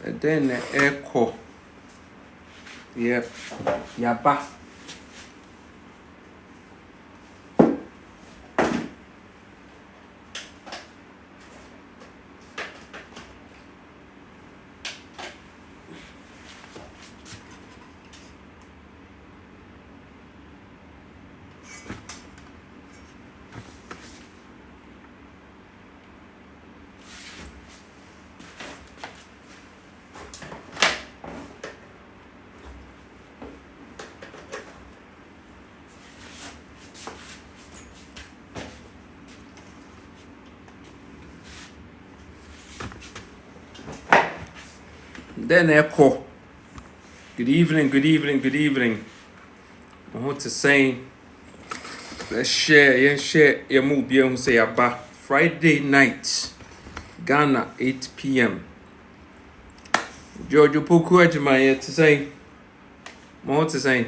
And then echo. Yep. Yaba. Then echo. Good evening, good evening, good evening. I want to say, let's share, your move, who say about Friday night, Ghana, 8 p.m. George Poku Ajimaya to say, more to say,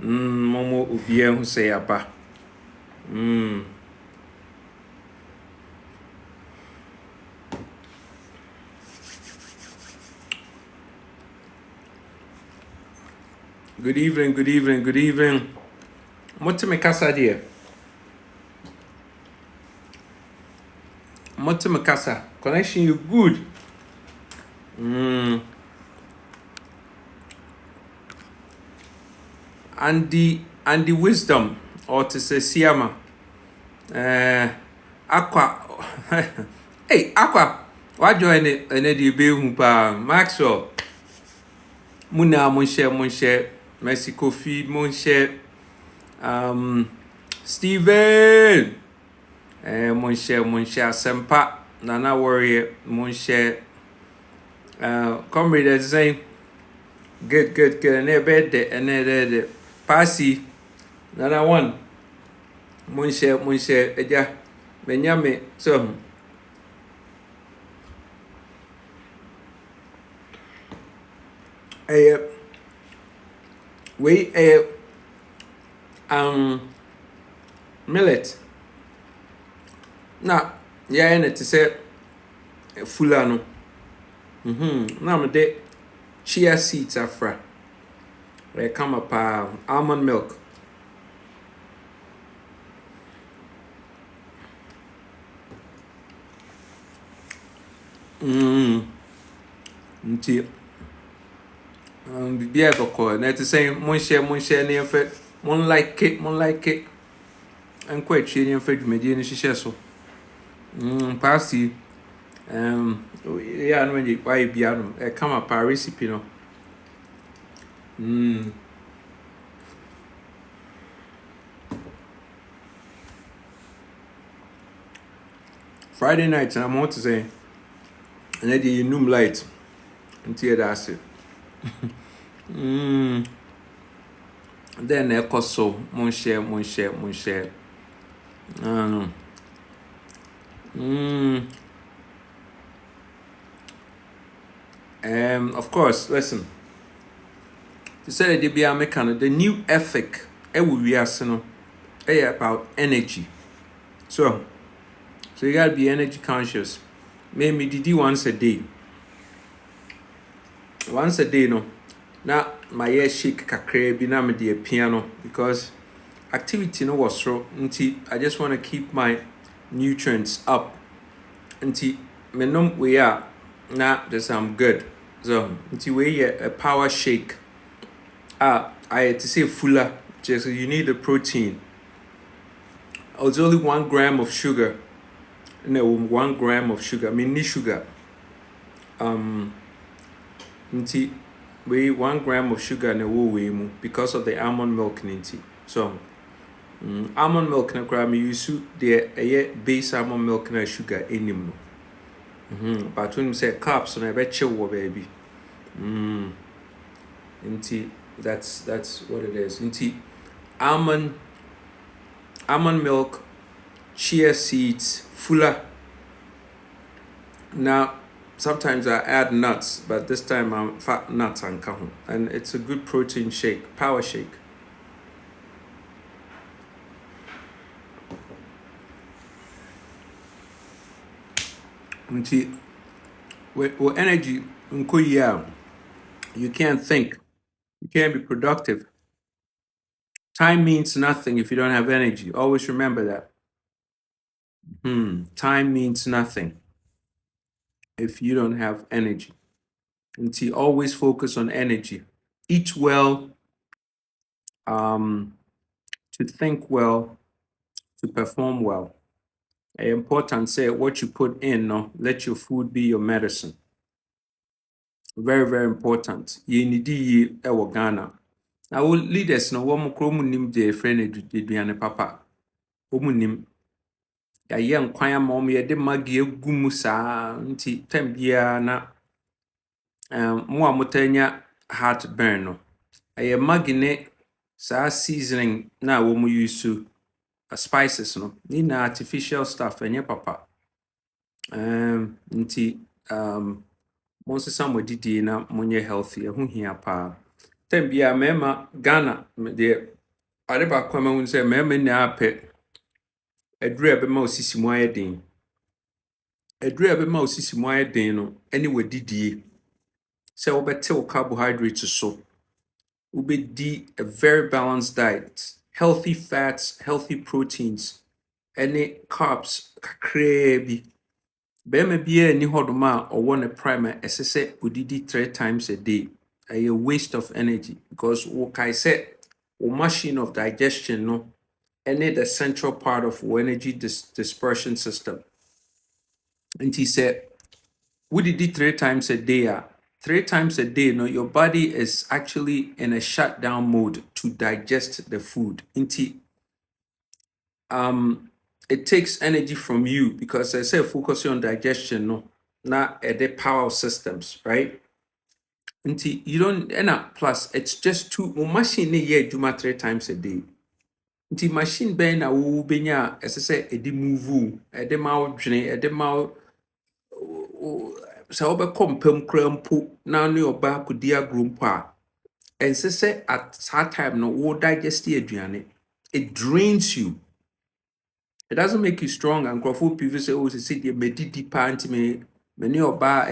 Momo Ubia who say about. Good evening, good evening, good evening. What to make us idea? What to make us connection you good? And the wisdom, or to say Siama. Aqua. Hey, Aqua. What join it and Eddie Bumpa Maxwell? Muna Monshe, Mexico feed Monshe. Steven. Monshe Sempa. Nana Warrior Monshe. Comrade saying good. And a bed and a passy. Nana one. Monshe, Eja. Benyame, so. Millet. Now, yeah, and it say Fulano. Now, I'm de chia seeds afra. They come up almond milk. Be call. Net is saying, Monshe, near fed. One like it. And quite chilling fed median so. Passy. Yeah, when you buy piano, come up a recipe, no. Friday night, and I'm want to say, and then the noom light until that's it. Then echo so, Monshe. Of course, listen. To say the BM the new ethic, we are about energy. So you gotta be energy conscious. Maybe did once a day. Once a day, no. Now my ear shake kakre be na me the piano because activity no was so. I just want to keep my nutrients up. Menom we are now just I'm good. So we a power shake. I had to say fuller. Just you need the protein. It's only 1 gram of sugar. No, 1 gram of sugar. I mean, ni sugar. We 1 gram of sugar and a way because of the almond milk ninti. So, almond milk na gram you use the base almond milk na sugar anymore. But when you say cups, and I bet you baby. That's what it is. Almond milk, chia seeds, fuller. Now, sometimes I add nuts, but this time I'm fat nuts and kahun. And it's a good protein shake, power shake. With energy, nko yie a, you can't think, you can't be productive. Time means nothing if you don't have energy. Always remember that. Time means nothing if you don't have energy. And to always focus on energy. Eat well, to think well, to perform well. Important say what you put in, no, let your food be your medicine. Very, very important. You need ewo Ghana. Our leaders no one krom nim de friend eduane papa. Omu nim. Ya ye nkwan ama om ye de magi egu mu saa nti tem bia na mo a motanya heartburn no. Aye magi ne saa seasoning na wo mu use spices no. Ni na artificial stuff enye papa. Nti Monsesa mo didi na monye healthy ho hia pa. Tem bia mema Ghana de ade ba kwama hu se mema na apɛ aduru ebe ma osisi mu ayedin. Aduru ebe ma osisi mu ayedin no ene wadidie. Se wobɛte wo carbohydrates so. Wobɛdi a very balanced diet. Healthy fats, healthy proteins, any carbs kakraa bi. Bema bia ni hodoma or one a primer esese udidi 3 times a day. A waste of energy because what I said, machine of digestion no, any the central part of energy dispersion system. And he said, we did it 3 times a day. 3 times a day, no, your body is actually in a shutdown mode to digest the food. It takes energy from you because I say focusing on digestion, no, not at the power systems, right? You don't plus it's just too machine ye juma 3 times a day. Machine ben na wo benya as I say edi move e de ma dwene e de ma so obe kompam krampo na no oba kodi agrompo a say at that time no wo digest the aduane. It drains you. It doesn't make you strong and crofo people say oh say the medidi panti me many oba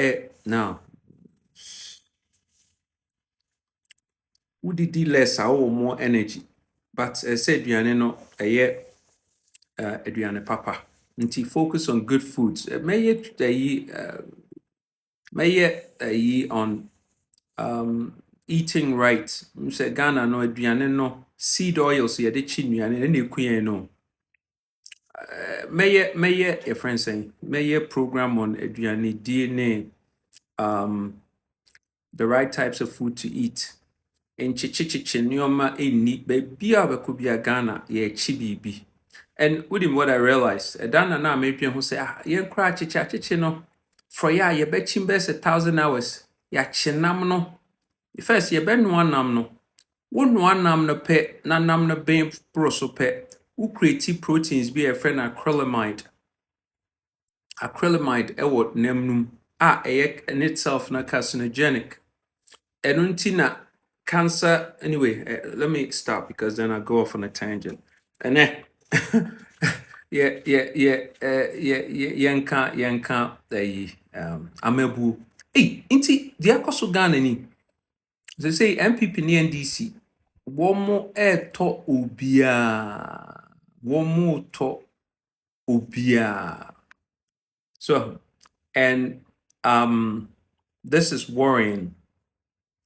now udidi less or more energy but say aduane no aduane papa nti focus on good foods may on eating right say Ghana no aduane no seed oils ye de chi nuane na ekuyen no may your friend saying may program on aduane DNA the right types of food to eat nchichichichi nioma eni bebia bekobia Ghana ye chi bibi. And with him what I realized dana na mepia who say yen kra chichi no for ya ye bechim best 1,000 hours ya chinam no first ye ben no nam no wonu anam no pe na nam no ben pro so pe who create proteins be a friend acrylamide ewo namnum in itself na carcinogenic. Enuntina cancer anyway let me stop because then I go off on a tangent and yanka amebu inti dia koso Ghana ni they say MPP ni NDC womo to obia so and this is worrying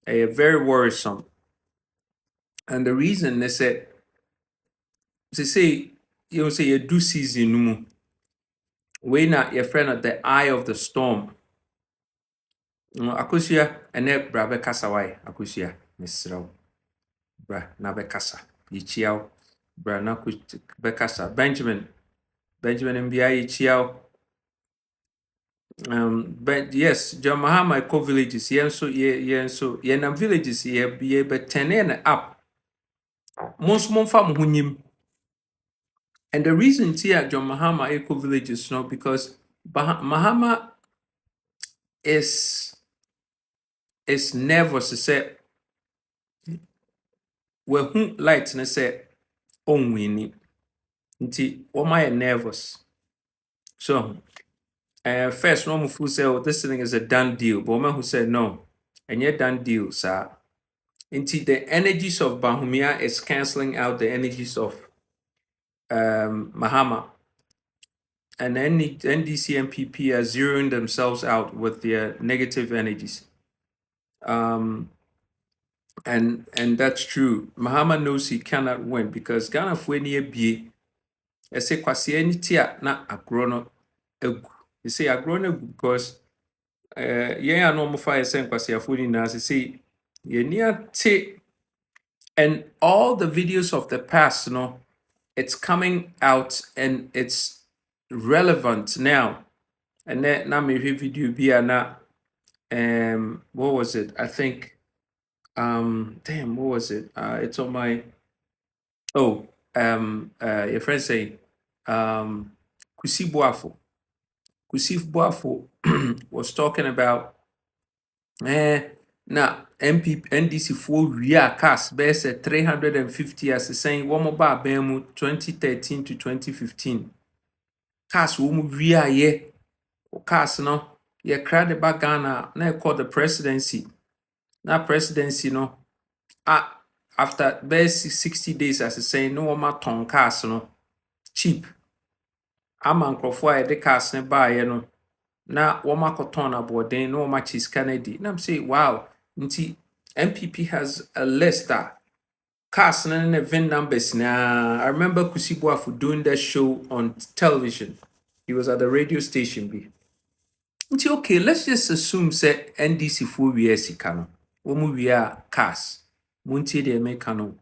very worrisome. And the reason they said, they say, you say you do season no we not your friend at the eye of the storm. Akusia and then brabe kasa why akusia misraw bra na be kasa yichiao bra na ku be kasa Benjamin mbia yichiao but yes John Mahama eco villages yen so yen villages ye be 10 and up most fam hunyim. And the reason here John Mahama Eco Village is not because Mahama is nervous to say we who light to say on winning. Nti why nervous? So First, one who said, "Oh, this thing is a done deal," but one who said, "No, and yet done deal, sir." Until the energies of Bahumia is canceling out the energies of Mahama, and NDC and PP are zeroing themselves out with their negative energies. And that's true. Mahama knows he cannot win because Ghana for near be. I say kwasi any tia na agrono egu. You say agrono because yeah, I know fire saying kwasi afuni na say ye near te, and all the videos of the past, it's coming out and it's relevant now. And then now maybe video be na what was it? I think damn, what was it? It's on my your friend say Kusi Boafo. Kusi Boafo was talking about now MP NDC for real cast best at 350 as saying one more bar 2013 to 2015. Cast woman real yeah cast no yeah crowd the back Ghana now called the presidency. Now presidency no after best 60 days as saying no one ton cast no cheap. Ama nkrofo a yɛde cars ne baeɛ no na wɔn akɔtɔn aboɔden na wɔn akyi sika no adi na m say wow nti MPP has a list a cars no ne VIN numbers na I remember Kusi Boafo doing that show on television. He was at the radio station bi nti okay, let's just assume say NDC fo wie sika no wɔn wie a cars muntie deɛ meka no,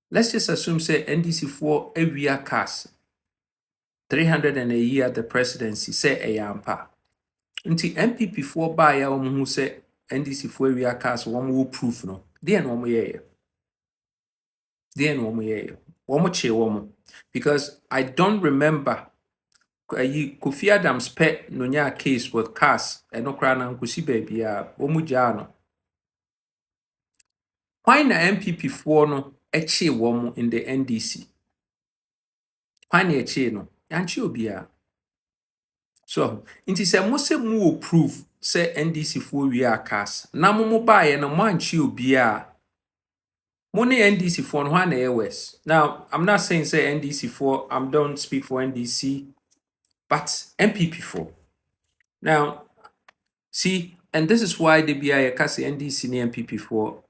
let's just assume say NDC fo awia cars 300 and a year at the presidency say a yampa. Nti MPP for buy ya who say NDC for we are cast one will proof no. Then one year. Then one year. One more chair one. Because I don't remember Kofi Adams pet nonya case with cast and no crown and kusi baby omujano. Why na MPP for no eche woman in the NDC? Why na eche no? Yanchi obia. So, inti se mo se mo prove se NDC for we are cast. Na mo buy na mo anchi obia. Money NDC for one AOS. Now, I'm not saying say NDC for I don't speak for NDC, but MPP for. Now, see, and this is why the BI say NDC and MPP for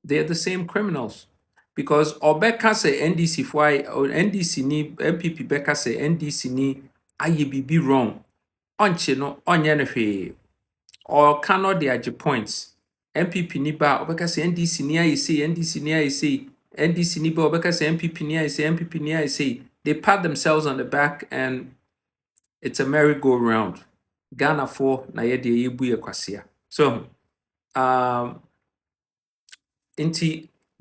they're the same criminals. Because Obeka say NDC for or NDC ni MPP Beka say NDC ni IEBB wrong. Onche no onye or cannot the adj points. MPP ni ba obeka say NDC ni I say NDC ni I say NDC ni ba obeka say MPP ni I say MPP ni I say. They pat themselves on the back and it's a merry-go-round. Ghana for na ye de yebu ye kwasia. So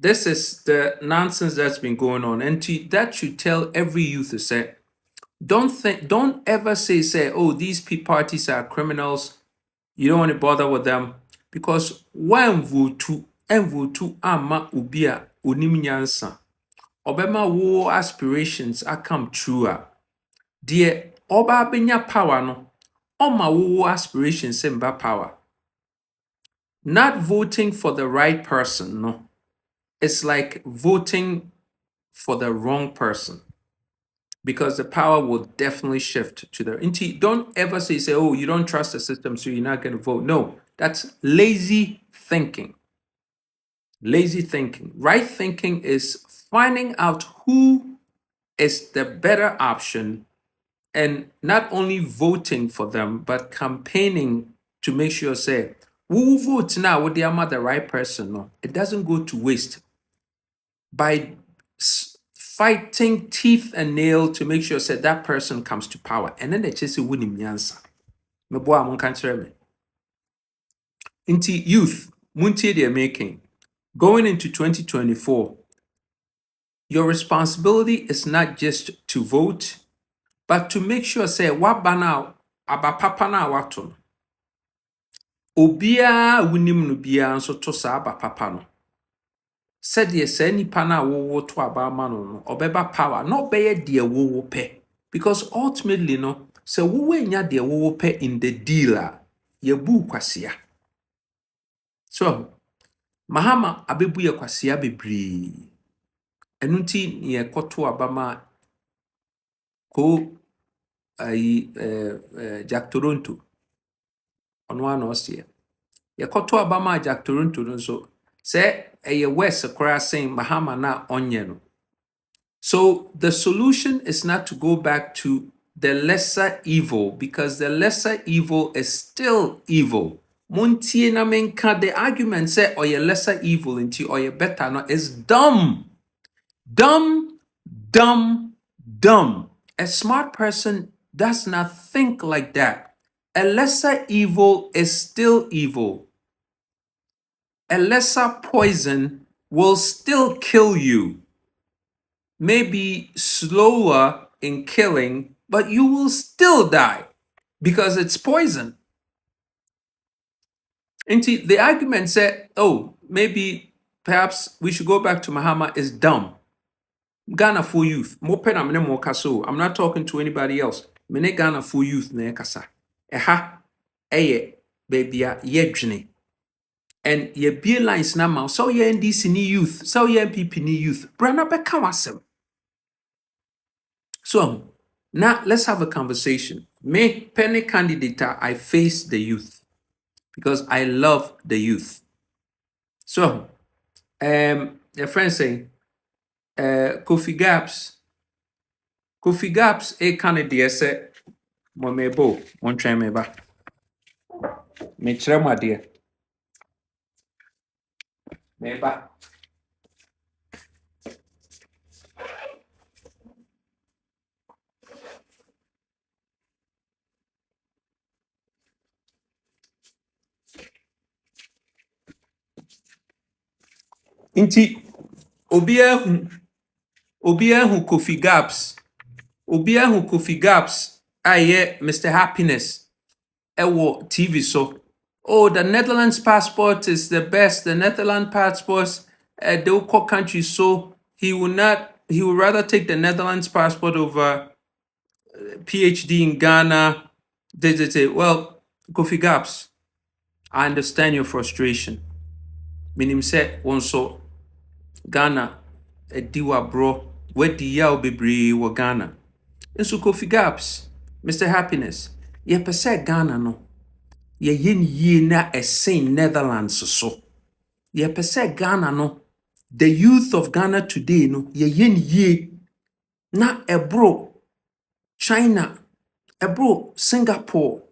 this is the nonsense that's been going on. And that should tell every youth to say, don't ever say, oh, these parties are criminals. You don't want to bother with them because when votu ama ubia onim nyansa obema wo aspirations come true dear oba benya power no oma wo aspirations semba power. Not voting for the right person no, it's like voting for the wrong person because the power will definitely shift to the. Don't ever say, oh, you don't trust the system, so you're not going to vote. No, that's lazy thinking. Lazy thinking. Right thinking is finding out who is the better option and not only voting for them, but campaigning to make sure, say, who vote now with the right person. No, it doesn't go to waste. By fighting teeth and nail to make sure that person comes to power. And then they just say, win him answer. Me boy, I'm can't Into youth, muntie they're making. Going into 2024, your responsibility is not just to vote, but to make sure, say, what bana abapapa na waton. Obia winim no bia nso to sa abapapa no. Said yes, any pana wo to abama no obeba power, not be dear wo pe. Because ultimately, no, So wo nya de wo pe in the deal a ye bu kwasia. So Mahama abebu ye kwasia bebree. Enu nti ye koto abama ko Jack Toronto. Ono ano ose. Ye koto abama Jack Toronto no so say ye West kora saying Mahama na onye no. So the solution is not to go back to the lesser evil because the lesser evil is still evil. Muntie na menka, the argument say or your lesser evil into or your better no is dumb. Dumb, dumb, dumb. A smart person does not think like that. A lesser evil is still evil. A lesser poison will still kill you. Maybe slower in killing, but you will still die because it's poison. And the argument said, oh, maybe perhaps we should go back to Mahama is dumb. Ghana for youth. I'm not talking to anybody else. Mene Ghana for youth ne kasa. Eha eye baby ye and ye be lines na ma so ye NDC ni youth, so ye MPP ni youth. Brana beka wasem. So now let's have a conversation. Me penny candidate, I face the youth because I love the youth. So your friend saying Kofi Gaps a candidate say mo mebo one try me ba. Me chere mo ade. Me ba. Inti obia hu Kofi Gaps. Obia hu Kofi Gaps aye Mr. Happiness ewo TV so. Oh, the Netherlands passport is the best. The Netherlands passports, they will call countries so he will rather take the Netherlands passport over PhD in Ghana. Well, Kofi Gaps, I understand your frustration. Minim say one so Ghana, a diwa bro, where the yaw bebre wa Ghana. And so Kofi Gaps, Mr. Happiness, ye per se Ghana no. Ye yin ye na a same Netherlands so. Ye per se Ghana no. The youth of Ghana today no. Ye yin ye na a bro China, a bro Singapore,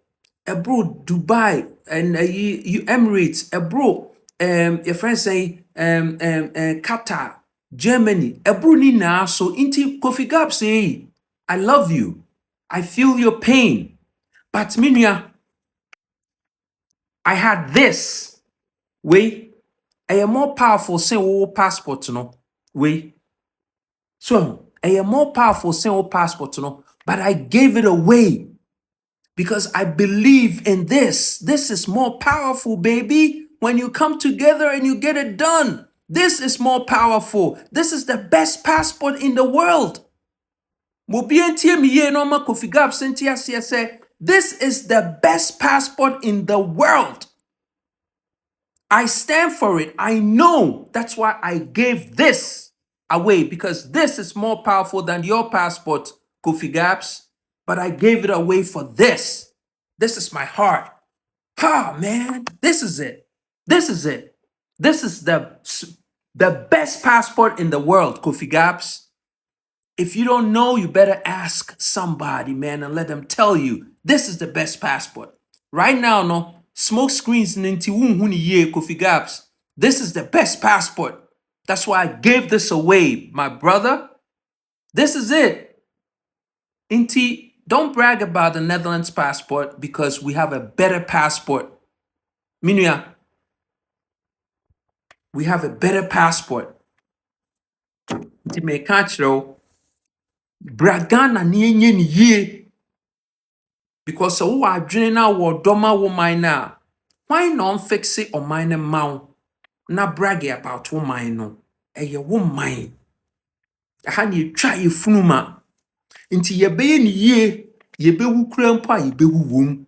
a bro Dubai, and you Emirates, a bro your friends say Qatar, Germany, a bro ni na so inti Kofi Gap say I love you. I feel your pain. But Minya, I had this. Wait, I am more powerful saying oh passport no. Wait. So I am more powerful saying oh passport no, but I gave it away because I believe in this. This is more powerful, baby. When you come together and you get it done, this is more powerful. This is the best passport in the world. This is the best passport in the world. I stand for it. I know. That's why I gave this away because this is more powerful than your passport, Kofi Gaps. But I gave it away for this. This is my heart. Man, this is it. This is it. This is the best passport in the world, Kofi Gaps. If you don't know, you better ask somebody, man, and let them tell you this is the best passport. Right now, no smoke screens ninti huni ye Kofi Gaps. This is the best passport. That's why I gave this away, my brother. This is it. Inti, don't brag about the Netherlands passport because we have a better passport. Minuya, we have a better passport. Inti me catch though. Bragana ni ye. Because so I dream now what doma woman now. Why not fix it on mine and mount? Na brag about woman no. Your woman. I had you try your funuma. Into your being ye. Yebewu kura mpo a yebewu wom.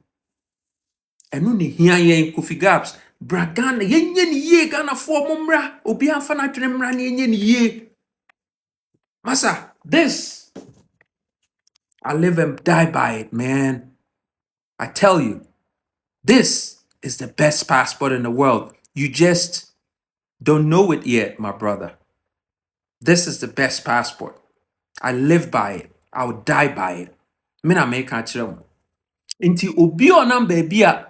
Eno ne hia yen Kofi Gabs. Bra Ghana, yenye ni ye Ghana for mumra. Obi anfa na dwene mra ne yenye ni ye. Masa, this, I live and die by it, man. I tell you, this is the best passport in the world. You just don't know it yet, my brother. This is the best passport. I live by it. I will die by it. Me na make chiro. Inti obi onam baby a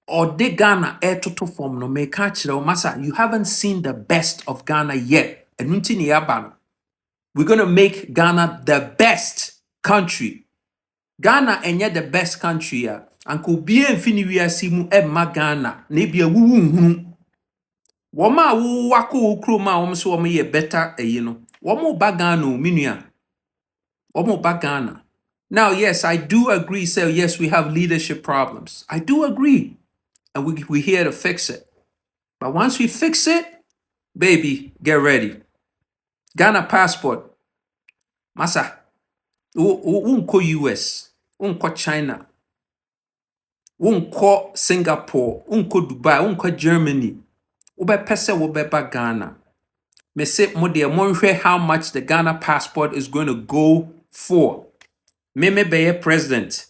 ode Ghana to form no make chiro masa. You haven't seen the best of Ghana yet. Enunti ni yaba no. We're gonna make Ghana the best country. Ghana enye the best country ya. Anko bie mfini wiase mu emma Ghana na bia wuwu nhunu. Woma wo wako ukro ma wom so wom ye better eyi no. Womo ba Ghana o minua. Womo ba Ghana. Now, yes, I do agree. So, yes, we have leadership problems. I do agree. And we're here to fix it. But once we fix it, baby, get ready. Ghana passport. Masa, unko US, unko China, unko Singapore, unko Dubai, unko Germany. Ube pese ube ba Ghana. Me say mo de monhwe how much the Ghana passport is going to go for. Me be president.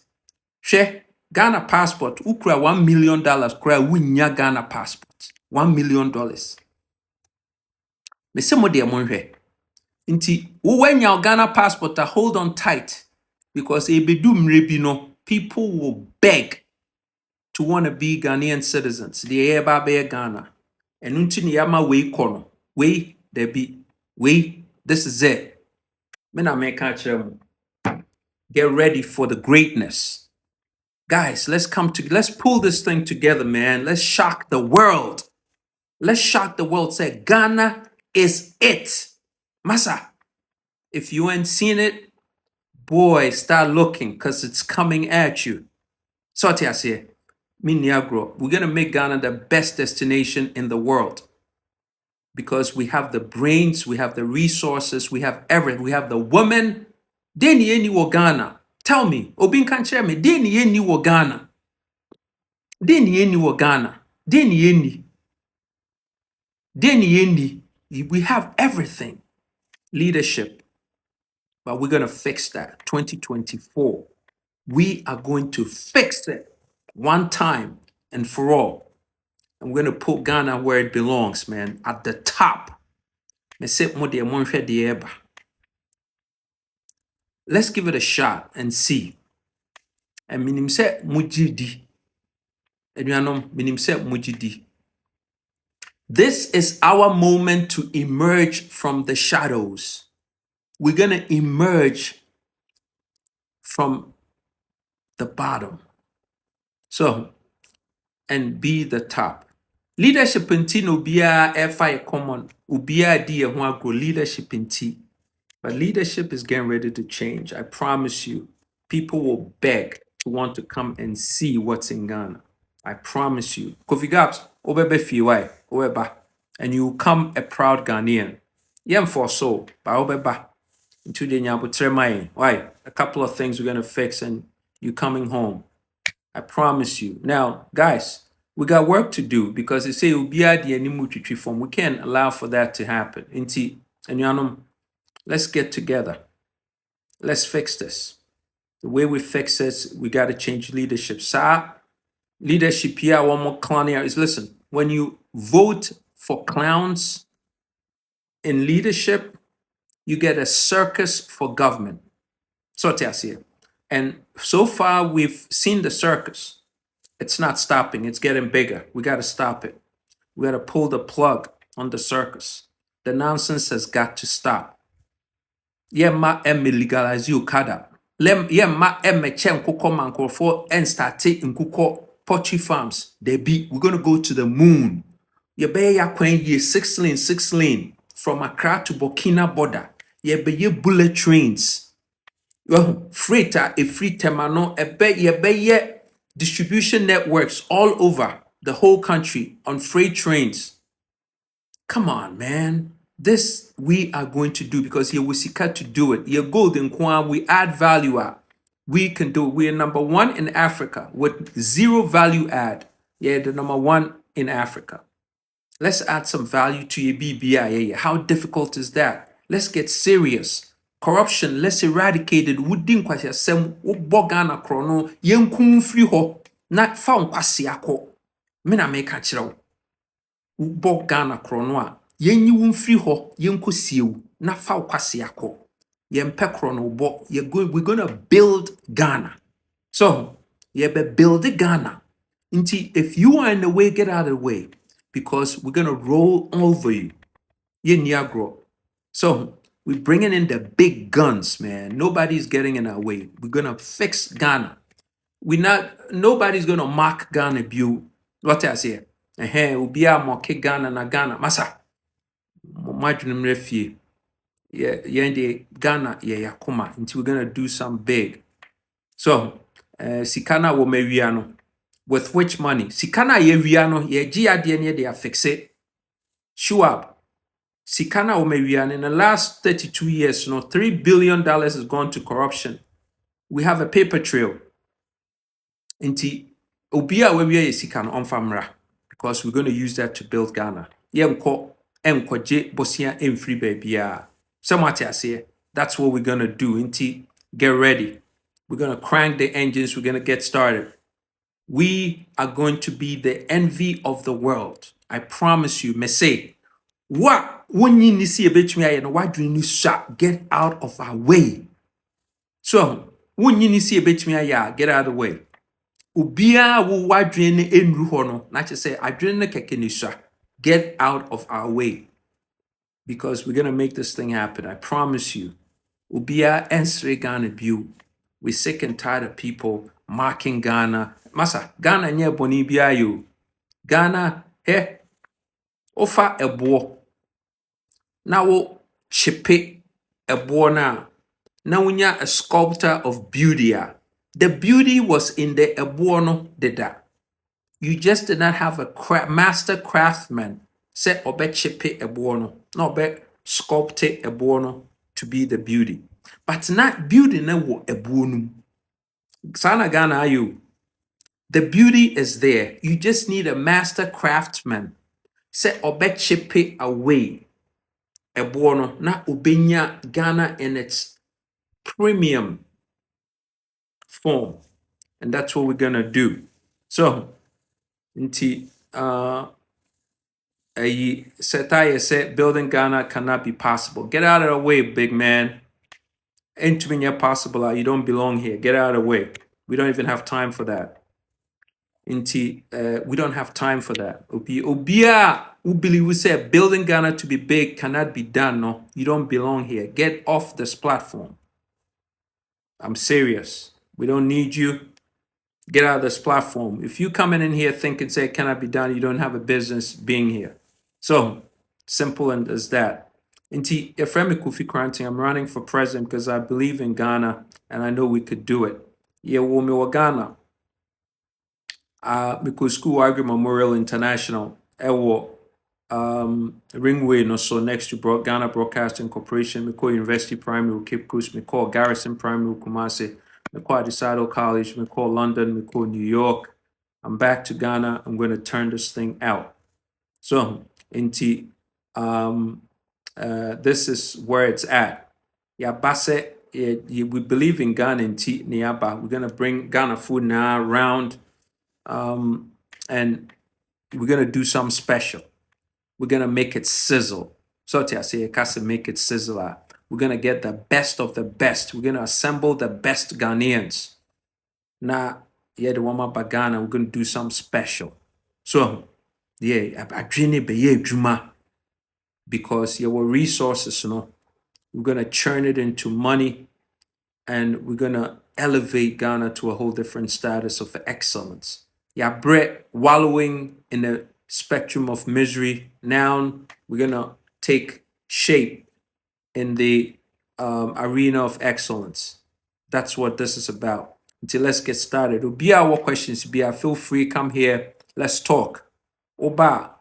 She Ghana passport, ukra $1 million kra winya Ghana passport. $1 million. Me se mo de monhwe. Inti uwenya Ghana passport hold on tight because ebedu mrebi no people will beg to want to be Ghanaian citizens. The eba be Ghana. And unti ni yama we kono. We there be we this is it. Me na make get ready for the greatness. Guys, let's pull this thing together, man. Let's shock the world. Let's shock the world. Say, Ghana is it. Masa, if you ain't seen it, boy, start looking because it's coming at you. So I say, Miniagro, we're going to make Ghana the best destination in the world because we have the brains, we have the resources, we have everything. We have the women. Deni yeni wo Ghana. Tell me, Obin can share me. Deni yeni wo Ghana. Deni yeni wo Ghana. Deni yeni. Deni yeni. We have everything. Leadership. But we're going to fix that. 2024. We are going to fix it one time and for all. And we're going to put Ghana where it belongs, man. At the top. Let's give it a shot and see. And minim se mujidi. Eduanom, minim se mujidi. This is our moment to emerge from the shadows. We're going to emerge from the bottom. So, and be the top. Leadership inti no biya fire common. Ubiya di ho agro leadership inti. But leadership is getting ready to change. I promise you. People will beg to want to come and see what's in Ghana. I promise you. Kofi Gabs, obebe fiwai, obeba. And you come a proud Ghanaian. Yem for so, but obeba. Into the nyabutremai. Why? A couple of things we're gonna fix and you coming home. I promise you. Now, guys, we got work to do because they say form. We can't allow for that to happen. Inti, and let's get together. Let's fix this. The way we fix this, we got to change leadership. Leadership here, one more clown here is listen, when you vote for clowns in leadership, you get a circus for government. So here. And so far, we've seen the circus. It's not stopping. It's getting bigger. We got to stop it. We got to pull the plug on the circus. The nonsense has got to stop. Yeah, ma emme legalize you kada. Yeah, ma emme chen kuko mankrofo and start taking kuko poultry farms. We're going to go to the moon. You be ya kwen ye 6 lane from Accra to Burkina border. You be ye bullet trains. Freighter, a free temano, a be distribution networks all over the whole country on freight trains. Come on, man. This we are going to do because here we seek to do it. Your golden kwan, we add value. We can do it. We're number one in Africa with zero value add. Yeah, the number one in Africa. Let's add some value to your BBI. How difficult is that? Let's get serious. Corruption, let's eradicate it. Wouldn't kwasi asem ubogana krono yenkum free ho na fa nkwasi akọ. Me na make kyerɛw. Ubogana krono a yenyi wum free ho yenkosiew na fa nkwasi akọ. Yempe krono bo we're going to build Ghana. So, yeah, but build Ghana. If you are in the way, get out of the way because we're going to roll over you. Yeah, Niagara. So, we're bringing in the big guns, man. Nobody's getting in our way. We're going to fix Ghana. Nobody's going to mock Ghana. What I say? Ubia mock Ghana na Ghana. Masa. Madrim refie. Yeah, Ghana, yeah, Yakuma. Until we're going to do some big. So, Sikana wo mewiano. With which money? Sikana ye wiano, ye GRDN they are fix it. Shuab. Sikana wo mewiano. In the last 32 years, $3 billion has gone to corruption. We have a paper trail. Inti Obia we ye Sikana on famra. Because we're going to use that to build Ghana. Ye mko je bosia free baby. Somewhat I say. That's what we're going to do. Inti get ready. We're going to crank the engines. We're going to get started. We are going to be the envy of the world. I promise you. Me say, what when you see a bit me, why do you shot? Get out of our way. So when you see a bit me, get out of the way. Ubia wo wadwene enru ho no, na che say adwene ne keke ni sha. Get out of our way. Because we're going to make this thing happen. I promise you. Ubia ensre Ghana view. We're sick and tired of people mocking Ghana. Masa, Ghana nye boni bia yo. Ghana, ofa ebo. Na wo shipe ebo na wunya a sculptor of beauty. The beauty was in the ebo no deda. You just did not have a master craftsman say obe chipe ebo no. No obe sculpte ebo no to be the beauty. But not beauty na wo ebo no. Sana Ghana are you? The beauty is there. You just need a master craftsman. Say obechipe away ebono na ubenya Ghana in its premium form. And that's what we're gonna do. So inti Setaye said building Ghana cannot be possible. Get out of the way, big man. Ain't possible. You don't belong here. Get out of the way. We don't even have time for that. We don't have time for that. Obia, who believe we say building Ghana to be big cannot be done. No, you don't belong here. Get off this platform. I'm serious. We don't need you. Get out of this platform. If you coming in here thinking say it cannot be done, you don't have a business being here. So simple and as that. Inti Efremi Kufi Kranti, I'm running for president because I believe in Ghana and I know we could do it. Yeah, womi wa Ghana. Because School Agri Memorial International, Ringway, no so next to Ghana Broadcasting Corporation, Miko University Primary, Cape Coast, Miko Garrison Primary, Kumasi, Miko Adisado College, Miko London, Miko New York. I'm back to Ghana. I'm going to turn this thing out. So, this is where it's at. Yeah, Basse, we believe in Ghana and Niaba. We're going to bring Ghana food now around. And we're gonna do something special. We're gonna make it sizzle. So I say, I make it sizzle. We're gonna get the best of the best. We're gonna assemble the best Ghanaians. Now, yeah, the one about Ghana, we're gonna do something special. So, yeah, I dream it be Juma because your resources, we're gonna churn it into money, and we're gonna elevate Ghana to a whole different status of excellence. Yeah, Brett wallowing in the spectrum of misery. Now we're gonna take shape in the arena of excellence. That's what this is about. Until let's get started. Ubia, what questions? Bia, feel free, come here. Let's talk. Oba,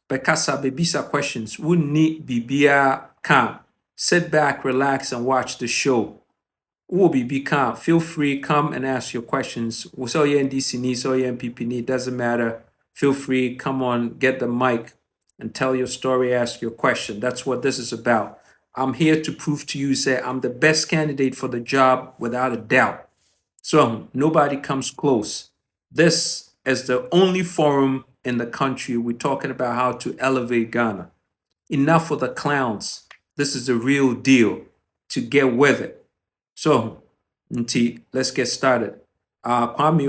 Bekasa, Bebisa questions. Wouldn't need Bibia, come. Sit back, relax, and watch the show. will be calm. Feel free, come and ask your questions. So you NDC need, so you MPP need, doesn't matter. Feel free, come on, get the mic and tell your story, ask your question. That's what this is about. I'm here to prove to you, say I'm the best candidate for the job without a doubt. So nobody comes close. This is the only forum in the country we're talking about how to elevate Ghana. Enough of the clowns. This is the real deal. To get with it. So, Nti, let's get started. Kwame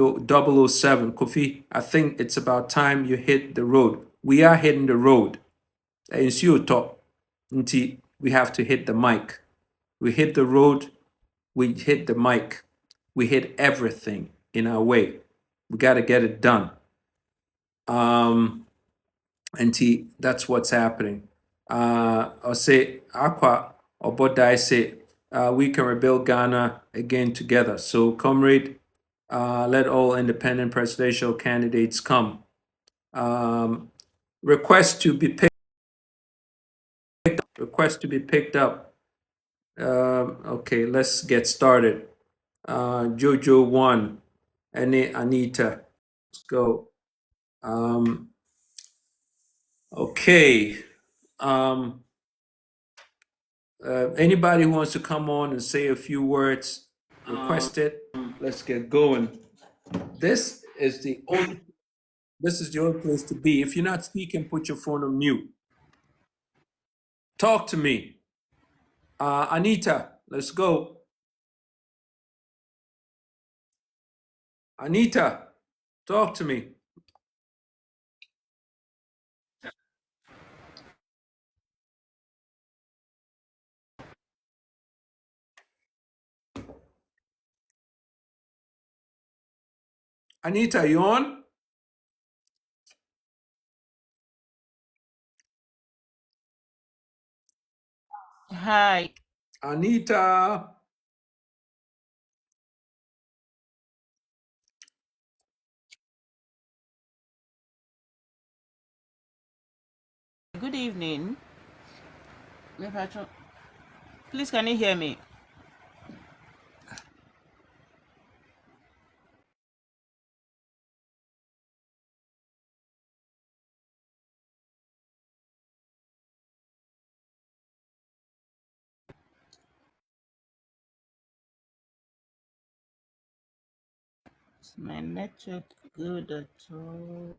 007, Kofi, I think it's about time you hit the road. We are hitting the road. It's you talk. Nti, we have to hit the mic. We hit the road, we hit the mic. We hit everything in our way. We got to get it done. And that's what's happening. I'll say, Aqua or Bodai say, we can rebuild Ghana again together. So, comrade, let all independent presidential candidates come. Request to be picked. Request to be picked up. Okay, let's get started. Jojo 1, Anita, let's go. Okay. Anybody who wants to come on and say a few words, request it. Let's get going. This is the only place to be. If you're not speaking, put your phone on mute. Talk to me. Anita, let's go. Anita, talk to me. Anita, you on? Hi. Anita. Good evening. Please, can you hear me? Is my network good at all?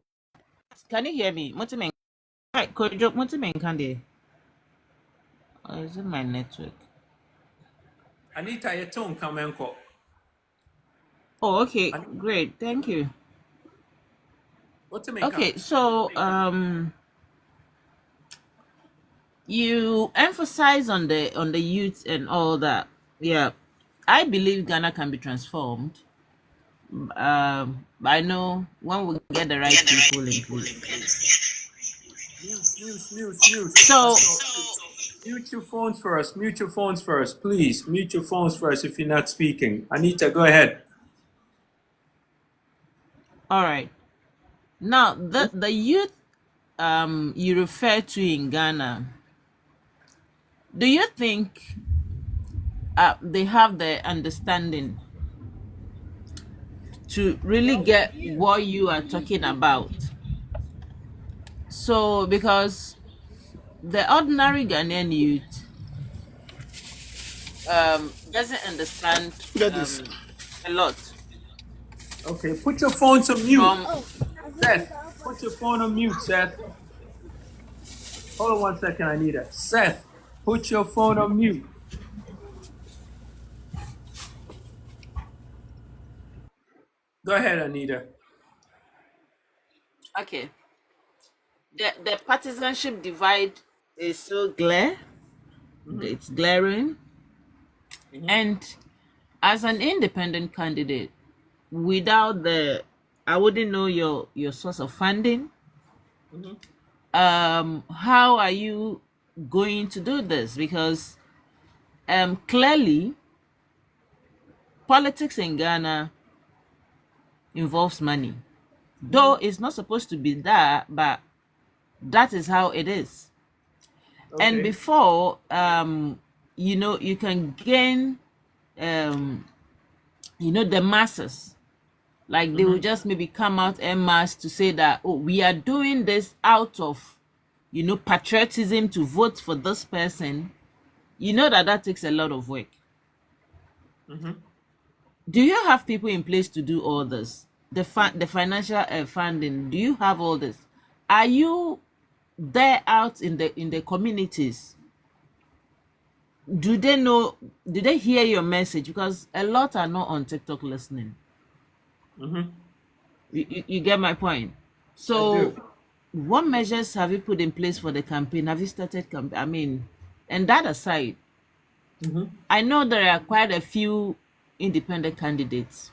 Can you hear me? Hi, Kojo Mutimen Kande. Or is it my network? Anita, your tone come and call. Oh, okay. Great. Thank you. What's the main Okay, so you emphasize on the youth and all that. Yeah. I believe Ghana can be transformed. But I know when we get the right people in place. Mute. So Mute your phones first. Mute your phones first, please. Mute your phones first if you're not speaking. Anita, go ahead. all right. Now the youth you refer to in Ghana, do you think they have the understanding to really get what you are talking about? So because the ordinary Ghanaian youth doesn't understand a lot Okay, put your phone on mute. from Seth, put your phone on mute, Seth. Hold on 1 second, Anita. Seth, put your phone on mute. Go ahead, Anita. okay. The partisanship divide is so it's glaring. And as an independent candidate, without I wouldn't know your source of funding. How are you going to do this? Because clearly politics in Ghana involves money, though it's not supposed to be that, but that is how it is. And Okay. before you can gain the masses. Like they will just maybe come out en masse to say that, oh, we are doing this out of, patriotism to vote for this person. That takes a lot of work. Do you have people in place to do all this? The financial funding, do you have all this? Are you there out in the communities? Do they hear your message? Because a lot are not on TikTok listening. You get my point? So what measures have you put in place for the campaign? Have you started and that aside, I know there are quite a few independent candidates.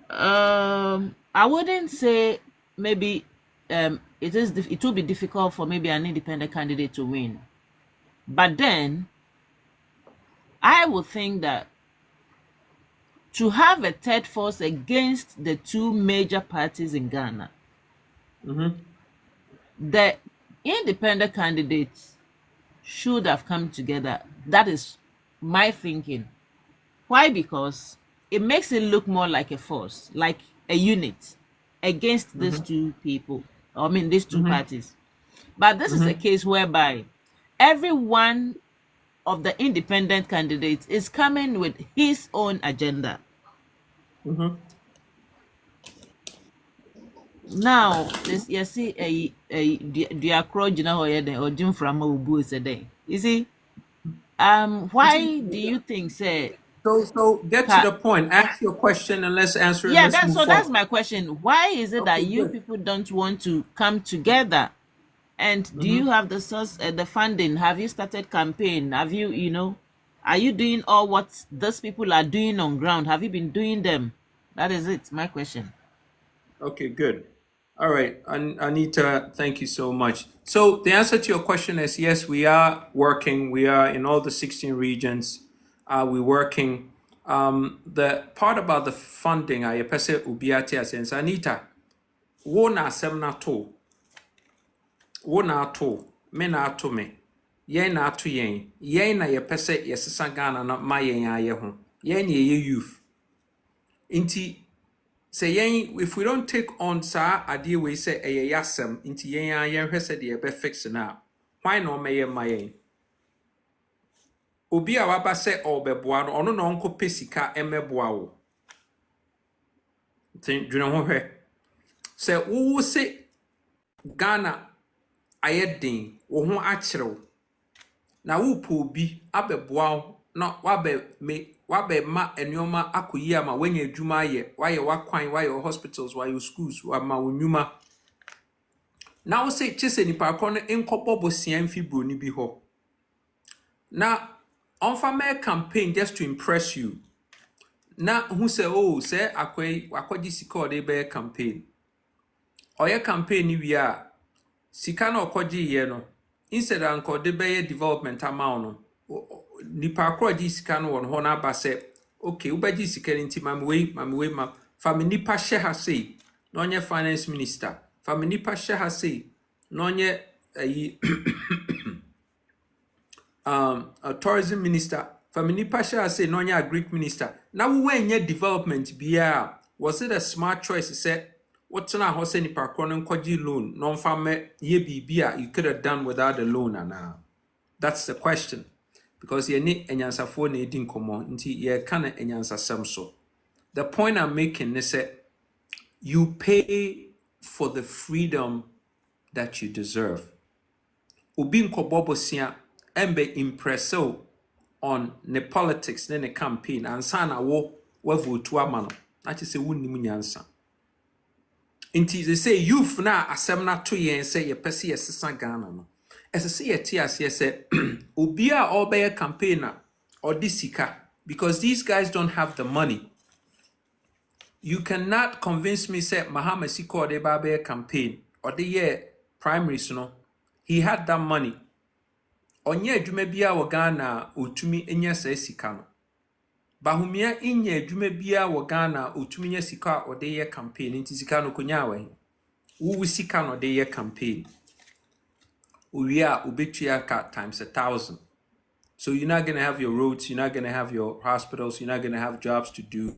I wouldn't say maybe it will be difficult for maybe an independent candidate to win, but then I would think that to have a third force against the two major parties in Ghana, the independent candidates should have come together. That is my thinking. Why? Because it makes it look more like a force, like a unit against these two people. These two parties. But this is a case whereby every one of the independent candidates is coming with his own agenda. Now, this you see you see, why do you think say So get to the point. Ask your question and let's answer it. Let's move that's forward. my question. Why is it that Okay, you good. people don't want to come together? And do you have the source, the funding? Have you started campaign? Have you, are you doing all what those people are doing on ground? Have you been doing them? That is it, my question. Okay, good. All right, Anita, thank you so much. So the answer to your question is yes, we are working. We are in all the 16 regions. We're working. The part about the funding, I pese ubiati asense. Anita, wo na asem na to, wo na to, me na to me, yen na to yen na ye pese yesesa Ghana na ma yen aye ho, yen ye youth. Inti say if we don't take on sa idea we say a yasem into yen hwese de be fix na why no me my obi a waba say obeboa no ono no nko pesika emeboa wo tin dwene ho hwe say wo say Ghana ayedin wo ho akyerew na wo po obi abeboa no wabe ma enyoma akoyi ama wanya adwuma aye waye wakwan waye hospitals waye schools ma wonyuma. Now say chese nipa kono enkobo bosian fibro ni bi ho. Na onfa me campaign just to impress you. Na who say oh say akwaji sika ode be campaign. Oye campaign ni wi a sika na okoji ye no instead anko de be development amount no nipa akwaji sika no won ho na ba say okay ubaji sika nti mame ma fami nipa hye ha sei na onye finance minister fami nipa hye ha sei na onye a tourism minister family pasha say no nya Greek minister na wo wenye development bia was it a smart choice say what's na ho say nipa kro nkwaji loan no mfa me ye bibia you could have done without the loan ana. That's the question, because ye ni enyansafo na edi nkomo nti ye kana enyansasem so. The point I'm making is that you pay for the freedom that you deserve. Obi nkobobosia embe impresso on the politics ne campaign and sana wo vote ama no na che wunnim nyansa nti they say youth na asem na to yen say ye pese ye sesa Ghana no ese say ye ti ase say obi a obey campaigner or disika, because these guys don't have the money. You cannot convince me say Mahama Siko de babe campaign or the year primaries no he had that money. Onye adwuma bia wo Ghana otumi enya sa sika no. Bahumia inye adwuma bia wo Ghana otumi nya sika ode ye campaign nti sika no konya wa. Wo sika no de ye campaign. Owie a obetua ka times 1,000. So you're not going to have your roads, you're not going to have your hospitals, you're not going to have jobs to do.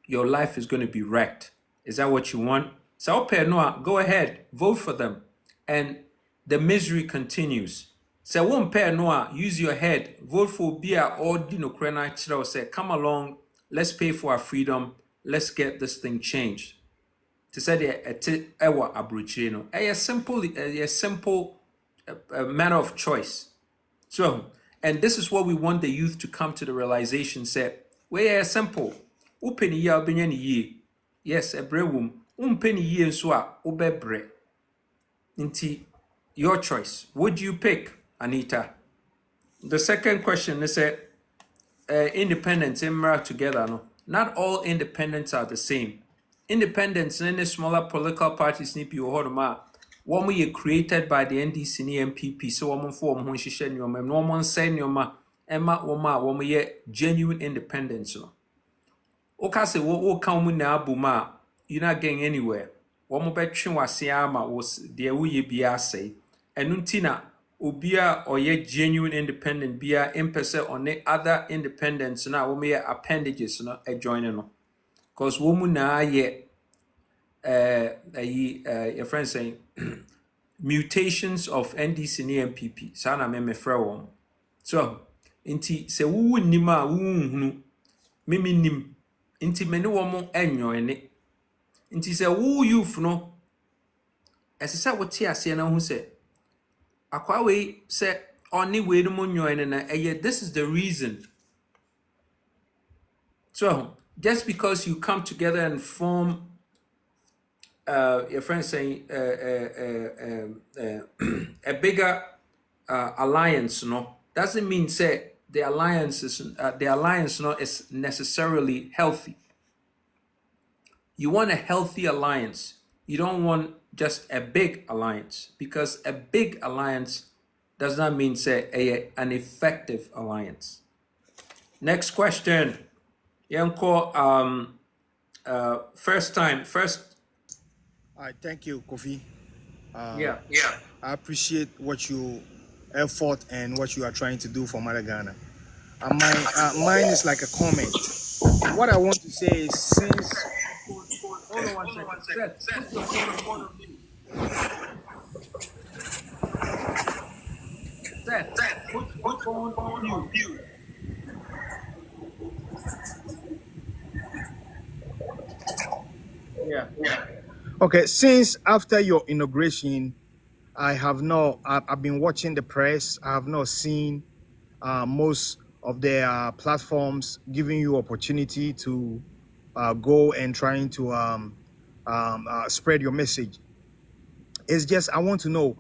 Your life is going to be wrecked. Is that what you want? So okay, no, go ahead, vote for them. And the misery continues. So one pair no, use your head, vote for Bia or Dino Krena Chiro, say, come along, let's pay for our freedom, let's get this thing changed. To say the ewa abruchino, a simple matter of choice. So, and this is what we want the youth to come to the realization, say, we are simple. Open ye ye. Yes, a brewum. Penny ye and swa obebre. Inti your choice. Would you pick, Anita? The second question is independence and mirror together. No, not all independents are the same. Independents and the smaller political parties need to be one we created by the NDC and MPP. So one form when she shed your mem, no one send your ma, Emma, one we genuine independence. No, okay, say what come now, Buma, you're not getting anywhere. One more between was Siama was the way be say, and Nuntina. Obia or ye genuine independent bia impese on the other independents na wo me appendages no adjoin no cause wo mu na ye your friend saying mutations of NDC and MPP sana me frɛ wɔn so inti se wo nim a wo hunu mimi nim inti me ne wo mo enyoin ne inti se wo youth no ɛsɛ wo te ase na hu se akwa we say only way no monyoin na this is the reason. So just because you come together and form your friend saying a bigger alliance, no, doesn't mean say the alliance no is necessarily healthy. You want a healthy alliance. You don't want just a big alliance, because a big alliance does not mean say an effective alliance. Next question. Yanko, first. All right, thank you, Kofi. Yeah. I appreciate what you effort and what you are trying to do for Mother Ghana. Mine is like a comment. What I want to say is, since Hold on 1 second. Put your phone on mute. Put your phone on mute. Yeah. Okay, since after your inauguration, I've been watching the press. I have not seen most of their platforms giving you opportunity to go and trying to spread your message. It's just, I want to know,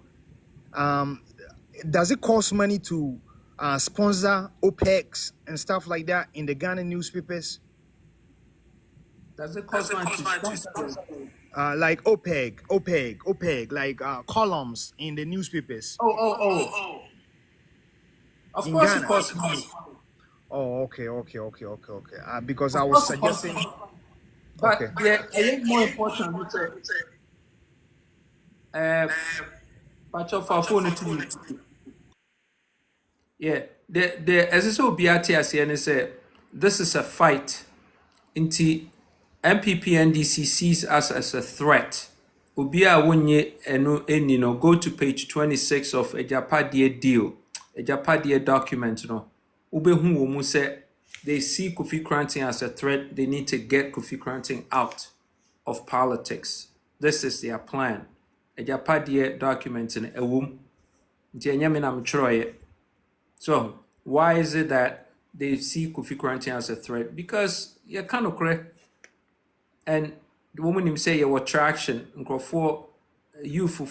does it cost money to sponsor OPEX and stuff like that in the Ghana newspapers? Does it cost money to sponsor? Like OPEG, like columns in the newspapers. Oh. Of course Ghana. It costs money. Oh, okay. Because I was suggesting. But okay. Yeah, I think more important to say, yeah, the SSO BRTS say this is a fight. Inti MPP NDC sees us as a threat. Ubia wunye eni no, go to page 26 of Ejapadie deal, Ejapadie document no. Ubehu womu say they see Kofi Kranting as a threat. They need to get Kofi Kranting out of politics. This is their plan. Ejapadie document in ewum. Nti enyame na mchroye. So why is it that they see Kofi Kranting as a threat? Because you're kind of correct. And the woman him say your traction for you for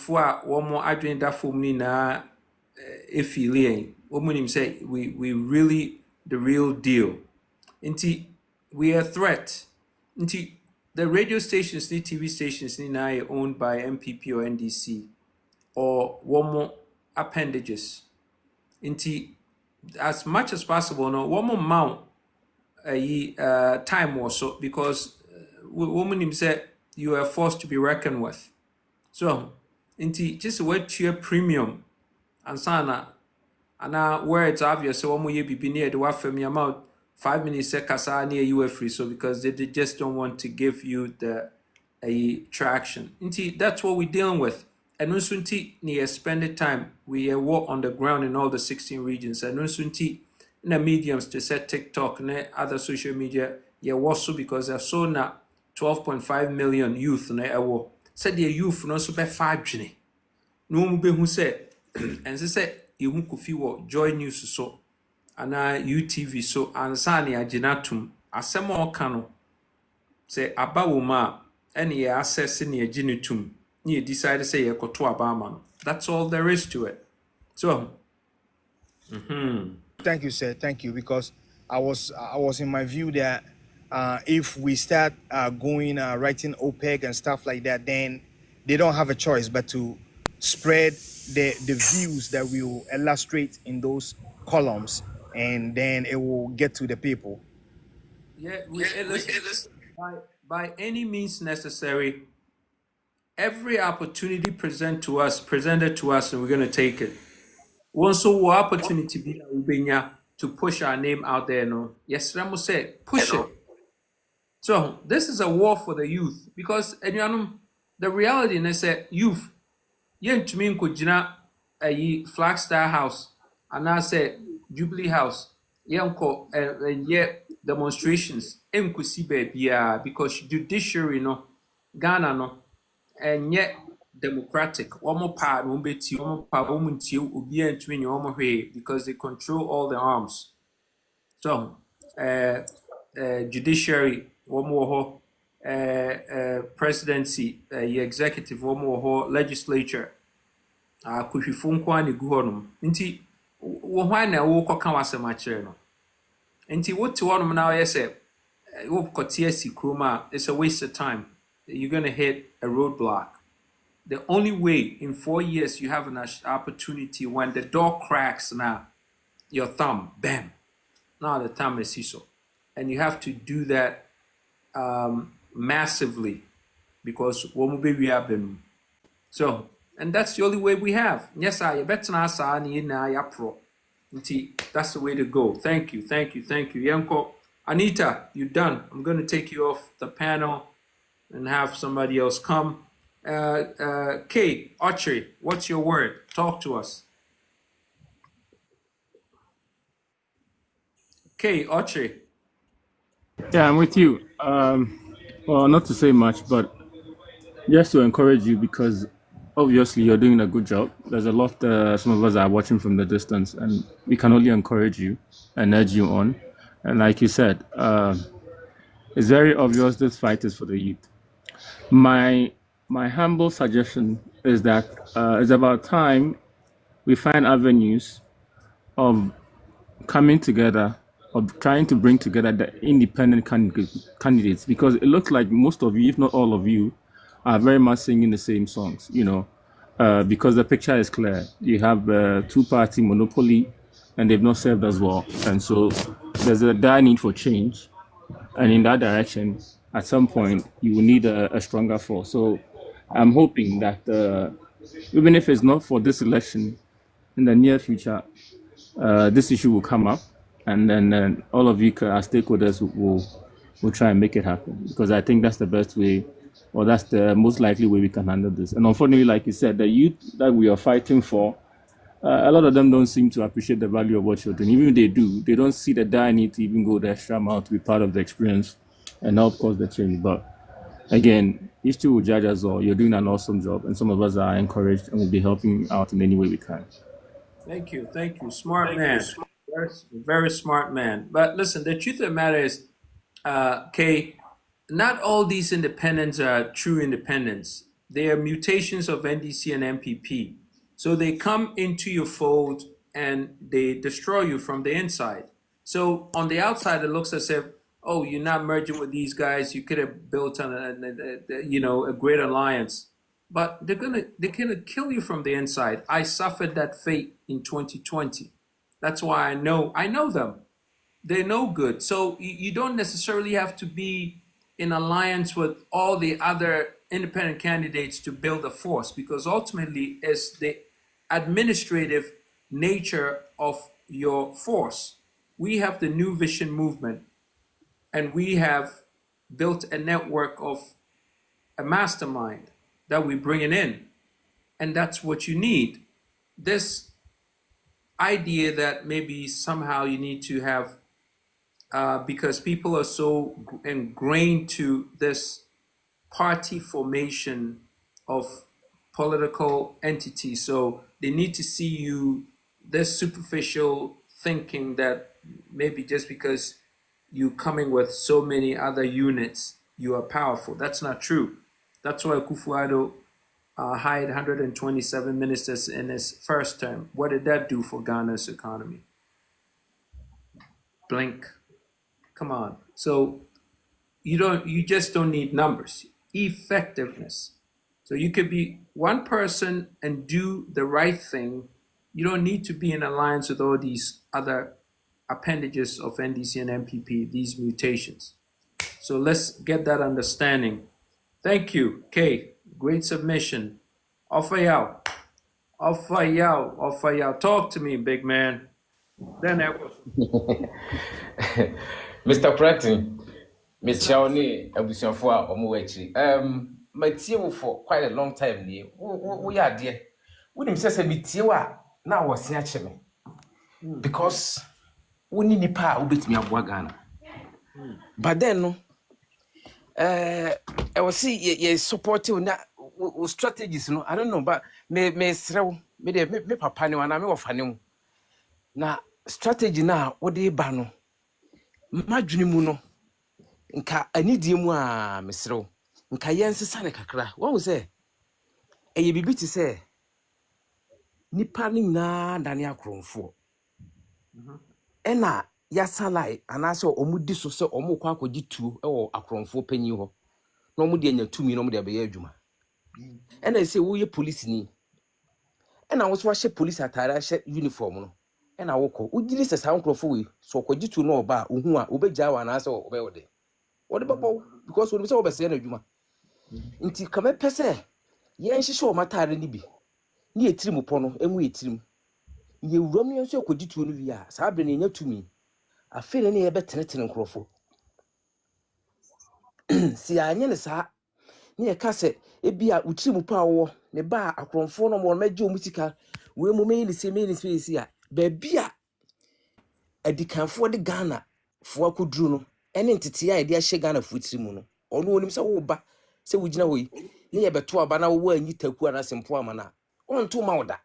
one more adwin that for me na if he woman him say we really the real deal. Inti we are a threat. Inti the radio stations, the TV stations now owned by MPP or NDC or one more appendages. Inti as much as possible, no one more mount time also, because woman him said you are forced to be reckoned with. So inti just what your premium and sana And where it's obvious, so one you be near the wafem amount 5 minutes kasa near you free. So because they just don't want to give you the traction. That's what we're dealing with. And unsunti near spending time. We walk on the ground in all the 16 regions. And unsunti in the mediums to set TikTok and other social media. Yeah, also because I saw now 12.5 million youth na ɛwɔ said the youth no so be 5 gene no mu be hu say and say you Kofi wɔ Joy News so ana UTV so ansa ne aginatum asɛm a ɔka no say aba wo ma ɛne yɛ access ne agine tum ne yɛ decide say yɛ kɔto aba ama no. That's all there is to it. So Thank you, sir. Thank you, because I was in my view that if we start going writing OPEC and stuff like that, then they don't have a choice but to spread the views that we will illustrate in those columns, and then it will get to the people. yeah, listen, by any means necessary, every opportunity presented to us, and we're going to take it. Once so opportunity be to push our name out there, no. Yes, Ramo said, push it. So this is a war for the youth because the reality is that youth, yen to me kujina a Flagstaff House, and I said Jubilee House, yenko yet demonstrations, enkusi baby because judiciary no, Ghana no, and yet democratic. One more part won't be one more part woman will be entering your because they control all the arms. So judiciary one more presidency executive one more legislature kuhwifo nko ani gu honum nti wo hwan na wo koka wasem a kire no nti wo te honum na ye say wo kote asi kroma it's a waste of time. You're going to hit a roadblock. The only way in 4 years you have an opportunity when the door cracks now your thumb bam now the time is so, and you have to do that massively because we have been so, and that's the only way we have. Yes, I bet that's the way to go. Thank you. Yanko, Anita, you done. I'm going to take you off the panel and have somebody else come. Kay, Archery, what's your word? Talk to us. Kay, Archery. Yeah, I'm with you. Well, not to say much, but just to encourage you because obviously you're doing a good job. There's a lot some of us are watching from the distance, and we can only encourage you and urge you on. And like you said, it's very obvious this fight is for the youth. My humble suggestion is that it's about time we find avenues of coming together, of trying to bring together the independent candidates, because it looks like most of you, if not all of you, are very much singing the same songs, because the picture is clear. You have a two-party monopoly, and they've not served as well. And so there's a dire need for change. And in that direction, at some point, you will need a stronger force. So I'm hoping that even if it's not for this election, in the near future, this issue will come up, and then all of you as stakeholders will try and make it happen, because I think that's the best way, or that's the most likely way we can handle this. And unfortunately, like you said, the youth that we are fighting for, a lot of them don't seem to appreciate the value of what you're doing. Even if they do, they don't see the dire need to even go the extra mile to be part of the experience and help cause the change. But again, history will judge us all. You're doing an awesome job, and some of us are encouraged and will be helping out in any way we can. Thank you. Smart man. Very, very smart man. But listen, the truth of the matter is, Kay, not all these independents are true independents. They are mutations of NDC and MPP. So they come into your fold and they destroy you from the inside. So on the outside, it looks as if, oh, you're not merging with these guys. You could have built on a great alliance. But they're gonna kill you from the inside. I suffered that fate in 2020. That's why I know them. They're no good. So you don't necessarily have to be in alliance with all the other independent candidates to build a force, because ultimately it's the administrative nature of your force. We have the New Vision movement, and we have built a network of a mastermind that we're bringing in. And that's what you need. This idea that maybe somehow you need to have, because people are so ingrained to this party formation of political entities, so they need to see you, this superficial thinking that maybe just because you coming with so many other units, you are powerful. That's not true. That's why Akufo-Addo hired 127 ministers in his first term. What did that do for Ghana's economy? Blink. Come on. So you just don't need numbers. Effectiveness. So you could be one person and do the right thing. You don't need to be in alliance with all these other appendages of NDC and MPP, these mutations. So let's get that understanding. Thank you, Kay. Great submission. Offer y'all. Talk to me, big man. Then I was. Mr. Pratin, Miss Shawnee, abusuafo a omo wachi. Matie wo for quite a long time ni. Wo ya de. Wo nim sese metie wa na wo se ache me. Because wo ni nipa a wo betimi aboa Ghana. But then no I was see ye support you na strategies no. I don't know, but me srew me papa ne wana me wo fa ne mu. Na strategy na wo de ba no. Madwene mu no nka anidie mu a mesrew nka yensesa ne kakra wo se eye bibi ti se nipa ni na dane akromfo ena yasalai anase omudi so se omukwa akogi tuo ewo akromfo panyi ho na omudi anya tumi na omudi abeya adwuma ena se wo ye police ni ena wo so wa hye police atare hye uniform no ena woko ugiri se sa nkrofo we so okogi tuo no oba ohu a obegya wa anase obewode wode babo because woni se obese na adwuma nti kame pese ye nhihye o matare ni bi ni etirim po no emu etirim ye wuram ye so okogi tuo no wi a sa abre na enya tumi afele ne ye betenetene nkrofo si anye ne sa ne ye ka se ebia utirim po awo ne ba akromfo no mo meje omutika we mo me ni se a ba bia adikanfo de Ghana fo akoduru no ene ntete ya de ahye Ghana fo tiri mu no ono onim se wo ba se wo gina hoyi ne ye beto aba na wo anyi taku ana sempo ama na onto ma woda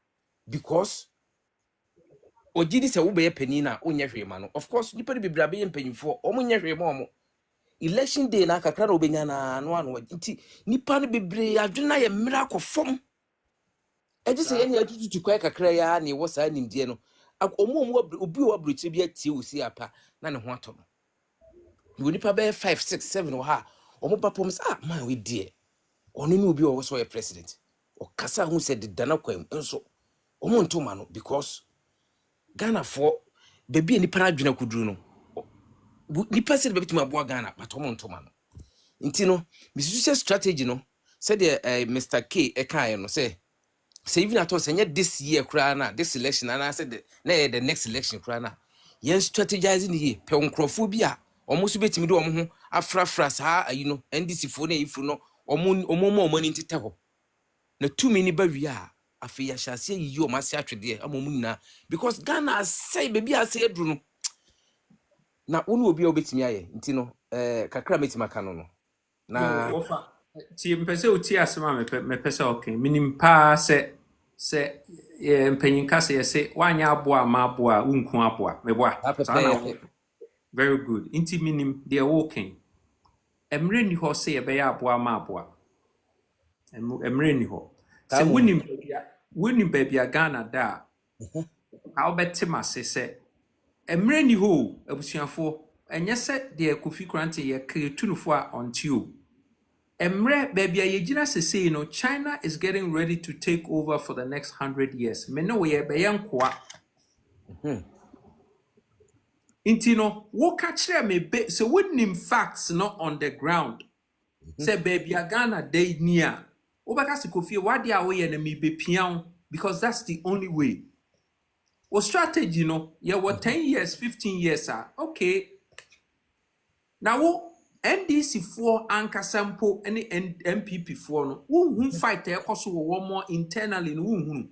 because ogidi se wo be pani na onye hwe ma no of course nipa de bibra be mpanyimfo omo nye hwe ma omo election day na kakra na obenya na no ano nti nipa no bebre adwena ye mmira akofom eji se ye ne atututu kwa kakra ya na wo sa nimdie no omo obi wo abrochi bi atie osi apa na ne ho ato no woni pa be 5 6 7 wo ha omo papom sa man we die ono ni obi wo so ye president o kasa hu se de dana kwam enso omo ntoma no because Ghana for baby ni para adwena kuduru no nipa se be bitima aboa Ghana but omo ntoma no nti no misusu strategy no se de Mr. K ekaye no se even at all say this year kra na this election and I said the next election kra na yen strategizing here pe onkrofo bi a omo so betimi de omo ho afrafra sa NDC fo na ifu no omo ni ntete ho na tumi ni ba wi a afi ya hyase yi o mase atwede amomu nyina because Ghana say baby ase adru no na wonu obi a obetimi aye nti no kakra metima ka no na Ofa ti mpese uti asema me pese okay minim pa se mpanyinka se yese wanya aboa ma aboa unku aboa meboa very good inti minim they are walking emre ni ho se ye be ya aboa ma aboa emre ni ho se wonim bebia Ghana da how betima se emre ni ho abusuafo enye se de Kofi Korante ye kretunufo a ontio emre bebia ye gina se China is getting ready to take over for the next 100 years me no ye be yankoa inti no wo ka kire me be se wonim facts no on the ground se bebia Ghana dey near obaka se Kofi wade a wo ye na me be pian because that's the only way O strategy no, ye were 10 years, 15 years, okay. Now, NDC for ankasa mpo any MPP for no, who fight so one more internally, no,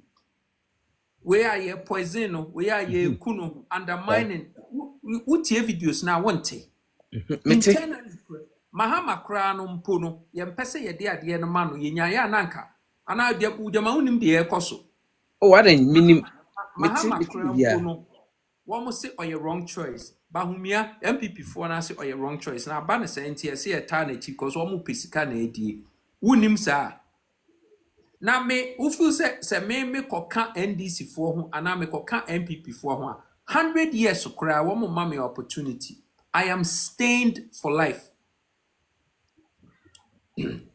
where ye poison, where ye kuno, undermining, what videos now want it. Internally, Mahama Krano Mpono, Yampese ye dear dear manu, Yenya Nanka, and I dear Udamaunim de Ekoso. Oh, I didn't mean Mahama Krano, one must say, or your wrong choice. Bahumia, MPP for an or your wrong choice. Now, Banner saying, see a tarnity because one more piscana edi. Unim sa. Now, me, ufu se me koka NDC for whom, and I me koka MPP for whom. 100 years to cry, one more mommy opportunity. I am stained for life.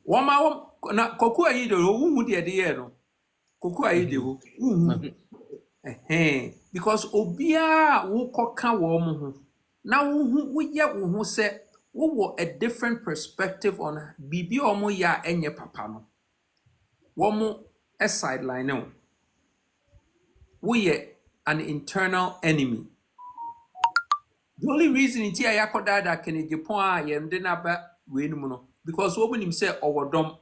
Wama na koku ayi de wo de ye no koku ayi de ho because obia wo koka wo mo ho na wo ye wo ho se wo a different perspective on bibi omo ya enye papa no wo mo a sideline no wo ye an internal enemy. The only reason it ya yakoda da Kennedy Pon a ye mde na ba we no no because wo bunim say owodom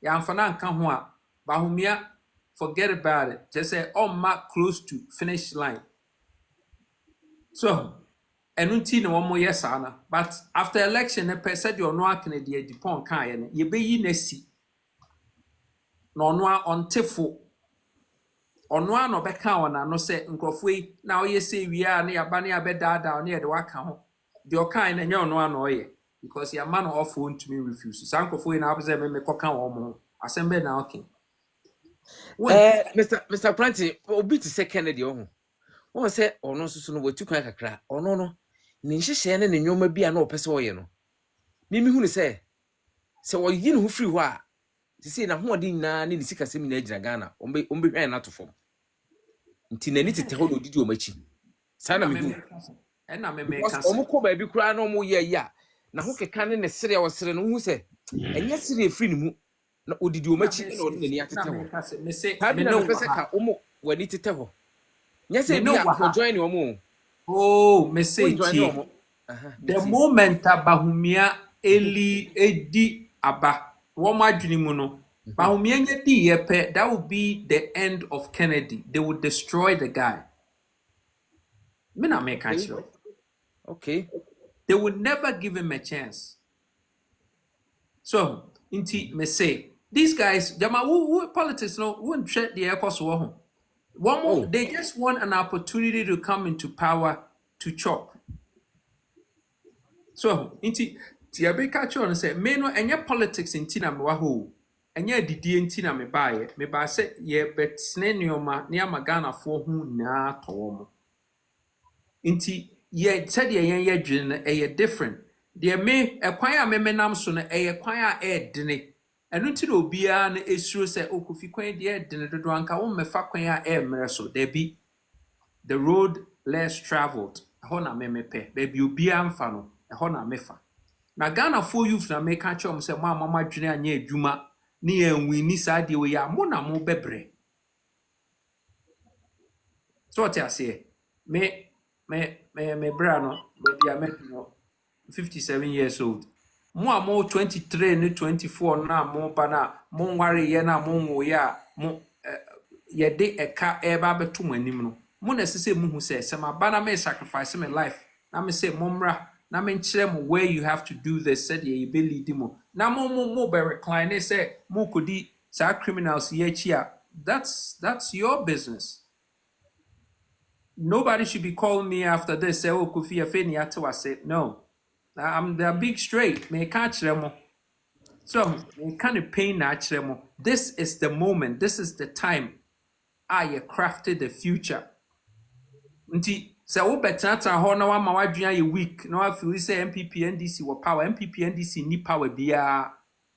ya amfana nka ho a bahumia forget about it, just say mark close to finish line. So enunti na one more yes ana but after election a person you no akene de dipon kan ye ne ye be yi nasi no no on tefo ono ano be kan ona no say nkrofo yi na o ye say wi a na ya ba na ya be daada na ye de waka ho de o kan na nya ono ano ye because your man off won't me refuse so nkrofo yi na abze me koka wo mo asembe na okay. Mr. Pranty, obi to say Kennedy oh. One say ono so no watu kan kakra. Ono no ni nhihye ne nyoma bi a na opese oye no. Mimi hu ne say wo yi ne hu free ho a. Sisi na ho odi na ne sika sem na agyina Ghana. Ombe hwan na to fom. Nti na ni tete ho no didi o machi. Sa na me hu. E na me ka say. Omo ko ba bi kura na omo ye ya. Na ho keka ne sere o sere no hu say enye sere free ne mu. Na odidi o machi na odi nani atete ho. Me no pese ka omo wani tete ho. Yes, me no wa join omo. Oh, me say the moment Bahumia Eli Edi Aba Woma adwini mu no Bahumia nye di yepe that would be the end of Kennedy. They would destroy the guy. Me na make sure. Okay. They would never give him a chance. So, inti me say these guys, jama who politics no won't treat the air so one more, they just want an opportunity to come into power to chop. So, inti tiabeka chon say me no enye politics inti na me wa ho. Enye didi inti na me bae. Me ba say ye betne nioma ne amagana fo hu na to mo. Inti ye said ye dwene e different. De me ekwan a me menam so no e kwan a e dene. Enu ti na obia na esuro se okofi kwan de dene dodo anka wo mefa kwan a e mere so there be the road less traveled ho na me mepe baby obia amfa no ho na mefa na Ghana for youth na make catch am say ma mama dwene anya adwuma ne ya nwini sa de we ya mo na mo bebre so what I say me bra no baby I met no 57 years old mo 23 ne 24 na mo ba na mo nware ye na mo nwo ya mo ye de eka e ba beto manim no mo na sese mu hu se ma ba na me sacrifice my life na me say momra na me nkyere mo where you have to do this said ye be lead mo na mo be recline say mo kodi sa criminals ye chia that's your business. Nobody should be calling me after this say oh Kofi Afeni ate say no. I'm the big straight. Me catch them. So me kind of pain naturally. This is the moment. This is the time. I crafted the future. Nti say wo betata ho na wa ma wadwea ye week. Na wa feel say MPP NDC wo power. MPP NDC ni power bia.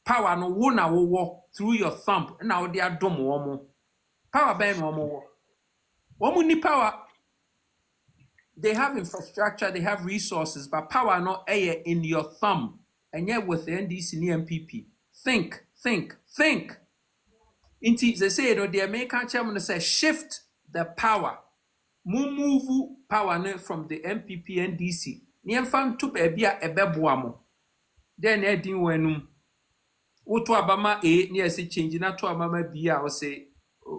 Power no wo na wo through your thumb. Na wo de adom wo mo. Power ben wo mo. Wo mo ni power. They have infrastructure, they have resources, but power not in your thumb. And yet with the NDC and MPP, think. Inti they say they American chairman say shift the power. move power from the MPP and DC. Near fan to be a bebuamo. Then Edding when Uto Abama A near say changing not to Abama Bia or say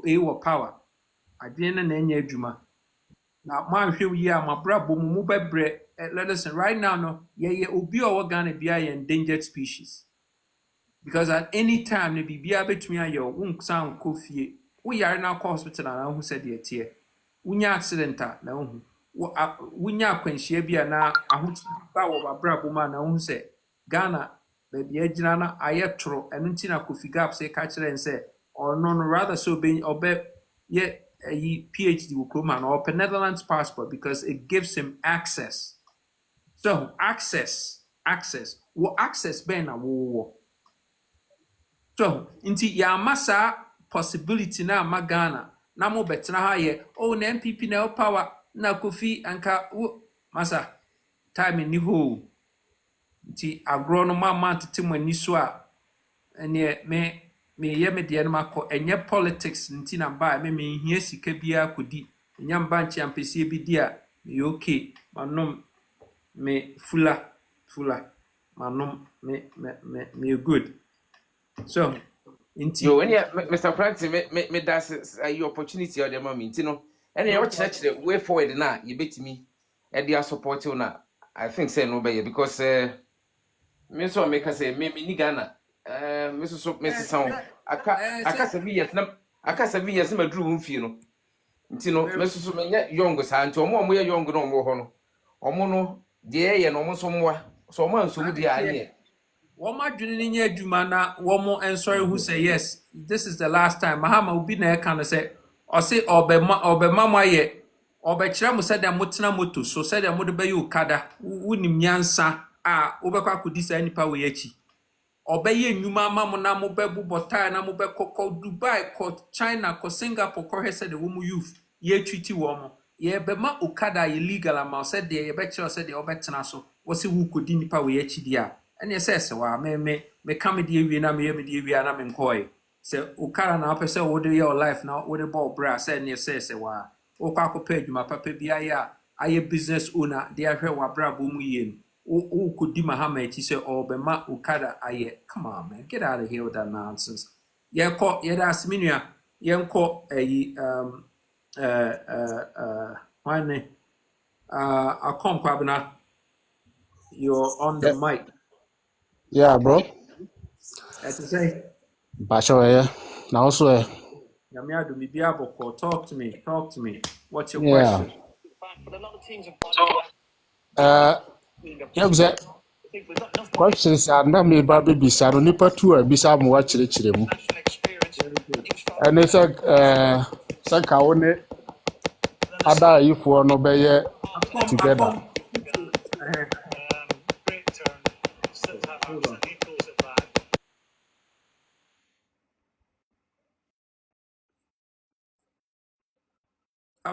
A power. I didn't any juma. Now, my few year, my brother, move bread. Listen, right now, no, Ubi or Ghana be endangered species. Because at any time, the BBA between your won't sound coffee. We are now hospital and who said the tear. Unya accident, no. Unya quenchia be na a hoot power of brabo man, who say Ghana, baby, Ejana, Ayetro, and Untina could figure up, say, catcher and say, or none rather so being or bet yet a PhD Ukruman or Netherlands passport because it gives him access. So, access. What access ben a war. So, inti ya masa possibility na magana na mo betina ha ye oh na MPP na power na Kofi anka masa time ni ho inti agro no mama tete mani so a ene me ye me de no makọ enye politics inti na ba me hia sika bia kodi nyam ba nchi ampese bi dia me okay manom me fula manom me good. So, Yo, when you, Mr. Francis, me that's your opportunity or the moment, you know. And you watch the way forward now, you bet me, and they are supporting now. I think say no better because me so make us say me ni Ghana, Mrs. Sound. I can't say yes, I can't say yes, my dream feel. You know, Mrs. So many young son, to more young no more honor. No, dear, and almost somewhere, so much so the idea. Woma dwene nye adwuma na womo ensori who say yes this is the last time mahama obi na kind of say or say obema maye obekire mo say dem motena moto so say dem mode be ukada wunim nyansa a obekwa akodi say nipa we yachi obeye nnwuma amamo na mo bebu botai na mo be kokko Dubai ko China ko Singapore ko he say the womu youth ye twiti womo ye bema ukada illegal ama say de ye be kire say de obetena so wo say wu kodi nipa we yachi dia and yes, wa me come the area na me the area na me nkoi. Say ukara na opese wo de your life na wo de ball bra say yes wa. O kwa ko page ma papa bia ya aye business owner de ahwe wa bra bo mu yie. O kodi mahama echi say obema ukara aye. Come on man, get out of here with that nonsense. Ye da asminua ye nko why akonkwa you're on the mic. Yeah, bro. As I say, Basho, yeah. Now also, talk to me. What's your yeah. question? Yeah, questions are not made by baby son, nipa two or be some watch it. And it's a Sankaone, Ada, you for no bay together.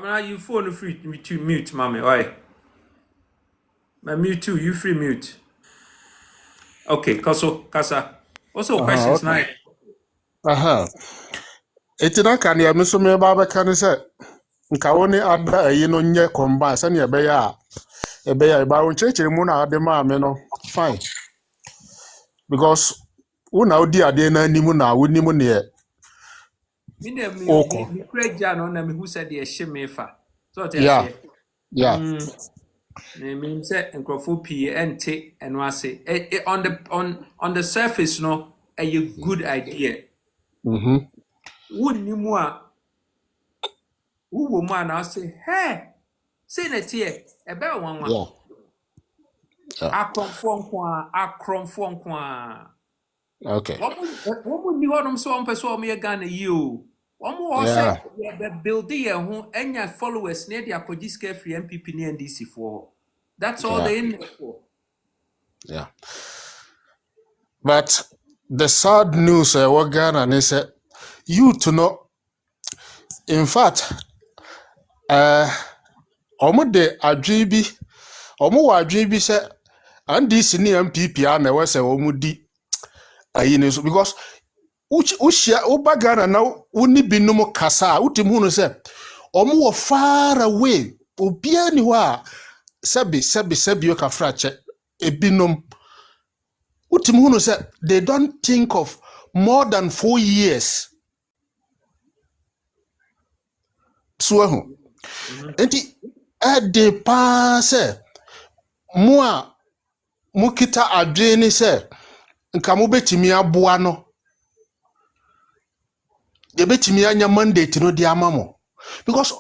Now you phone free me to mute, mommy. Why? My mute too. You free mute. Okay, Kasa. Also questions now. Etina can ya miso me baba can say Nkaone Ada you know nye combine sani ebeya ba wonchechere mu na ade ma me no fine because una odi ade na animu na wonimu ne Me create Jan na me who said the shemefa. So yeah. Me say nkrofo pii ente eno ase on the surface no a good idea. Wonimu a wo mu na say hey say na tie ebe wanwa akromfo nko Okay. Womu ni honom so on person me Ghana yi o. Womu ho say be build ye ho enya followers na dia kogiska free MPP ni NDC for. That's all they in there for. Yeah. But the sad news what Ghana they say you to know in fact omo de adwe bi omo wa adwe bi say NDC ni MPP a na we say omo di ayi ne so because ushia Ghana na uni binum kasa utim hunu say Omo far away. Obia ni wa sebi yo kafrache ebinom. Utim hunu say they don't think of more than 4 years. So enti de pa say mo mukita adwene say nka mo betimi aboa no de betimi anya mandate no de amamo because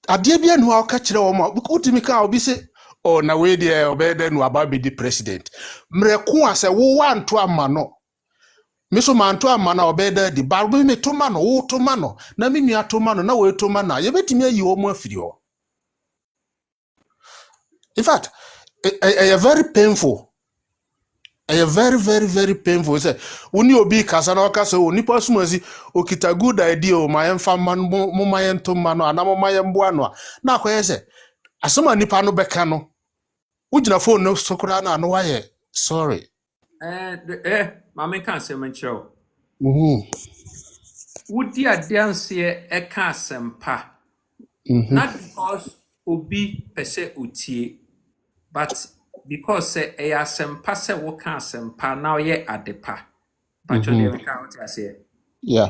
ade bia no aka kire wo ma utimi ka obi say oh na we de obede no aba be the president mreko ase wo wanto ama no meso manto ama na obede di barbe me to ma no wo to ma no na me nua to ma no na we to ma na ye betimi ayi wo mo afiri ho. In fact very painful. Very, very, very painful. Say, uni obi kasa na wakasa o nipa sumazi okita good idea o mayen man mo mayen to mano ana mo mayen boano na akoye say asoma nipa no beka no ugina phone no sokora na no waye sorry. Mama can say mencho. Mhm. Would a dance here a casempa? Not because obi pese utie, but because say a sempa se woka sempa now ye adepa. But you Mhm. can't say. Yeah.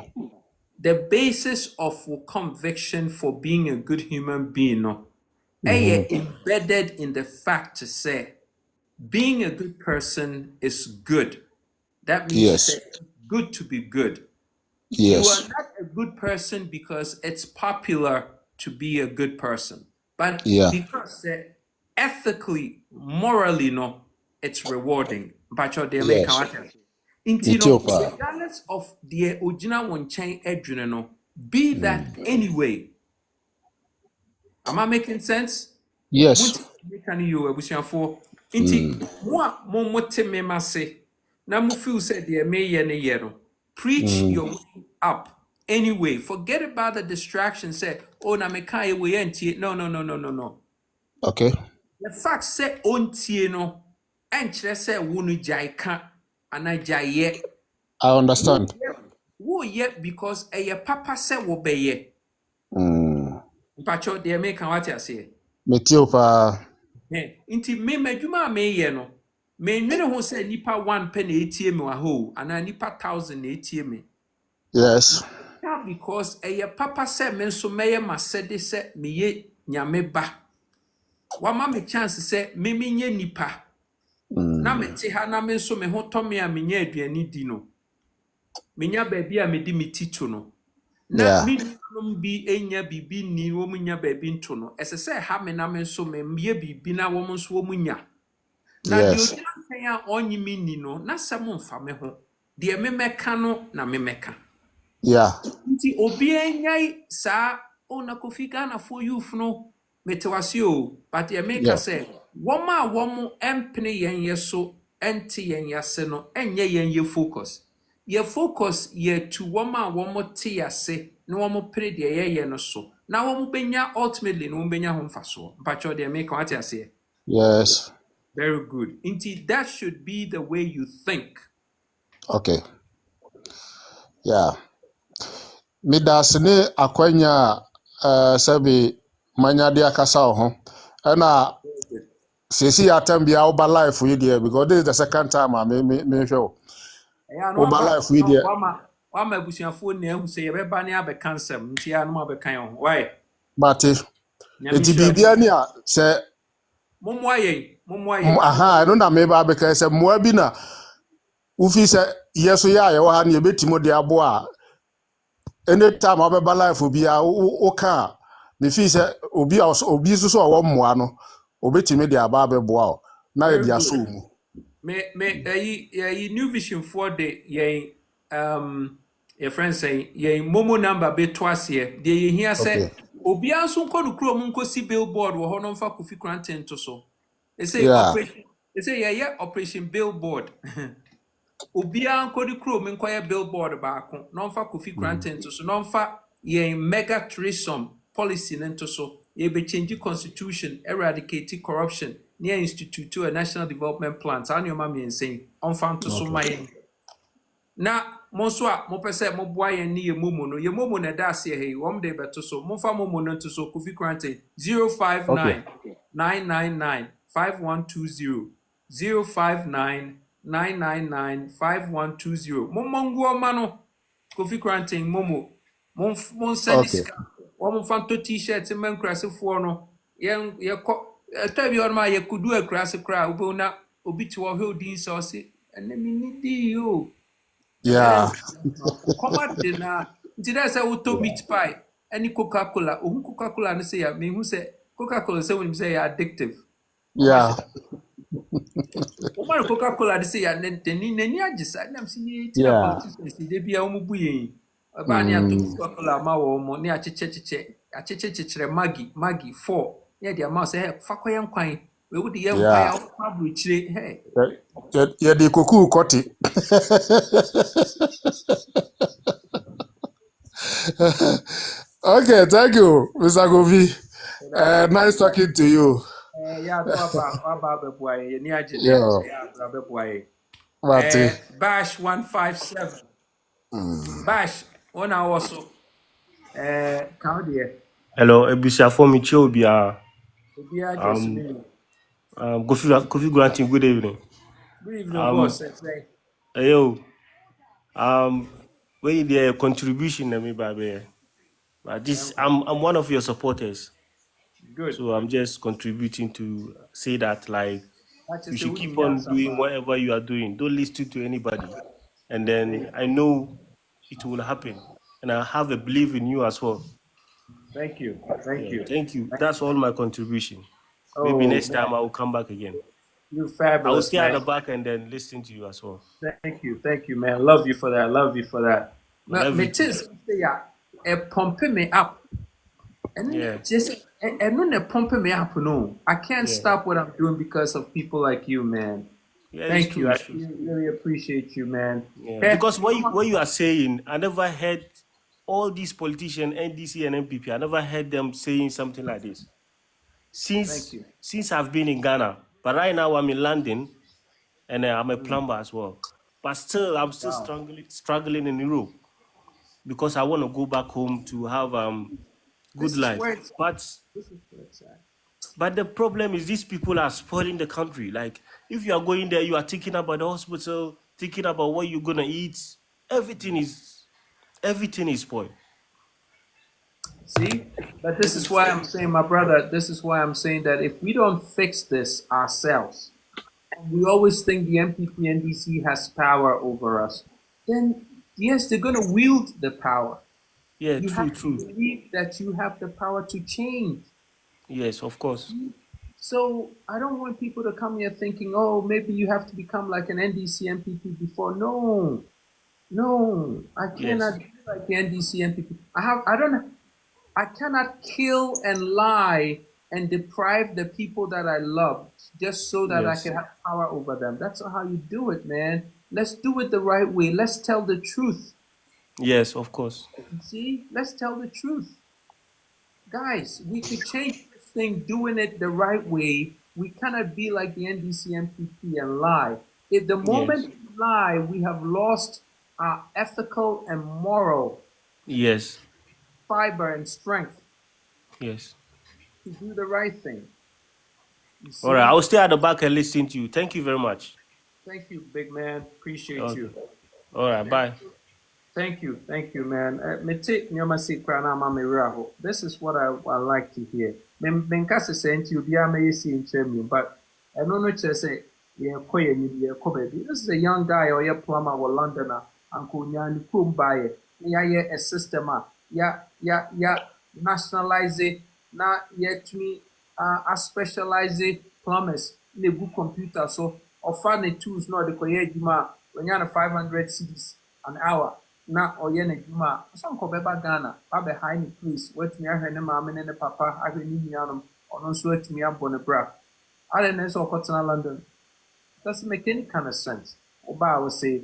The basis of conviction for being a good human being, no, Mhm. embedded in the fact to say being a good person is good. That means to Yes. say good to be good. You are Yes. not a good person because it's popular to be a good person, but Yeah. because ethically, morally, no, it's rewarding. But you're make Yes. into Ethiopia. regardless of the original one chain edwin, no, be that anyway. Am I making sense? Yes. What can you for inti mo mote me mase na mo feel said the me ye ne ye no preach your way up anyway. Forget about the distraction. Say oh na me kai we antie no. Okay. The fact say ontie no enkyere say wo no jai ka ana jai ye I understand. wo ye because eye papa say wo be ye mpacho de me kan what you say. Ethiopia. Inti me madwuma me ye no me nwene ho se nipa 1 pe na etie me wa ho ana nipa 1000 na etie me Yes. because papa se me nso meye masede se me ye nyame ba wa ma me chance se me menye nipa na me te ha na me nso me ho to me a menye aduani di no menya ba bia me di me tito no na Yeah. me num bi enya bibi ni wo munya ba bi nto no ese se ha me na me nso me ye bibi na wo nso wo munya. Na di Yes. oja kan a onyi mi ni no na sem mfa me ho de me meka no na me meka Yeah. nti obi anyai sa ona Kofi Ghana for youth no metewase o but ye meka Yeah. say woma womo empene yen ye so ente yen yase no enye yen ye focus ye to woma womo te yase na womo pere de ye no so na womo benya ultimately no womo benya ho mfaso mpacho de meka wate ase. Yes. Very good. Indeed, that should be the way you think. Okay. Yeah. Midasini akwanya sabi manyadi akasa ho. Ena sisi atambia oba life yi there because this is the second time I me show. Yeah, no, Oba life yi there. wama busuafo na ehu se yebeba ne abe cancer. Nti ya no abekan ho. Why? But Nyame eti sure. bibia ni a se Momwa ye. aha no na me ba be ka se moa bi na ufi se yeso ya ye wa na yebetimo de abo a anytime obeba life obi a o ka me fi se obi so so wo moa no obetimi de aba abeboa o na ye Very dia good. so mu. Me New Vision for the ye your friend say ye momo number be twice here. De ye hear Okay. say obi anso nko no kuro mu nko si billboard wo ho no mfa Kofi Kranten to so. They say Yeah. operation. They say yeah operation billboard. Obi anko di kuro mu nko ye billboard baako. No mfa Kofi Kranten to so. No mfa ye mega tourism policy nto so. Ye be change constitution, eradicate corruption. Near institute to a national development plan. Sa anyoma me insane. On fan to so Okay. my. Na Monso a mo pese mo boa yen ni ye momo no ye momo na da ase he wom de beto so mo fa momo no to so Kofi Quarantine Okay. 059 999 5120 059 999 5120 mo mongo ma no Kofi Quarantine momo mon send Okay. iska wo fa to t-shirt men krasefo no ye ko ta bi on ma ye kudu akrase kra wo na obi ti wo he odin so se ene mi ni di o Yeah. come out na nti dɛ sɛ wotɔ meat pie any Coca-Cola ohun Coca-Cola no sɛ ya mehu sɛ Coca-Cola sɛ wonim sɛ yɛ addictive ɔma Yeah. hyɛ ɔma no Coca-Cola de sɛ yɛ n'ani agye sa nam sɛ yɛ ti na Yeah. politicians de bia wɔn bu yɛn ɔbaa ne ato Mm. Coca-Cola ma wɔn mo ne akyekyɛkyekyɛ magi 4 ne yɛde ama sɛ hɛ fa kɔ yɛn kwan wewu de yɛn kwan Yeah. a wɔkɔ aburokyire hɛ Yeah, the cuckoo cut it. Okay, thank you, Mr. Govi. Nice talking to you. yɛ ato aba abɛboa yɛn yɛni agye dɛ Yeah, yɛ abɛboa yɛn. Mate. Bash 157. Mm. Bash, one hour so. Count there. Hello, Ebusiafo Michi Obia. Obia just Um, me. Kofi Granting, good evening. Good evening, Um, boss. Say, yo, where you the contribution to me, baby? But this, I'm one of your supporters, good. so I'm just contributing to say that like That's you just a should winning keep on answer. doing whatever you are doing. Don't listen to anybody, and then I know it will happen, and I have a belief in you as well. Thank you. Thank Yeah, you. thank you. That's all my contribution. Maybe Oh, next man. time I will come back again. You I will fabulous, stay at the man. back and then listen to you as well. Thank you. Thank you, man. Love you for that. Love you for that. I love Me you too. tis yeah, pumping me up. And Yeah, just and when they pumping me up, no, I can't yeah, stop what I'm doing because of people like you, man. yeah. It's Thank true. you. I It's true. really appreciate you, man. Yeah, Hey, because what you are saying, I never heard all these politicians, NDC and MPP. I never heard them saying something like this thank since you. I've been in Ghana. But right now I'm in London and I'm a Mm, plumber as well. But still, I'm still wow. struggling in Europe because I want to go back home to have good This is life. where it's at. But This is where it's at. the problem is these people are spoiling the country. Like if you are going there, you are thinking about the hospital, thinking about what you're gonna eat. Everything is spoiled. See? But this is why I'm saying, my brother, this is why I'm saying that if we don't fix this ourselves, and we always think the MPP NDC has power over us, then yes, they're going to wield the power. Yeah, You true, have to true. believe that you have the power to change. Yes, of course. So I don't want people to come here thinking, oh, maybe you have to become like an NDC MPP before. No, no, I Yes, cannot be like the NDC MPP. I cannot kill and lie and deprive the people that I love just so that I yes, can have power over them. That's not how you do it, man. Let's do it the right way. Let's tell the truth. yes, of course. See, let's tell the truth. Guys, we could change this thing doing it the right way. We cannot be like the NDC MPP and lie. If the Yes, moment we lie, we have lost our ethical and moral yes, fiber and strength yes. to do the right thing. You All right, see? I'll stay at the back and listen to you. Thank you very much. Thank you, big man. Appreciate Okay. you. All right, bye. Thank you, man. Me take nyoma si kra na ama me raho. This is what I like to hear. Men kase say nti obi ama yesi nkyerem, but I don't know kyerɛ sɛ yɛkɔ yɛ ni yɛkɔ baabi. This is a young guy or ɔyɛ plumber wɔ London a anko nya ne kurom baayɛ. Na yɛayɛ a system a ya nationalize it, na yɛtumi a specialize plumbers na egu computer so ɔfa ne tools na ɔde kɔyɛ adwuma a wɔnya no 500 cedis an hour na ɔyɛ n'adwuma a ɔsɛ nkɔbɛba Ghana abɛhae ne place watumi ahwɛ ne maame ne ne papa ahwɛ ne nuanom ɔno nso atumi abɔ ne bra adɛn na sɛ ɔkɔtena London doesn't make any kind of sense ɔbaa will say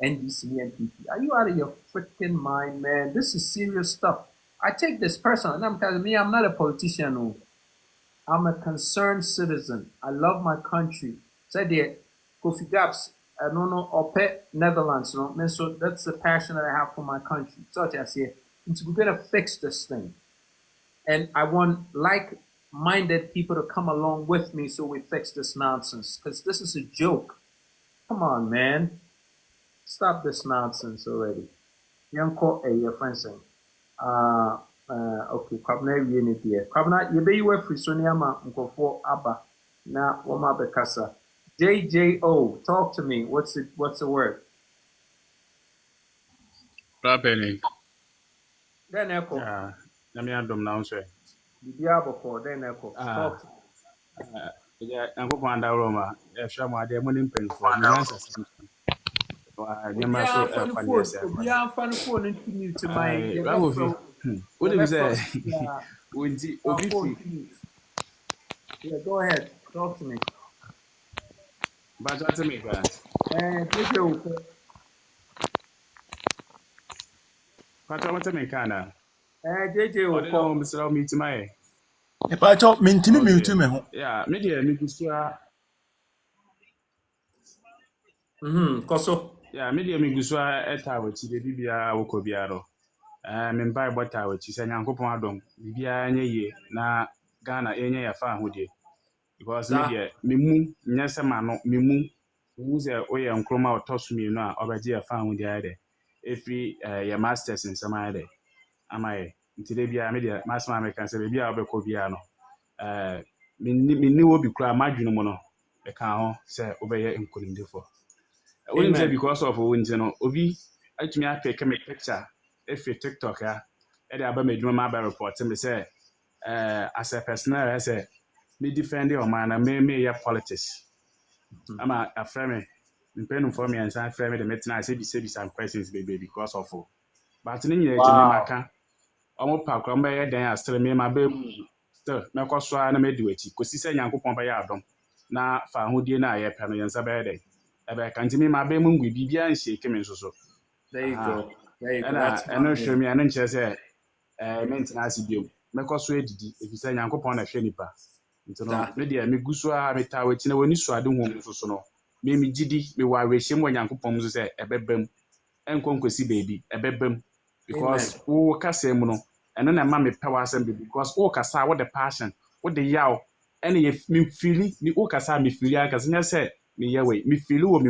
NDC NPP are you out of your freaking mind, man? This is serious stuff. I take this personal and I'm telling me I'm not a politician. No. I'm a concerned citizen. I love my country. Said there, Kofi Gaps, I don't know, Ope, Netherlands, no? And so that's the passion that I have for my country. So I say, we're going to fix this thing. And I want like-minded people to come along with me so we fix this nonsense. Because this is a joke. Come on, man. Stop this nonsense already. Young call your friend saying. Okay, Kwabna wie ne deɛ. Kwabna yɛbɛyi wo afiri so ne ama nkɔfoɔ aba na wɔma bɛkasa. JJO, talk to me. What's the word? Rapeni. Then echo. Yeah. Nami adom na unse. Bibia bɔkɔ, then echo. Talk to me. Yeah, nko kwanda Roma. Ehwa mo ade mo ni mpenfo. Mi answer system. Nyama so pandese. Bibia fan phone into mute my Ragofi. What do you say? Unti obifi. Yeah, go ahead. Talk to me. But what me guys? JJO. What me kana? JJO. Ko Mr. Meet my. Pacho, mintimi mute me ho. Yeah, me dey me gusua. Koso. Yeah, me dey me gusua eta wachi de bibia woko biaro. Me mpa bota wachi se Nyankopon adom. Bibia nye ye na Ghana enye ya fa ho de. Because me dey me mu nyese ma no me mu uze oye nkroma otosumi no a obeje ya fa ho de ade. Efi ya masters in some ade. Amaye ntide bia me dey mass ma me kan se bibia obekọ bia no. Me wo bi kura madwene mu no e kan ho se obeye nkolindefo. Only say because of wonti no obi atumi apeke me picture if TikTok ya e dey aba medwuma ma ba report me say as a personnel I say me defend your man na me ya politics. Ama aframe mpenu for me and say aframe the metina say be some questions baby because of but ni nyina eche me maka omo pa kra mbe dan astre me ma ba still me kwaso na me di wachi kosi se Nyankopon ba ya adom na fa hodie na aye pe no yensa ba dey ebe kan timi ma ba mu ngwi bibia nhye keme nsoso. There you go. And no show me an nche say maintenance biom me kwaso edidi efise Nyankopon na hwe nipa nti no me dia me guso a me ta wachi na woni so ade hom nsoso no me gidi me wa rehye mo Nyankopon mu so say ebebam enkonkosi baby ebebam because wo kasa mu no eno na ma me power asem because wo kasa wo the passion wo the yaw ene ye me feeli me wo kasa me feeli aka nya say me ye we me feeli wo me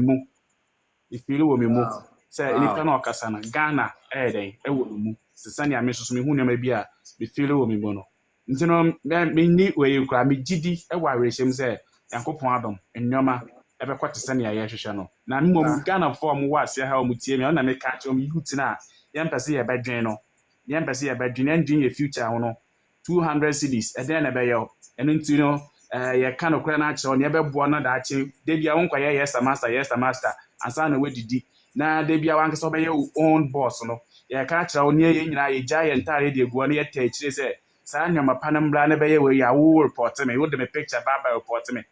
mu say nipa na okasa na Ghana den e wo mu se sane me soso me hu nyama bi a me feeli wo me mu no nti no me ni we kura me gidi e wa rehyem say Yankopon adom ennyoma ebe kwate sane ya hwehwe no na me mom Ghana for mo wa ase ha o mutie me na me ka che o me youth na yempese ye bedwen no yempese ye bedwen engine ye future ho no 200 cities e den na be ye eno nti no ye ka no kra na ache no ye bebo no da ache de bia won kwa ye yes master ansa na wedidi na de bia wan kso be ye own boss no ye ka ache no ye nyina ye giant ntare de egu no ye ta akire se sa nyama panambra na be ye we ya wo report me wo de me picture baba report me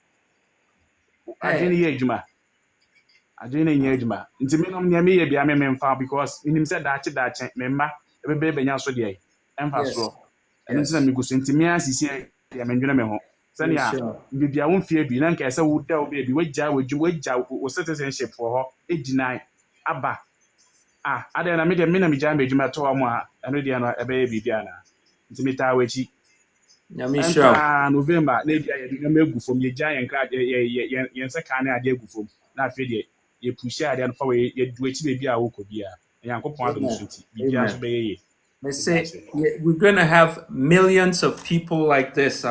adwene ye adwuma adwene nye adwuma nti me no me ye bia me mfa because nim se daache me mma ebebe benya so de emfa so eno nti na me guso nti me asisi ya me ndwene me ho sane ya bibia wo mfie bi na nka se wo da wo be bi wagja wo citizenship for ho edinai aba ade na me de me na me jam adwuma to mo a eno de no ebe ye bibia na nti me ta wachi Nyamisha November na bia ye de me agufom ye gya ye nkra ye nse ka na ade agufom na afi de ye push ade no fa we ye du achi be bia wo ko bia Nyankopon adom sunti bibia so be ye me say we're going to have millions of people like this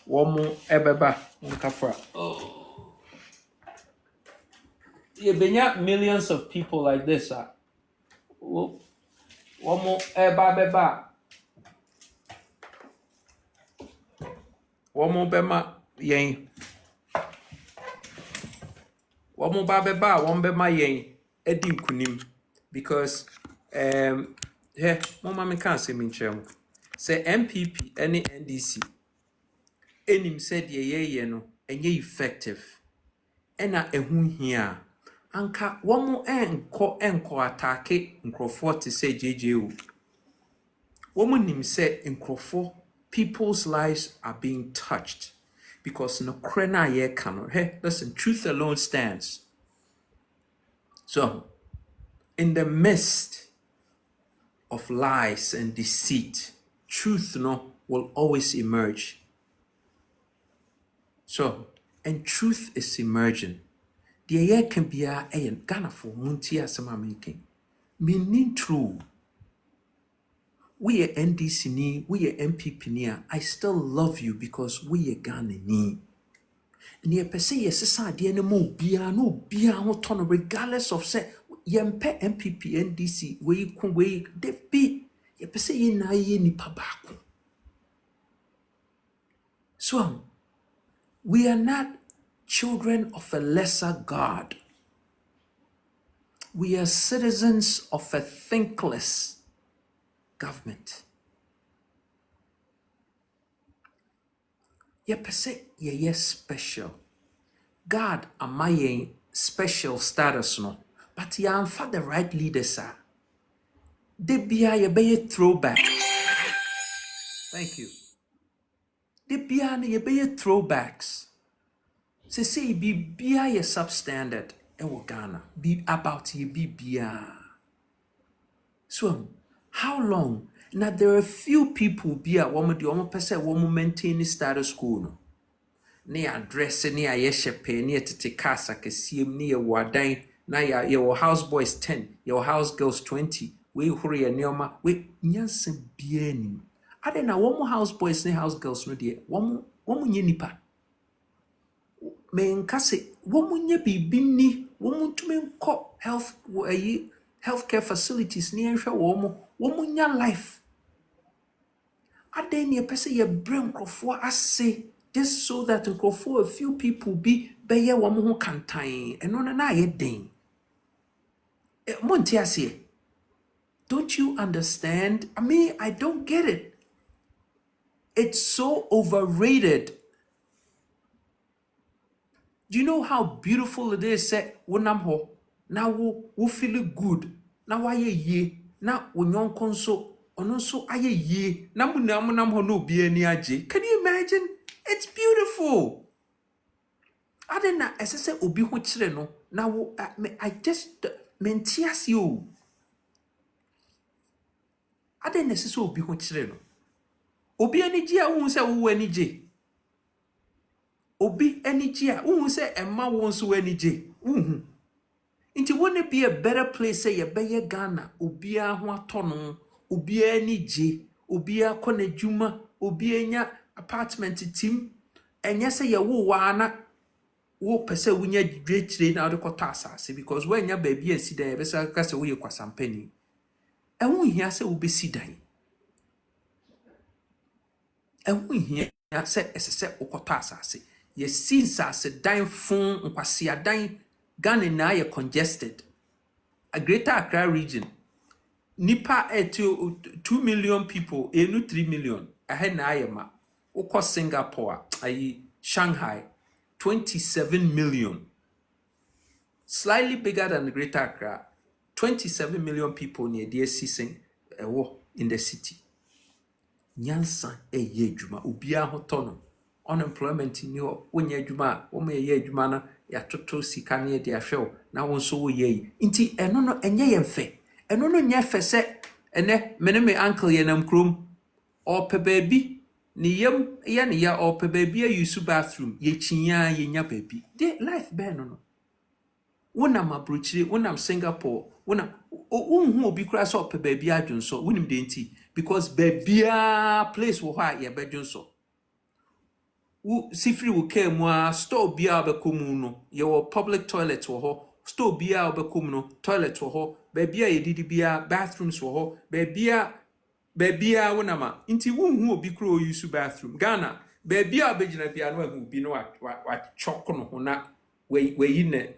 womo ebeba nkafra ye benya millions of people like this womo beba womo bema yen womo beba wombema yen edi nkunim because mama me kan se mincham say MPP any NDC enim said ye no enye effective ena ehu hia anka womo enko atake nkrofo te say JJO womo nim say nkrofo people's lives are being touched because no krena ye kano listen truth alone stands So, in the midst of lies and deceit, truth no will always emerge. So, and truth is emerging. The year can be a Ghana for Muntia Sama making. Meaning true. We are NDC ni, we are MPP ni. I still love you because we are Ghana ni. Near per se yes deɛ no mo bia no bia ho tɔ regardless of say yɛmpɛ MPP NDC we ku we de bi yɛpɛ sɛ yɛ na yɛ nipa baako. So we are not children of a lesser God. We are citizens of a thinkless government. Yɛpɛ sɛ yɛyɛ special. God ama yɛn special status no, but yɛamfa the right leaders a de bia yɛbɛyɛ throwback. Thank you. De bia no yɛbɛyɛ throwbacks. Say bibia yɛ substandard ɛwɔ Ghana. Be about yɛ bibia. So how long? Now there are a few people bia wɔn de wɔn pɛ sɛ wɔn maintain status quo no. Ne address ne a yɛhyɛ ne yɛtete cars akɛseɛ mu ne yɛwɔ adan na yɛwɔ house boys 10 yɛwɔ house girls 20 we horo yɛ nneɛma we nyansa biara nim ade na wɔn house boys ne house girls no deɛ wɔn nyɛ nipa menka sɛ wɔn nyɛ biribi ni wɔn ntumi nkɔ healthcare facilities ne yɛhwɛ wɔn nya life ade ne yɛpɛ sɛ yɛbrɛ nkurɔfoɔ ase just so that a few people be bɛyɛ wɔn ho kantan ɛno no na ayɛ den monte aseɛ. Don't you understand? I mean, I don't get it. It's so overrated. Do you know how beautiful it is? Say, wonam ho, na wo feel good, na wa ye ye, na wonyon konso, ononso aye ye, na munam ho no bi ani agye. Can you imagine? It's beautiful. Adena esese obi ho kire no, na wo I just mentias you. Adena esese obi ho kire no. Obi ani gye a wo se wo ani gye. Obi energy a who say emma won't so energy. Inti wouldn't it be a better place say ye beye Ghana, Ubia Huatono, Ubia energy, Ubia Kone Juma, Ubia apartment team, and yes say ye woo wana wo pese winya great train out of Kotasa, because when your baby and see there, besa cast away kwa some penny. And we here say ubi see die. And we here say as a set Okotasa. Ye since as a dime phone nkwasi adan Ghana na ye congested. A greater Accra region. Nipa 2 million people, 3 million. Ahead na ayema. Oko Singapore, Shanghai, 27 million. Slightly bigger than the Greater Accra. 27 million people near DSC in the city. Nyansa ye juma ubia hotono. Unemployment in your when ye juma, ye jumana, ya toto sikanye de afel, na won so ye. Inti enono enye yemfe. Enono nyefe se ene meneme uncle yenam krum or pe baby. Ni yem ya or pe baby use bathroom, ye chinya ye nya baby. De life ben no. Wonam abrochire, wonam Singapore, wonam who obi kra so pe baby adwon so, wonim de nti because baby place wo ha ye bedwon so. Sifri wo kemwa store bia obekomu no ye wo public toilet wo ho store bia obekomu no toilet wo ho bebia ye didi bia bathrooms wo ho bebia wonama nti wonhu obi kro use bathroom Ghana bebia obegina bia no ahu bi no wa chok no ho na we yi ne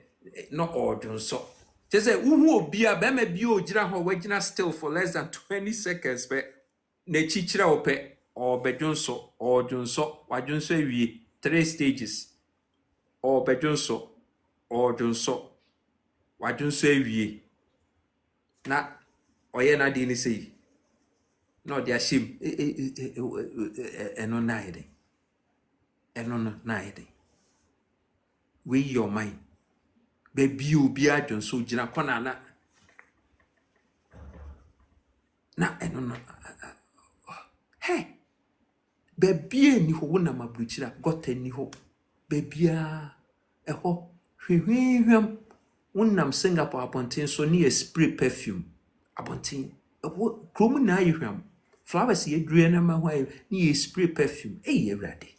no ordun so say wonhu obi a be ma bi ogira ho wagina still for less than 20 seconds be na chichira ope or bedunso or junso wajunso ewie 3 stages or bedunso or junso wajunso ewie na oye na di ni sei no dia shim eno naide eno no naide we your mind Baby obi adwon so gina kona na eno no hey baby ni ho wona mabruchira gota ni ho babia eho hwehwehwem wonam Singapore abonten so ne spray perfume abonten eho krom na ayhwam flowers ye dure na ma ho ne spray perfume ewrade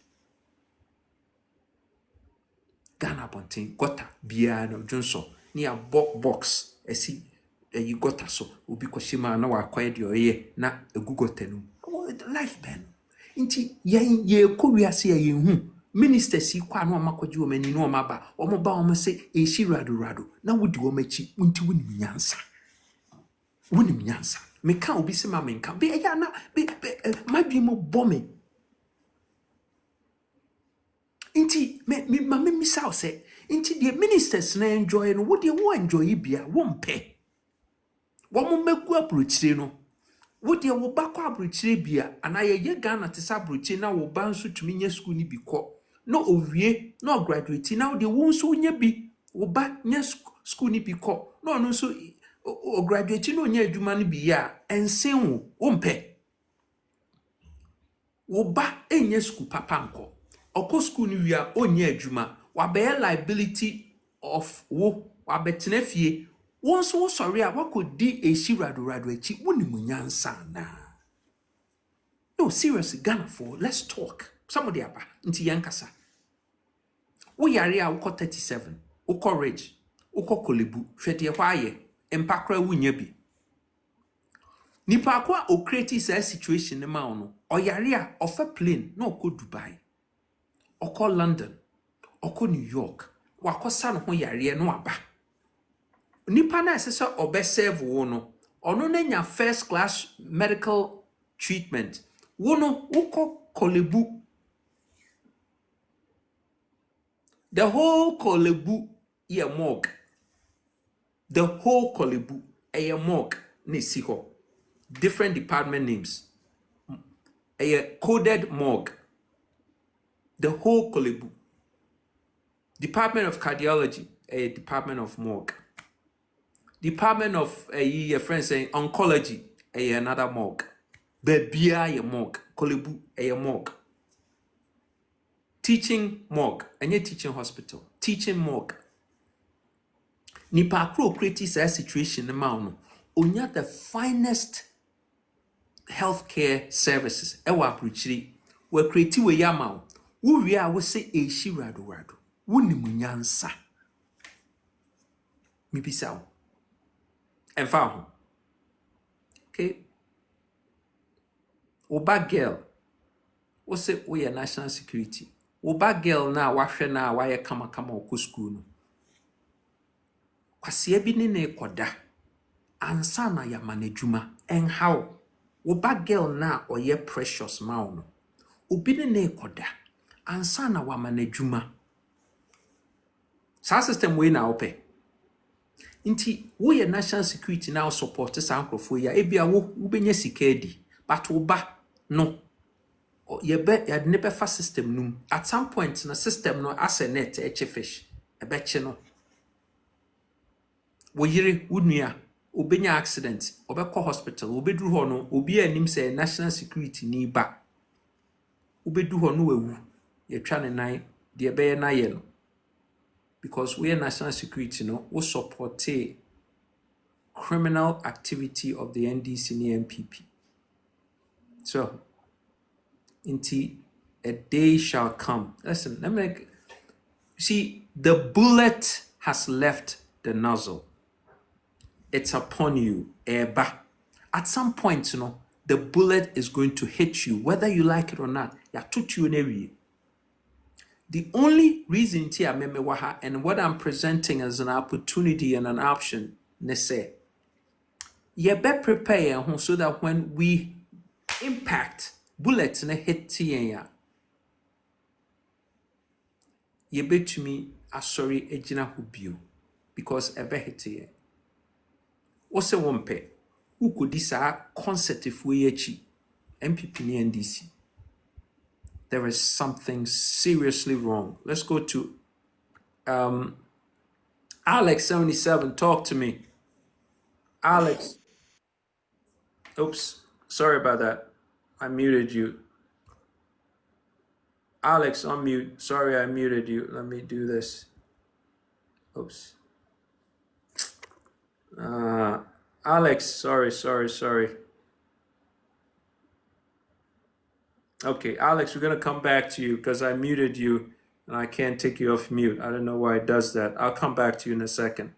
Ghana abonten gota bia no dwonso ne a box esi you gota so obi koshima na wakwaye de oye na egugota no life ben inti ye kowiase ye hu ministers yi kwa na makoji o mani no maba o mo ba o se eshi rado na wodi o machi unti wonim nyansa meka obi se ma menka be ya na be my bi mo bombing inti me misa o se inti the ministers na enjoy no wo de wo enjoy bia wo mpe wo mo meku approachire no wo de wo ba kwa approachire bia ana ye Ghana te sa approachire na wo ba nso tumi nya school ni bi ko no owie no graduate na wo de wo nso nya bi wo ba nya school ni bi ko no no nso o graduate no nya adwuma ni bi ya ensen wo mpe wo ba enya school papa nko oko school ni wi a onya adwuma wa be liability of wo wa betena fie wonso wo sorry a wakodi eshi rado achi wonimunyansa na no seriously Ghana for let's talk somebody aba nti yankasa wo yare a woko 37 woko ridge woko kolebu hwede ho aye empakra wunya bi nipa kwa o create sa situation ne ma ono oyare a ofa plane na oko Dubai oko London oko New York wakosa no ho yare no aba nipa na sese obeserve wo no ono na nya first class medical treatment wo no uko kolebu the whole kolebu ye morgue the whole kolebu e morgue ne si ho different department names a coded morgue the whole kolebu department of cardiology a department of morgue Department of your friends saying oncology, another morgue. Bebia ye morgue, Kolebu a morgue. Teaching morgue, and your teaching hospital. Teaching morgue. Nipa kro create situation in Mauno. Onya the finest healthcare services. Ewa preachri. We create we yamau. We are we say a shirado. Wunimunyansa. Mibisao. And found. Okay. Oba girl. Wo say we national security. Oba girl na wahwe na waye kama oku school no. Kwase bi ne ne koda. Ansa na ya manejuma en how. Oba girl na oye precious ma no. Obi ne koda. Ansa na wa manejuma. Sa system we na ope. Inti wo ye national security na support sa ankrofo ya ebia wo benya sika di. But oba no ye never fast system num at some point na system no as a net fish e beche no wo yire wunua obenya accident obekọ hospital obeduru ho no obi anim say national security ni ba obedu ho no wawu ye twa ne nan de be na ye no because we are national security no we support criminal activity of the NDC and NPP so inti a day shall come. Listen, let me see the bullet has left the nozzle. It's upon you. Eba. At some point, the bullet is going to hit you, whether you like it or not. Ya tut you in every. The only reason and what I'm presenting as an opportunity and an option, ne say, you better prepare so that when we impact bullets ne hit ya. Ye betumi asori ejina ho bio because ebe hete wo se wompe who could this concert if we echi MPP ni NDC there is something seriously wrong. Let's go to Alex77, talk to me. Alex. Oops. Sorry about that. I muted you. Alex, unmute. Sorry, I muted you. Let me do this. Oops. Alex, sorry. Okay, Alex, we're going to come back to you because I muted you and I can't take you off mute. I don't know why it does that. I'll come back to you in a second.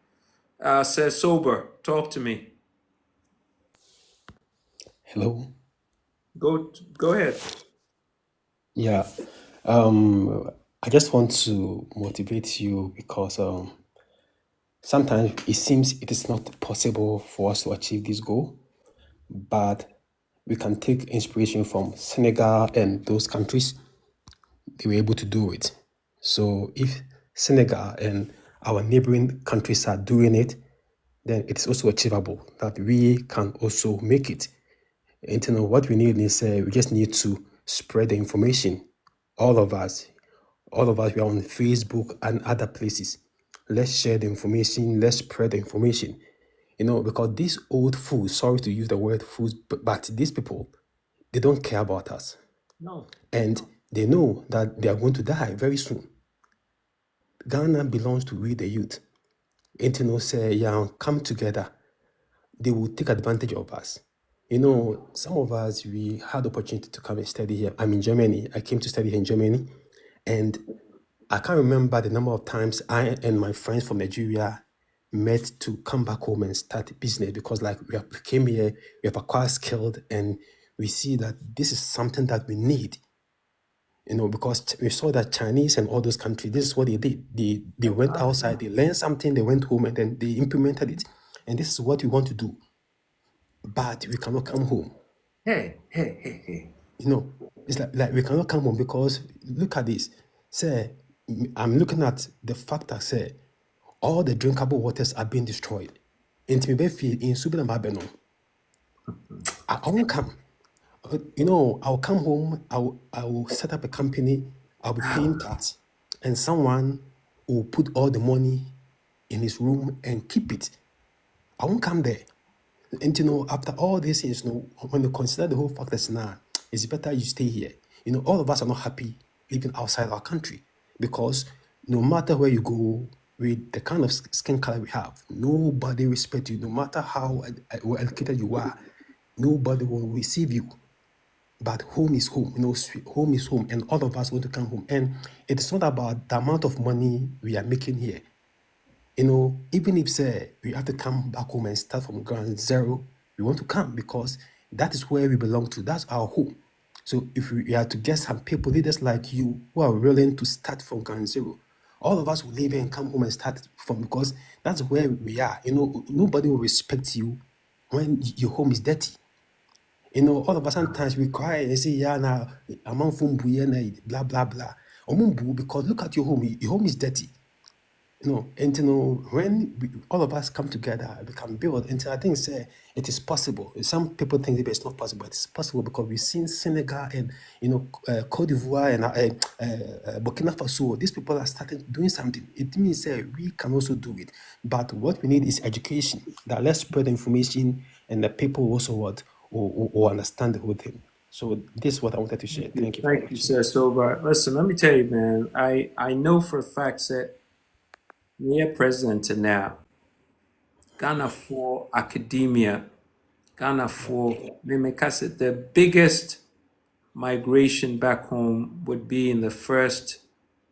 Says Sober, talk to me. Hello. Go ahead. Yeah. I just want to motivate you because sometimes it seems it is not possible for us to achieve this goal, but we can take inspiration from Senegal and those countries. They were able to do it. So if Senegal and our neighboring countries are doing it, then it is also achievable that we can also make it. And you know what we need is we just need to spread the information. All of us, we are on Facebook and other places. Let's share the information. Let's spread the information. Because these old fools, sorry to use the word fools, but these people, they don't care about us. No. And they know that they are going to die very soon. Ghana belongs to we the youth. And say, yeah, come together. They will take advantage of us. Some of us, we had the opportunity to come and study here. I'm in Germany. I came to study here in Germany. And I can't remember the number of times I and my friends from Nigeria met to come back home and start business because we came here, we have acquired skilled, and we see that this is something that we need. Because we saw that Chinese and all those countries, this is what they did. They went outside, they learned something, they went home, and then they implemented it. And this is what we want to do. But we cannot come home. Hey. It's like we cannot come home because look at this. Say, I'm looking at the fact that say all the drinkable waters are being destroyed. In Subina Mabeno, I won't come. I'll come home. I will set up a company. I'll be paying tax, and someone will put all the money in his room and keep it. I won't come there. And after all these things, when you consider the whole factors now, it's better you stay here. All of us are not happy living outside our country because no matter where you go, with the kind of skin color we have, nobody respects you. No matter how well educated you are, nobody will receive you. But home is home. Home is home, and all of us want to come home. And it's not about the amount of money we are making here. Even if we have to come back home and start from ground zero, we want to come because that is where we belong to. That's our home. So if we are to get some people, leaders like you, who are willing to start from ground zero, all of us will leave and come home and start from because that's where we are. Nobody will respect you when your home is dirty. All of us sometimes we cry and say, yeah, now I'm on phone, blah, blah, blah. Because look at your home. Your home is dirty. When all of us come together, we can build. And I think it is possible. Some people think that it's not possible, but it's possible because we've seen Senegal and Cote d'Ivoire and Burkina Faso. These people are starting doing something. It means we can also do it. But what we need is education. That let's spread the information, and the people also will understand the whole thing. So this is what I wanted to share. Thank you very Thank you, much. Sir Sober. Listen, let me tell you, man. I know for a fact that near president now, Ghana for academia, Ghana for the biggest migration back home would be in the first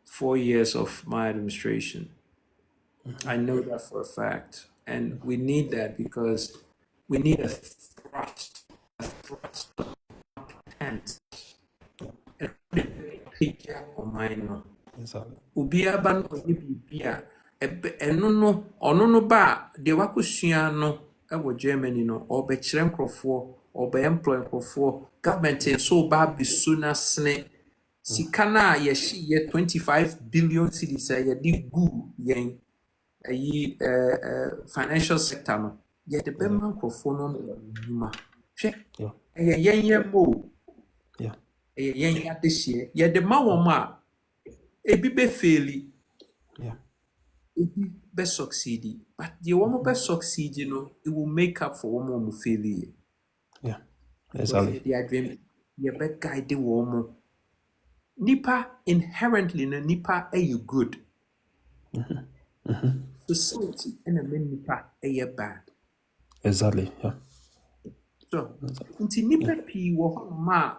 4 years of my administration. I know that for a fact. And we need that because we need a thrust of content. Obiara ba no ɔyɛ biribi a ɔno no ba a deɛ wakɔsua no wɔ Germany no ɔbɛkyerɛ nkurɔfoɔ ɔbɛemploy nkurɔfoɔ government nso ba abɛsu n'asene sika no a yɛhye 25 billion cedis a yɛde gu yɛn financial sector no yɛde bɛma nkurɔfoɔ no ɔmo nnwuma hwɛ ɛyɛ yɛn yɛ mo ɛyɛ yɛn yɛ adehyeɛ yɛde ma wɔn a ebi bɛfeeli ebi best succeed, but the one best succeed, you know, it will make up for one more failure. Yeah, Because exactly. they are dreaming, you better guide the one. Nipa inherently, no nipa you good. Society and a nipa bad. Exactly. Yeah. So, Exactly. nti nipa pii wɔ hɔ ma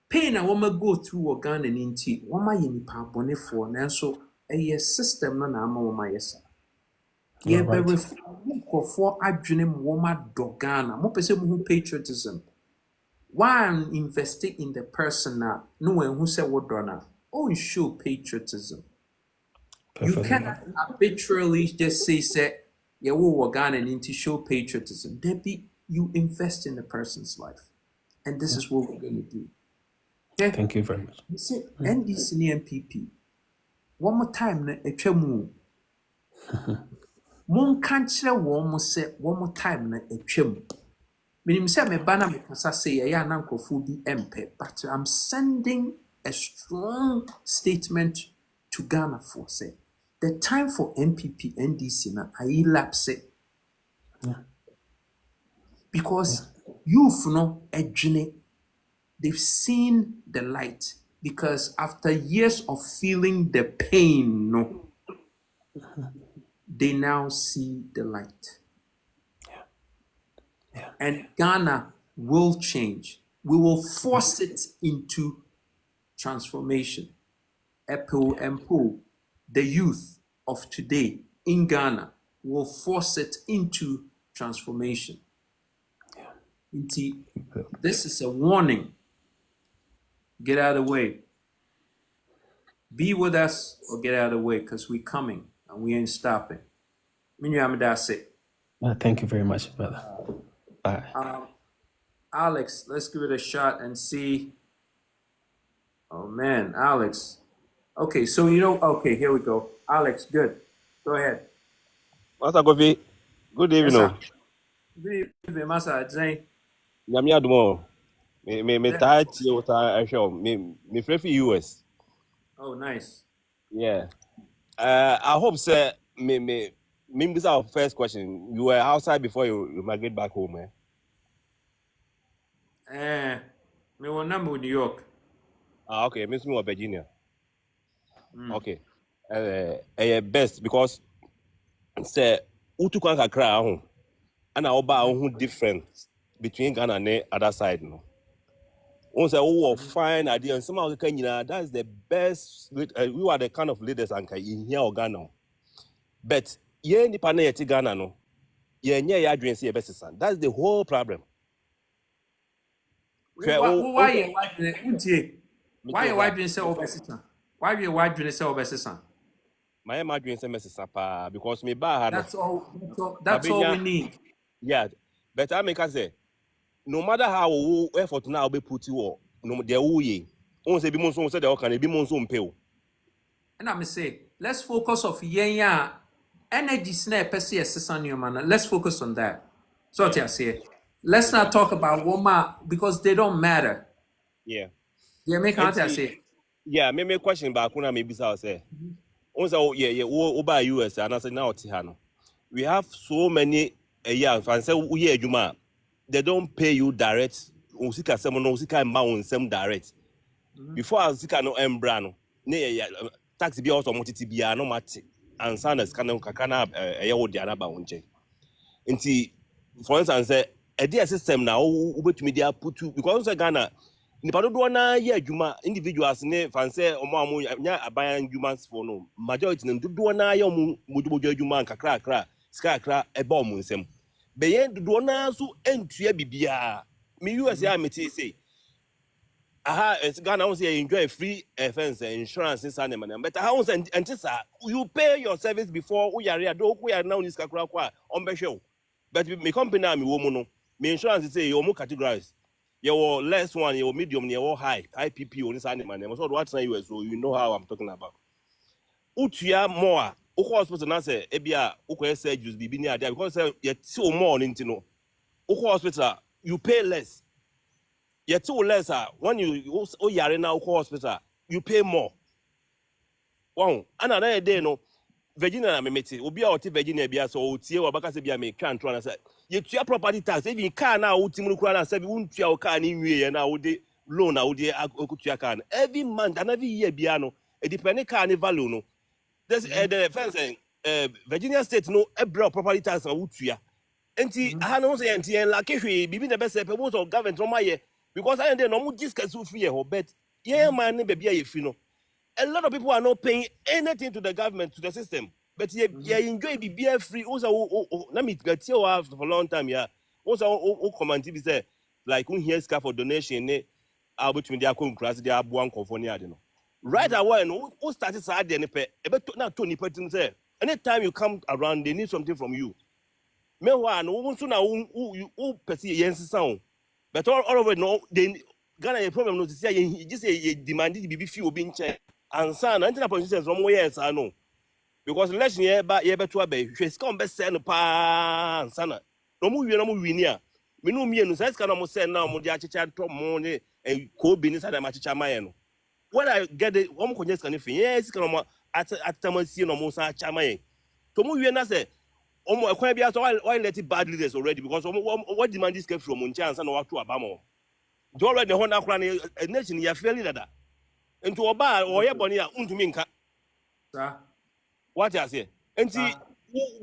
pain a wɔma go through wɔ Ghana ne nti wɔma yɛ nipa abɔnefoɔ nanso ɛyɛ system no na ama wɔma yɛ saa. You are right. Yɛbɛrefo nkurɔfoɔ adwene mu wɔma dɔ Ghana. Mopɛ sɛ muhu patriotism. One investing in the person na no one who said what done oh show patriotism. You Perfectly. cannot arbitrarily just say yeah we Ghana and to show patriotism. Debbie, you invest in the person's life. And this is what we're gonna do. Okay? Thank you very much. You say NDC and MPP. One more time na etwamu. Mon can't say one more time na etwamu. Meaning say me bana me kasa say ya na nkrofo bi empe, but I'm sending a strong statement to Ghana for say the time for NPP NDC na ayi lapse because youth no edwene, they've seen the light because after years of feeling the pain no they now see the light. And Ghana will change. We will force it into transformation. Epo and Po, the youth of today in Ghana will force it into transformation. This is a warning. Get out of the way. Be with us or get out of the way because we're coming and we ain't stopping. That's it. Thank you very much, brother. Bye. Alex, let's give it a shot and see. Oh man, Alex. Okay, so okay, here we go. Alex, good. Go ahead. Master Kofi, good evening. Yes, sir. Good evening, Master Jane. Nyame adumo. Me tight you ta show. Me free for US. Oh, nice. Yeah. I hope sir me this is our first question. You were outside before you migrate back home, Me want number New York. Okay, me from Virginia. Okay. Best because say utukwan kakra ho. Ana oba ho different between Ghana and the other side no. Once I fine idea and somehow that's the best. We are the kind of leaders and in here or Ghana. But ye ni pana yeti Ghana no. Ye nye ya adwene say best son. That's the whole problem. Why you adwene say obesisa? Why you adwene say obesisa? My adwene say mesisa pa because me ba That's all we need. Yeah. But I make us say no matter how effort now be put you no there who ye. On say be monso say there can be monso mpeo. And I'm say let's focus on yenya energy snap man. Let's focus on that. So what I say. Let's not talk about Woma because they don't matter. Yeah. Yeah, make out I say. Yeah, me question back when I maybe say. Also, yeah, over US and I say now Tihano. We have so many and say we Juma. They don't pay you direct. Usika semono usika mba some direct. Before usika no embrano. Ne tax be also multi bia no mate. And sanas kana kakana wo dia na ba wonche. Nti for instance say a system now ubet media put you because Ghana nipa dodo na ye adwuma individuals ne fanse omo nya aban adwuma for no majority ne dodo na ye omo mojomojo adwuma kakra skakra eba omo nsem be ye dodo na so entua bibia me US ya meti say aha Ghana won say enjoy free fence insurance inside them but how won say entisa you pay your service before we are do we are now this kakra kwa on be show but me company na me wo mu no me insurance say you mo categorize your less one, your medium, your high PP on this animal. So what's US, so you know how I'm talking about. Utia more, hospital na say ebia ukwe surgeries bibi ni ade because you too more into no. Hospital you pay less. You too less when you yare na hospital you pay more. Wow, another day no. Virginia na memete obi a ɔte Virginia bia so otie wa baka se bia me kan tro na say ye tua property tax even car na wotim no kura na say bi wontua o car ni nwie na wode loan na wode akutua car every month and every year bia no e depend car ni value no this the fence Virginia state no every property tax na wotua enti ha no say enti en la kehwe bibi na be say people of government no maye because I dey no mu discuss free here but yeah man ne be bia ye fi no a lot of people are not paying anything to the government, to the system. But you enjoy the beer free. Also, let me get you for a long time. Yeah. Also, comment if say like who hears for donation. Between their class, they are one conformity. Right away, who started sad then? Not Tony Patton say. Anytime you come around, they need something from you. Meanwhile, no soon who perceive yes sound. But all of it, no, they Ghana a problem. No, say he just say demanded to be few being checked. And son, anti politicians from years I know. Because election year back year to obey, she's come best send pa and sana. No more win here. Me no me and says can almost send now Modia chat to money and co business at a machicha mayeno. When I get it, one can just anything. Yes, can at Tamasi no Mosa Chamaye. To move you and I say, I can't be out why let it bad leaders already because what demand this came from Munchans and what to Abamo. Do already the Honda Cran a nation you fairly that. Into a bar or your bonny untuminka. What I say? And see,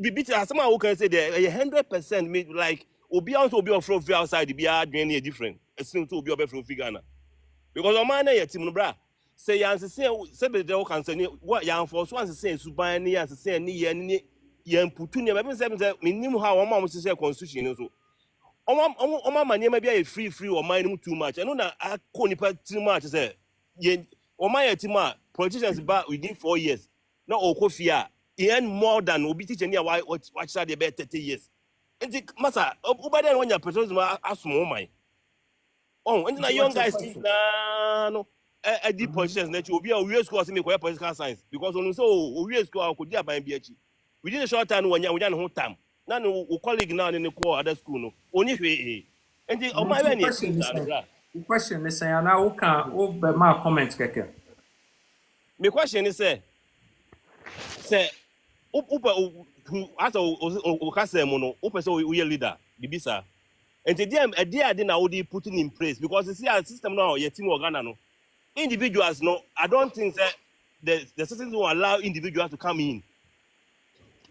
be beat as someone who can say that 100% made like Obi also be off from outside the beer doing different. It's still to be a from Figana. Because a man at Tim Bra say, answer say, the concern what young for once say, Subani as say, any young Putunia, 7 minimum how a mom was to say constitution. So, my name may be a free or mind too much. I know that I couldn't too much. Say, my politicians back within 4 years. No Okofia. He earned more than Obi teaching here why watch that the about 30 years. And the massa, Obadiah when your person ask more my. Oh, and the young guys no deep politicians that you will be a real school me political science because on so real school could by BH. Within a short time when you're whole time. None who colleague now in the core other school no only way. And the oh my question is saying now who can my comments keke. My question is say as a mono, we are leader, the bisa. And the idea I didn't putting in place because you see our system now, your team organ no. Individuals no, I don't think that the system will allow individuals to come in.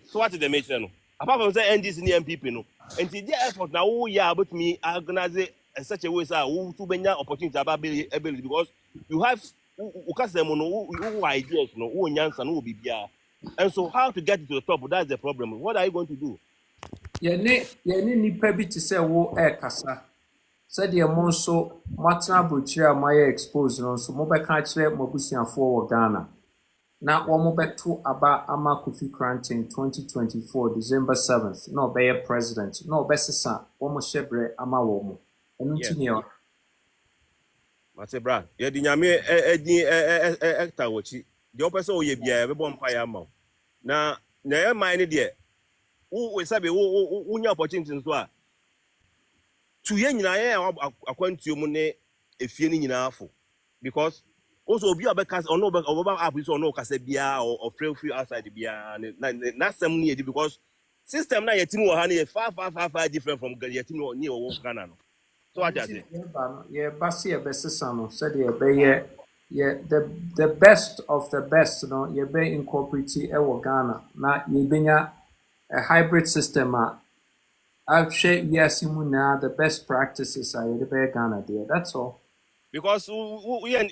So what is the mission no? Apart from say NDC and MPP no. And the effort now we are about me organize in such a way so to bring opportunity ability because you have who ideas no, who nyansa no be bia. And so how to get to the top, that's the problem. What are you going to do? Yɛne nipa bi te sɛ wo kasa sɛdeɛ mo nso moatena aburokyire a moayɛ expose no nso mobɛka akyerɛ mo abusuafoɔ wɔ Ghana na wɔn bɛto aba ama Kofi Korankye 2024 December 7th na ɔbɛyɛ president na ɔbɛsesa wɔn hyɛbrɛ ama wɔn ɛno nti ne ɔ Mate bra yɛde nyame ɛdin ɛta wɔkyi deɛ ɔpɛ sɛ ɔyɛ biara ɛbɛbɔ mpa yɛ ama na ɛyɛ man ne deɛ we sabe wo nya opportunity nso a to ye nyina ye akwantuo mu ne efie ni nyina afo because also obi obeka ono oba app so ono kasa bia or free outside bia na sem ne yedi because system na yetim wo ha ne far different from yetim ni wo Ghana no so what you say yeah basi e besesa no said ye be yeah the best of the best no ye be incorporate e wo Ghana na ye benya a hybrid system. I've shared yes, the best practices are the Ghana there. That's all. Because we are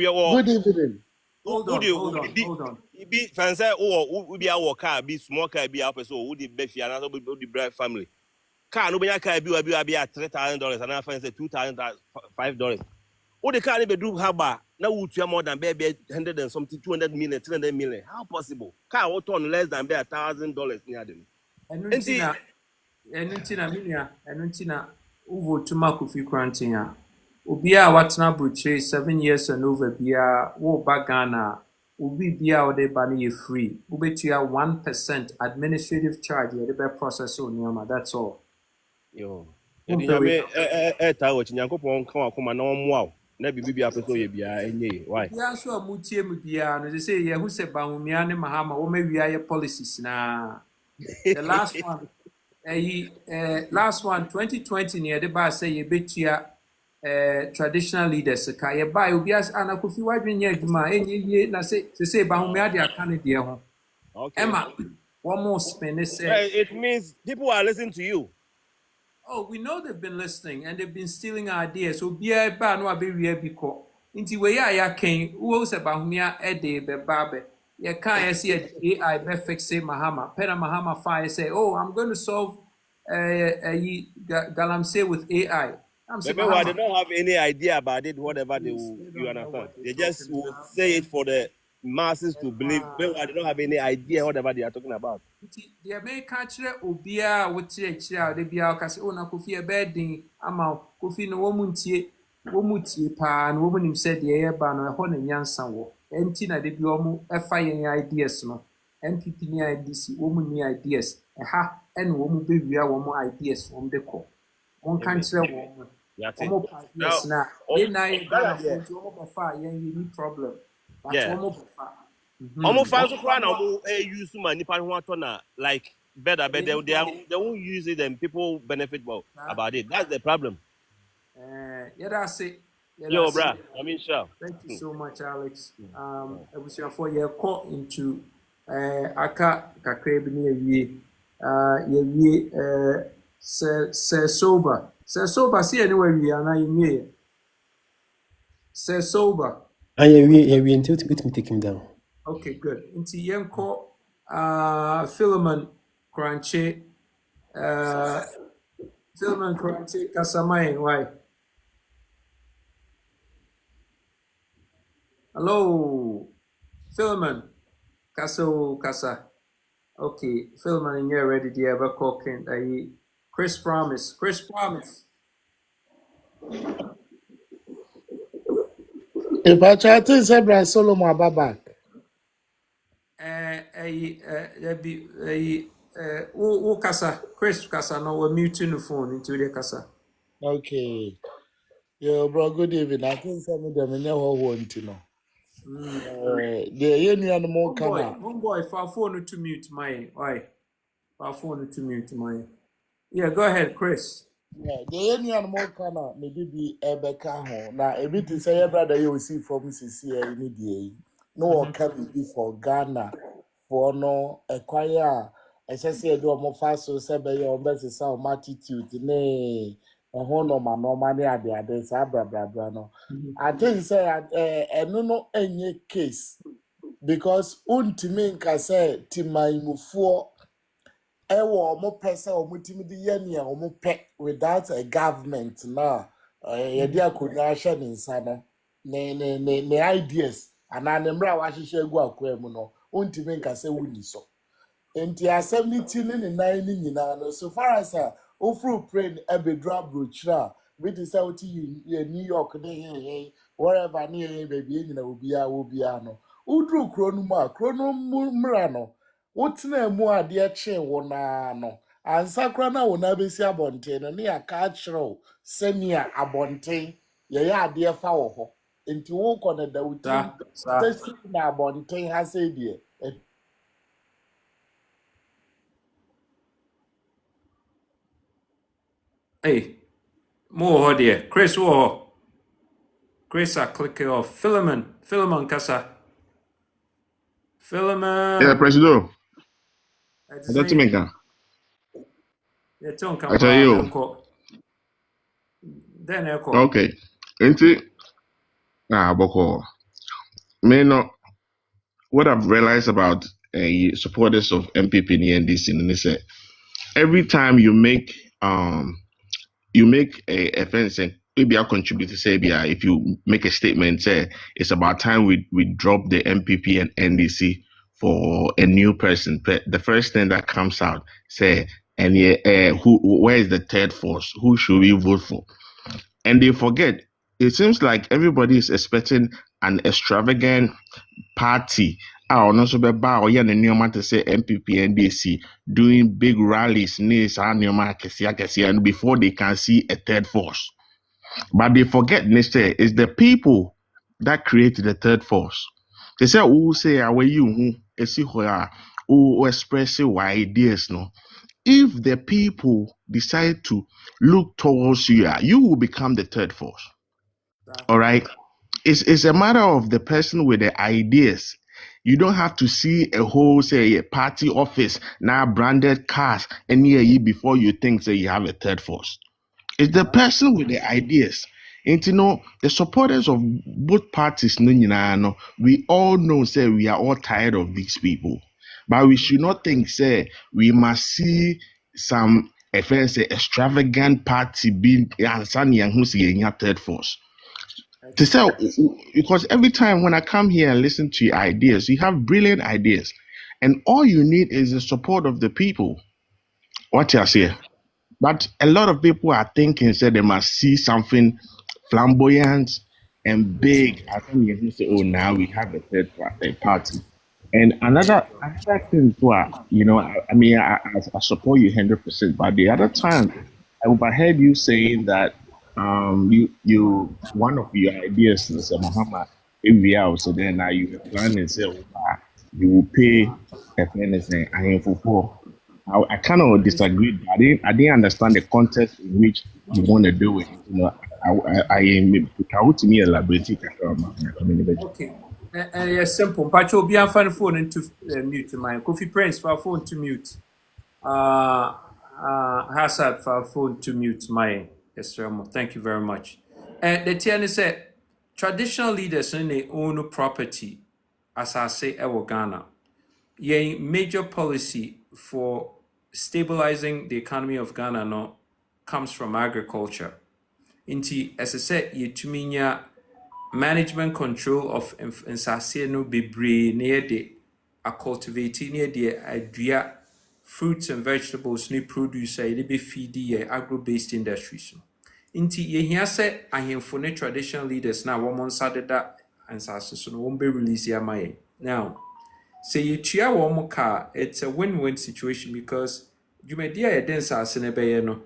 all good evening. Hold on. Be fancy we be our car, be small car, be up so would the Befi and other the Brad family. Car no be a car be at $3,000 and I fancy $2,005. What the car be do haba now would you more than baby 100 and something 200 million, 300 million. How possible? Car will turn less than $1,000 near them. And Nuntina Uvo to Kofi Korankye. Ubia watna buche 7 years and over bia wo bagana ubi bia ode bani free. Ubetia 1% administrative charge the process on yama. That's all. Yo. Yadi nyame eta wo chinyankopon kan akoma na omo na bibi bi apeso ye bia enye why Bia nso a mutie mu bia no say ye hu se Bawumia ne Mahama wo mawia ye policies na the last one last one 2020 near the bar say ye betua traditional leaders ka ye buy obi as anakofi wadwen ye adwuma enye na say Bawumia de aka ne de ho okay Emma one more spin say it means people are listening to you. oh, we know they've been listening and they've been stealing ideas. So be a bar no be we biko. Inti we ya ken who se Bawumia ede be babe. Ya can see AI be fix Mahama. Pena Mahama fire say, "Oh, I'm going to solve Galamsey with AI." I'm saying Maybe why they Mahama. don't have any idea about it, whatever they Please, will, they you don't know understand. what they're They just talking will about. say it for the masses to believe. Maybe why they don't have any idea whatever they are talking about. The American obia wotia de bia okase o na Kofi ebedin ama Kofi no womutie pa no womunim se de ye ba no ho na nyansa wo enti na de bi omu efa yen ideas no MPP ni IDC womuni ideas ha en womu bewia womu ideas wom de ko won kan kire womu That's it. womu Now, ideas na ye na ye Ghana front womu be fa yen ni problem but yeah. womu be fa Almost fans who cry now use my nipa who want to like better, but they won't use it and people benefit more about it. That's the problem. Yeah, that's it. Yeah, Yo, that's it. bruh. I mean, sure. Thank you so much, Alex. For your call into aka kakra bi ne awie se sober. Se sober see anywhere we are now you Se sober. And yeah, we intend to take him down. Okay, good. Into yenko Philemon Crunchy Philemon Crunchy Kasamai, why? Hello, Philemon. Kasa. Okay, Philemon, and you're ready. Do you have a cooking? Chris Promise. If I try to say Brian Solomon about back. Kasa. Chris Kasa. No, we're muting the phone into the Kasa. Okay. Yo, bro, good evening. I think some of them in your want to know. The union more Homeboy, for phone to mute my. Why? For phone to mute my. Yeah, go ahead, Chris. Yeah, the union more kana maybe be Ebeka ho. Now, a bit to say your brother you will see from CCA immediately. No, can be for Ghana for no acquire. As I said, do more fast so say by your best sound attitude. Nay, a honor man, no money at the other, blah. No, I think say, no, any case because ultimate can say, Timaimufu. Ewo omo pesa omo timidi yenia omo pe without a government na yedi akonya hye ne nsa no ne ideas ana ne mra wa hye egu akwa mu no ontimi nka se wuni so enti assembly ne nan ni nyina no so far as ofru pray ebedra brochra we dey say oti New York ne wherever ne baby nyina obia no udru kro no mra no wotena mu ade kye wona no ansakra na wona besi abonten no ne aka kyerɛw sɛnia abonten ye ade fa wo ho enti wo kɔ na dawuti tesi na abonten ha sɛ die Hey, more there. Chris, Chris, I click it off. Philemon, Kasa. Philemon. Yeah, Presido. That's That's me. Yeah, don't I come tell you. Then echo. Okay. Ain't Boko. Me no. What I've realized about supporters of MPP and NDC is that every time you make a offense and maybe I'll contribute to say if you make a statement say it's about time we drop the MPP and NDC for a new person. The first thing that comes out say and where is the third force? Who should we vote for? And they forget. It seems like everybody is expecting an extravagant party. Also be ba or yan neoma to say MPP and NDC doing big rallies and before they can see a third force. But they forget next year it's the people that create the third force. They say, who say, away you, who express your ideas, no. If the people decide to look towards you, you will become the third force. All right. It's a matter of the person with the ideas. You don't have to see a whole, say, a party office now branded cars any year before you think say you have a third force. It's the person with the ideas. And you know, the supporters of both parties, we all know, say, we are all tired of these people. But we should not think, say, we must see some extravagant party being who's third force. To say, because every time when I come here and listen to your ideas, you have brilliant ideas. And all you need is the support of the people. What you say? But a lot of people are thinking that they must see something flamboyant and big. I think you say, oh, now we have a third party. And another thing, I support you 100%. But the other time, I overheard you saying that you one of your ideas is Muhammad AVL. So then now you plan and say, you will pay a fairness and for. I kind of disagree. I didn't understand the context in which you want to do it. I am to me elaborate. Okay. Yes, simple. Pacho, be on phone into mute. My Kofi Prince for phone to mute. Hassad for phone to mute. My yes, thank you very much. The TN said traditional leaders in their own property, as I say, Ghana. Your major policy for stabilizing the economy of Ghana comes from agriculture. Inti, as I said, you management control of nsase no bebre near the cultivate near the idea fruits and vegetables ni produce a be feed agro-based industries. Inti ye here say ahemfo ne traditional leaders na woman sadeda nsase so no won be release ya my. Now say you tia woman car, it's a win-win situation because you may dear nsase ne be no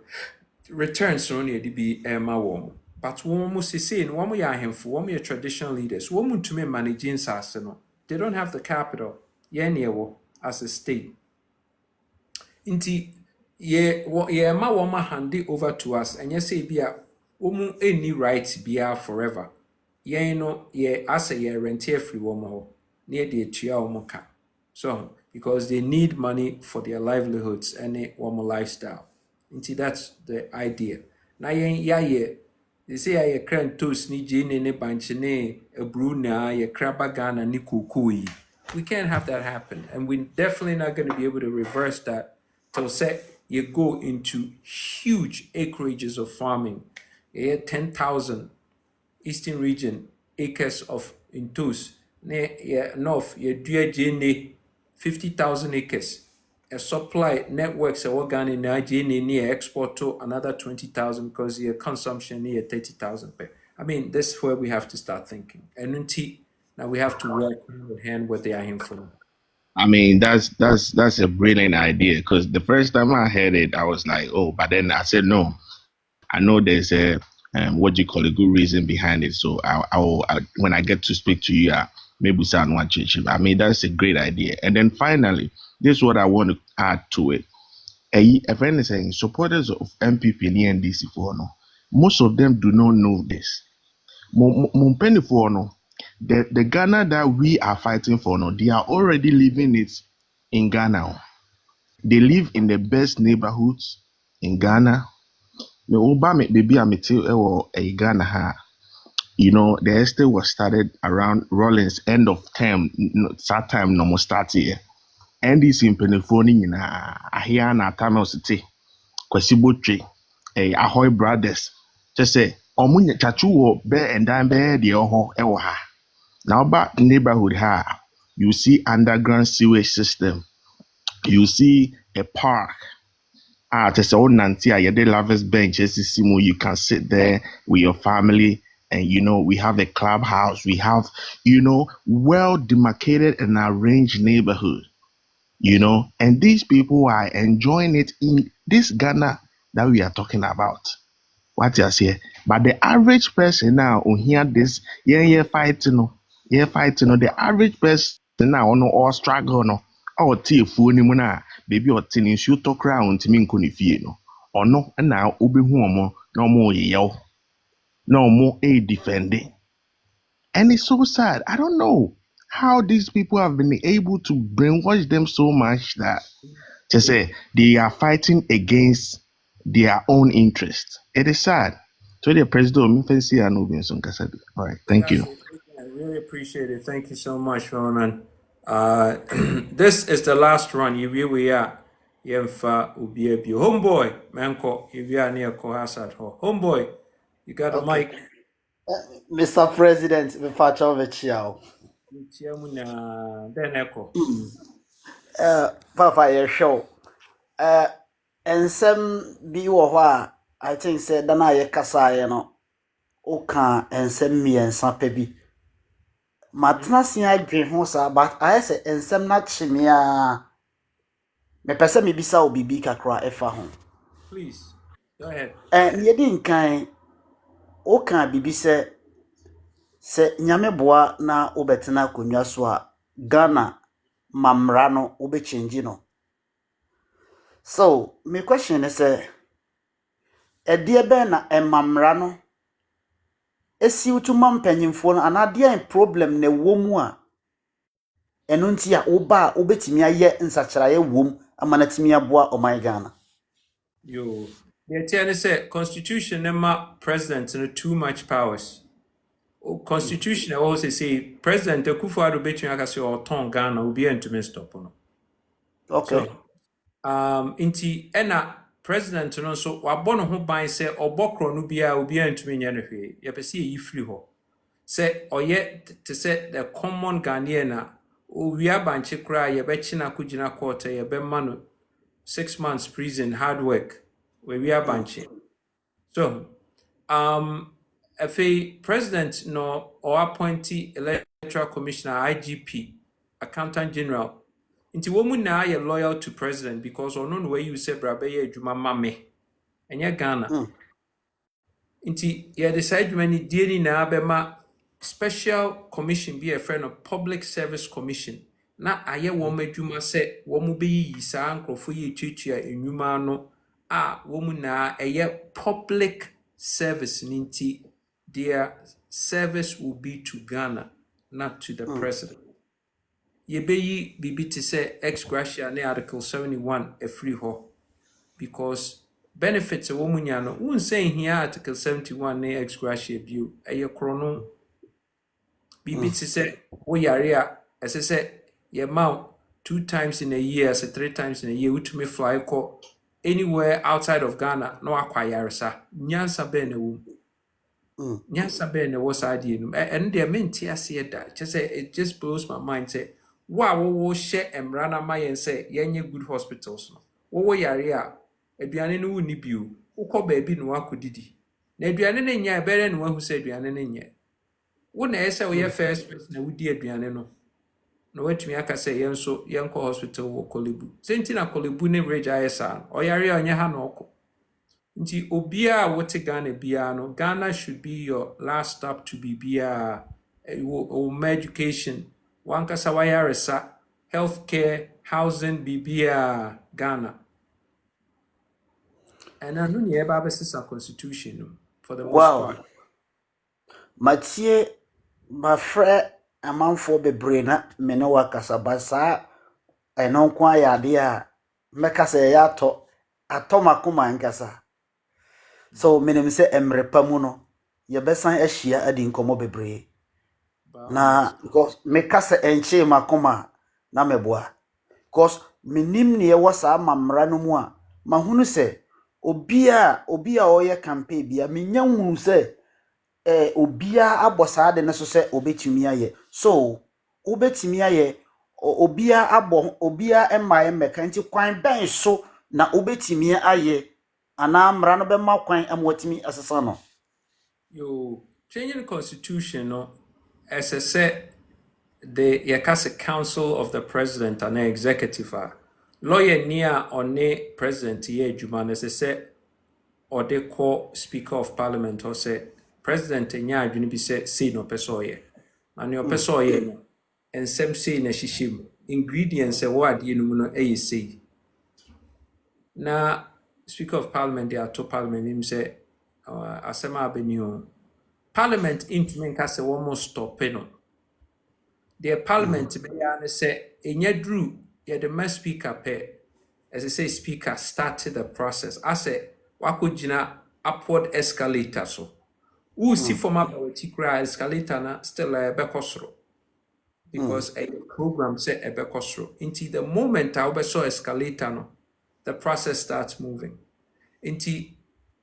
returns no need to be warm. But one must say, one way I have for one your traditional leaders, woman to me managing Sassano. They don't have the capital, as a state. Inti ye ma woman hand it over to us, and you say be a woman any rights be forever. Ye as a ye rentier free woman near the chia omoka. So because they need money for their livelihoods and a woman lifestyle. Inti that's the idea. Na they say I cran toast ni jane ne banchene a bruna ye krabagana ni kukui. We can't have that happen, and we're definitely not going to be able to reverse that till say you go into huge acreages of farming. 10,000 eastern region acres of intus north ye jane 50,000 acres. A supply networks a organ in Nigeria near export to another 20,000 because your consumption near 30,000. I mean, this is where we have to start thinking. And now we have to work hand in hand with the ahemfo. I mean, that's a brilliant idea because the first time I heard it, I was like, oh, but then I said no. I know there's a what you call a good reason behind it. So I when I get to speak to you, maybe sound one change. I mean, that's a great idea. And then finally, this is what I want to add to it. A friend is saying supporters of MPP and NDC for no, most of them do not know this. For no, the Ghana that we are fighting for no, they are already living it in Ghana. They live in the best neighborhoods in Ghana. Ghana. You know, the estate was started around Rollins end of term, that time no more start here. And this in Penifoni in Ahiana Tano City, Kwasibotre, Ahoy Brothers. Just say, Omunya Chachu bear and dime bear the Oho Ewaha. Now back neighborhood ha, you see underground sewage system, you see a park. Just old Nancy, you the lovers bench, you can sit there with your family. And, you know, we have a clubhouse. We have, you know, well demarcated and arranged neighborhood, you know, and these people are enjoying it in this Ghana that we are talking about. What you say? But the average person now who hear this, fighting no, the average person now no all struggle no, all tea fool ni muna, baby or tin you talk round to me kunifie no, or no, and now ubi homo, no more yell, no more a defending. And it's so sad. I don't know how these people have been able to brainwash them so much that to say they are fighting against their own interest. It is sad. So the president of Mfensi and Ubinson Kasadi. All right, thank you. I really appreciate it. Thank you so much, Ronan. This is the last run. We are. Yemfa Ubiebi. Homeboy, Manko, if you are near Kohasat. Homeboy, you got a Okay. mic. Mr. President, me facho vechiao. Then echo. Papa, ye show. Ensem bi wo hɔ a I think say dana ye kasa ye no. Oka ensem miensa pe bi. Matna si adwen ho sa but I say ensem na chimia. Me pese me bisa obibi kakra efa ho. Please, go ahead. Ye di nkan oka bibi se nyame boa na obetena konwa so a Ghana mamra no obe change no. So, my question is edie ben na mamra no esi utuma mpanyimfo no anade problem na wo mu a eno nti a oba obetimi aye nsacharaye wom amanatimi aboa oman Ghana. Yo, the attorney said constitution nema president no too much powers. Constitution also say president Akufo-Addo between akase or ton Ghana will be into stop no. Okay. So, inti ena president no so wabɔ no ho ban sɛ ɔbɔkorɔ no bia obi antumi nyɛ no hwee yɛpɛ sɛ yɛyi firi hɔ sɛ ɔyɛ te sɛ the common Ghanaian na owi abankye koraa yɛbɛkye no akɔgyina court yɛbɛma no 6 months prison hard work we abankye. So afei president no or appointee electoral commissioner IGP accountant general Inti womu na ye loyal to president because ono no way you say brabe ye adwuma ma me. Enye Ghana. Inti ye decide when ni die ni na abema special commission be a friend of public service commission. Na aye wo madwuma se wo mu be yi saa nkrofo ye twetwa enwuma no a womu na eye public service ninti their service will be to Ghana, not to the president. Yebeyi bibi te say ex gratia ne article 71 a free ho because benefits a woman no won't say here article 71 ne ex gratia bio a chrono bibi te say we area as I say your mount 2 times in a year as 3 times in a year which may fly call anywhere outside of Ghana no acquire sa nyansa be na wo nyansa be na wo sa die no and they meant ase da just say it just blows my mind say wow, wo share emrana mayen say yenye good hospitals no. Wo yare a aduane no woni bio. Wo kɔ baabi no akodidi. Na aduane no nya bere no wahu say aduane no nya. Wo na ɛsɛ wo yɛ first person na wodi aduane no. Na watumi aka say yen so yen kɔ hospital wo Kolebu. Senti na Kolebu ne bridge ayesa. O yare a nya ha na ɔkɔ. Nti obia a wote Ghana bia no, Ghana should be your last stop to be bia education. Wankasa wayaresa, healthcare, housing, bibia, Ghana. And I know you have a constitution for the most part. Matie mafre amanfo bebre na me no wakasa basa eno kwa yade a mekasa ya ato makoma nkasa. So menim se emrepa mu no ye besan ahia adi nkomo bebre. Na because me kasa enche makoma na meboa because minim ne yewo saa mamra no mu a mahunu se obia oye campaign bia menya hunu se obia abosa de ne so se obetumi aye so obetumi aye obia abo obia emaye meka nti kwan ben so na obetumi aye ana amra no be ma kwan amwatimi asesa no You changing the constitution no as I said the Yakasa Council of the President and the executive lawyer near on the president here Juman as I said or they call Speaker of Parliament or say President nya adwene bi say no person ye and your person ye no and some say na hihim ingredients e what ade no mu no e say na Speaker of Parliament they to Parliament him say asema abeni Parliament intumi nka say one more stop no the Parliament be ya ne say enya dru ye the mass speaker pe as I say speaker started the process I say wakojina upward escalator so who see from up escalator na still bekosro because a program say a bekosro into the moment I saw escalator no the process starts moving into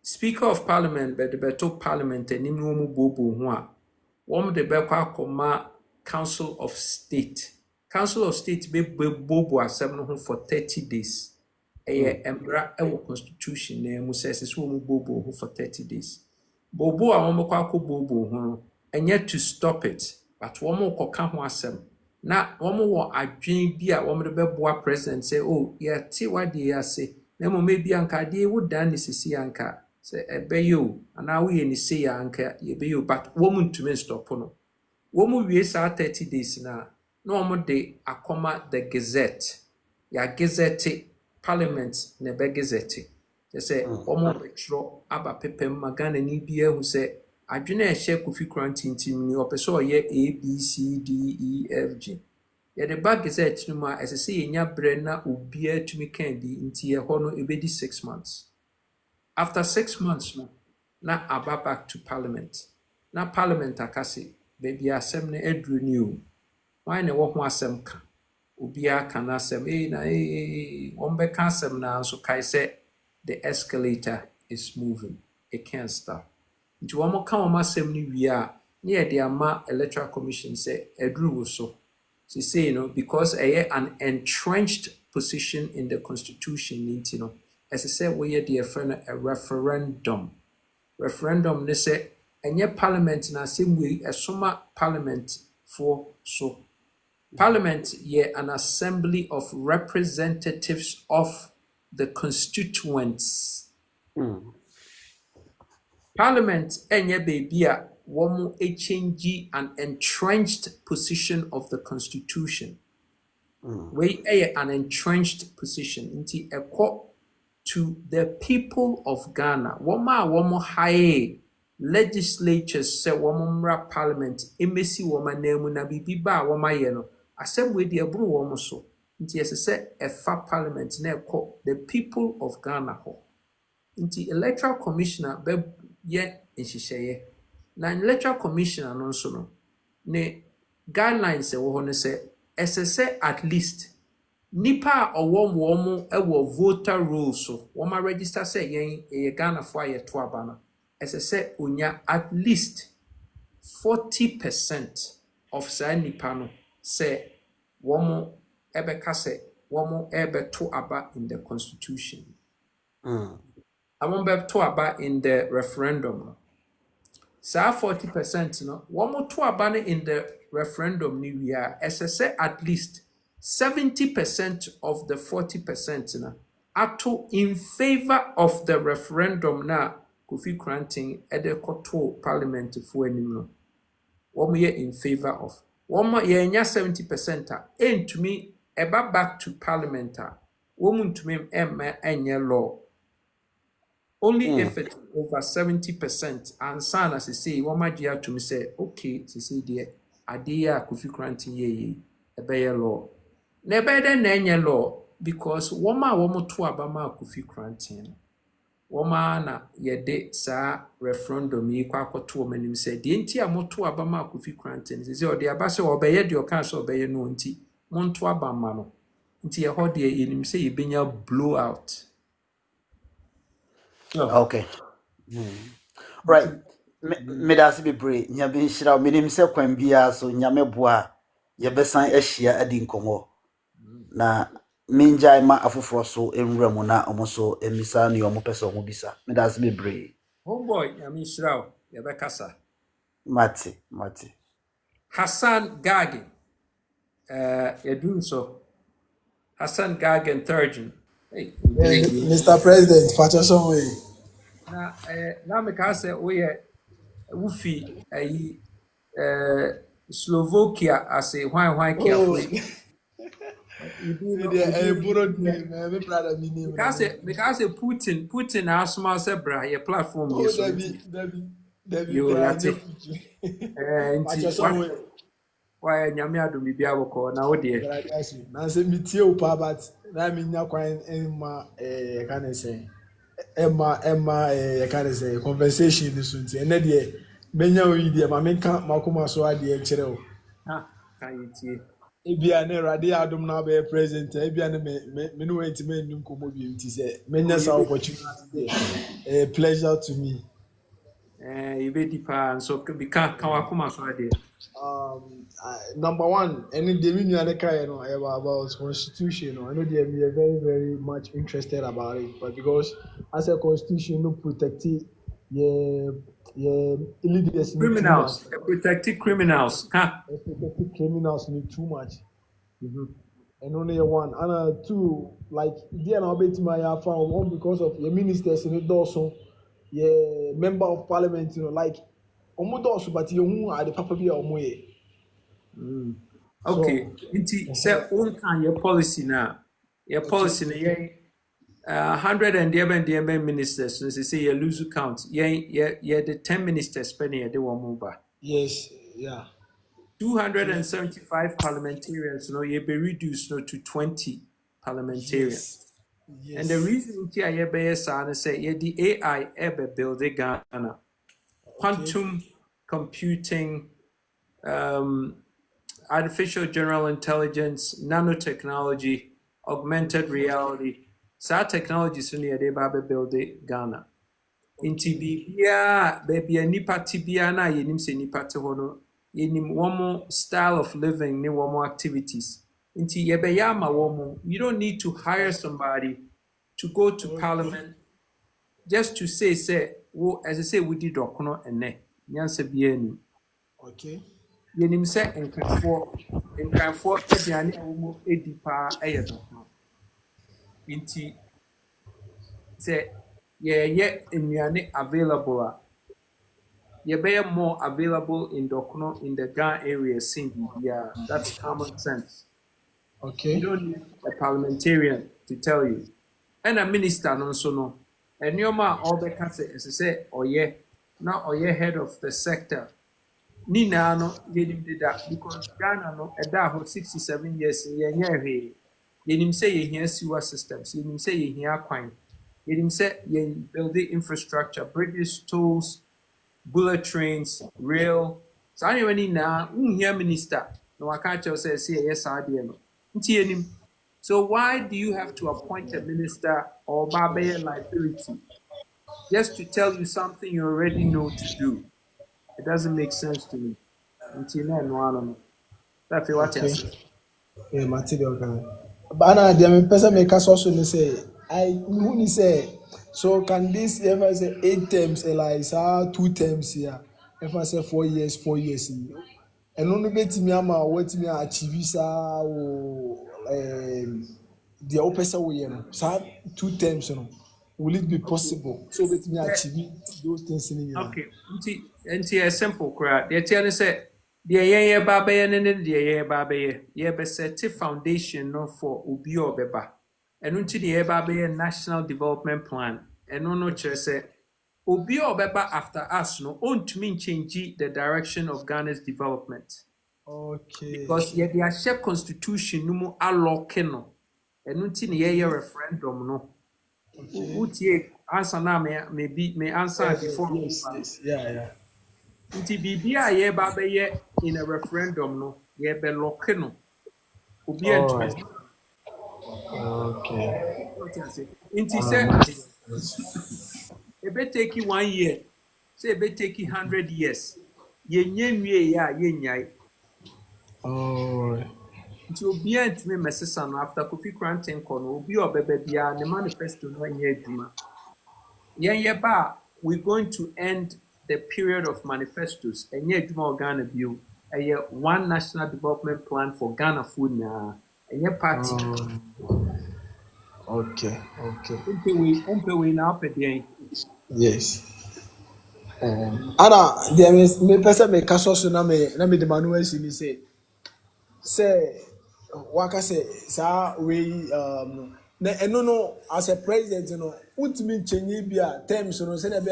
Speaker of Parliament but the beto Parliament and no mu bobo ho a wom de bekwa akoma Council of State be bobo asem no ho for 30 days embra ewo constitution na mu says so mu bobo ho for 30 days bobo a wom kwa akọ bobo ho no enye to stop it but wom koka ho asem na wom wo adwen bi a wom de beboa president say oh yeah ti wade ya say na mo mebi anka de wo dan ni sisi anka say ebeyo ana wo ye ni say ya anka ye beyo but wom ntumi stop no wom wie sa 30 days na wom de akoma the gazette ya gazette Parliament na be gazette say wom betro aba pepem magana ni bia hu say adwene ehye Kofi Krantintim ni opeso ye ABCDEFG ye the bag gazette no ma say yenya bre na obia tumi kan bi nti ye ho no ebedi 6 months after 6 months no na aba back to Parliament na Parliament akase baby asem na edru ni o why na wo ho asem ka obia kana asem na wombe ka asem na so kai say the escalator is moving it can't stop nti wo mo ka wo asem ni wi a na ye de ama electoral commission say edru wo so say because an entrenched position in the constitution nti no as I say we the a referendum ne say enye parliament na assembly esoma parliament for so parliament ye an assembly of representatives of the constituents Parliament enye baby a womu a change an entrenched position of the constitution we an entrenched position inti eko to the people of Ghana womu high legislatures say womu parliament emesi womu nemu na bibi ba womu ye no assembly de ebru womu so inti say efa parliament na eko the people of Ghana ho inti electoral commissioner be ye nhihye na electoral commissioner no so no ne guidelines e wo ho ne say say at least nipa owom ewo voter rolls so woma register say ye Ghana for ye to aba no say onya at least 40% of sa nipa no say womo ebeka say womo ebe to aba in the constitution I won't be to aba in the referendum. Sa 40% no, one more to aba in the referendum ni we are say at least 70% of the 40% na ato in favor of the referendum na Kofi Krantin edekoto parliament for anim no. One year in favor of. One more year 70% to me eba back to parliament woman to me enye law. Only if it's over 70% and son as I say, one might have to me say, okay, to say dear, idea Kofi Krantin ye a better law. Never then any law because woman to abama Kofi Krantin. Woman na ye de sa referendum ye kwa to woman him said, the intia moto abama Kofi Krantin. Is or the abase or be your council be no nti, monto abama no. Nti ye hold ye in him say ye been your blowout. Okay. Right. Me das be brave. Nyame nhyira me nim se kwan bia so nyame boa ye besan ahia adi nkomo. Na minjai ma afoforo so enwura mu na omo so emisa ne omo pese omo bisa. Me das be brave. Homeboy, nyame nhyira ye bekasa. Mate. Hassan Gagen. You do so. Hassan Gagen Thurgeon. Hey, Mr. President, Pacho Somwe. na me ka say we wufi ayi Slovakia ase hwan kia Oh, free. me there a borrowed name. Me brother me name na me. Because Putin asma say bra your platform Oh, yes so David, you Kranye yate Fuji. But nti you saw we. why nyame adom bibia boko na wo de Brother, I see. Na say me tie upa, but na me nya kwan ma can I say. Emma, can I say conversation this one. And then the menya we there, ma me kan makoma so ade e kire o. ha kan yitie Ebia na Rade Adom na be present. Ebia na me no wait me ndim komo bi nti say menya oh sa you be opportunity. A pleasure to me. you be deeper so be kan wakoma so ade Number one, any the menu and the kind about constitution. I know they are very, very much interested about it, but because as a constitution, no protect it, yeah, illiteracy need too much. protected criminals ha Protected criminals need too much, mhm and only one. And two, like there now bet my found one because of your ministers in it also, yeah, member of parliament, like almost but you are the papa be mm. Okay so. nti say on kan your policy na your Okay. policy na 100 and the ministers so say you lose count the 10 ministers spending the one move Yes, yeah. 275 parliamentarians no you be reduced no to 20 parliamentarians. Yes. And the Yes. reason why you be saying say the AI ever build Ghana, Okay. quantum computing, artificial general intelligence, nanotechnology, augmented reality. Sa technology so near they build Ghana. Inti bibia baby a nipa tibia na yenim se nipa te ho no yenim one style of living ne one activities. Inti yebeya ma one you don't need to hire somebody to go to parliament just to say wo as I say we did dokono ene nyansa bia ni Okay. yenim se nkanfo aduane a wo edi pa eye dokono. Inti se ye nnuane available a be more available in Dokono in the Ghana area scene. Yeah, that's common sense. You Okay. don't need a parliamentarian to tell you. And a minister no so no. And your ma all the say oh yeah, now oh yeah head of the sector. Ni na no yenim did that because Ghana no eda ho 67 years ye nya yenim say ye here sewer systems, yenim say ye here kwan. Yenim say ye build the infrastructure, bridges, tools, bullet trains, rail. So anyway, now here minister. No, I can't just say yes, I did. So why do you have to appoint a minister or barber liability just to tell you something you already know to do? It doesn't make sense to me. Until then, no, that's what I Okay. say. Yeah, material can. But now the person make us also say who say so can this ever say 8 terms like 2 terms here? If I say 4 years, 4 years. And only bet me ama what me achieve sa the opposite way, you know. So 2 terms, you know. Will it be Okay. possible? So bet me achieve those things in here. Okay. Until a simple crowd. They tell us that the yeah baba and then the yeah baba yeah be set foundation no for ubi or beba. And until the baba national development plan. And no say Obi Obeba after us no on to mean change the direction of Ghana's development. Okay. Because yeah, the share constitution no more alloc no. And until the referendum no. Utie answer now may answer before Yes. Yeah. until Bibia ye baba ye in a referendum no ye be lock no. Obi and All to right. Okay. Inti say Material. it may take you 1 year, say it may take you 100 years. Ye nye ya ye nyai. All right. Nti obi antime mesesa no after Kofi Kranten kono obi obebe bia ne manifesto no anye adwuma. Yen ba we're going to end the period of manifestos enye adwuma Ghana bio. Eye one national development plan for Ghana food na enye party. Okay. Umpe we na apedien. Yes. Ana there is me person me kaso so na me de manual si ni say waka say sa we na eno no as a president no ultimate change bi a terms no say na be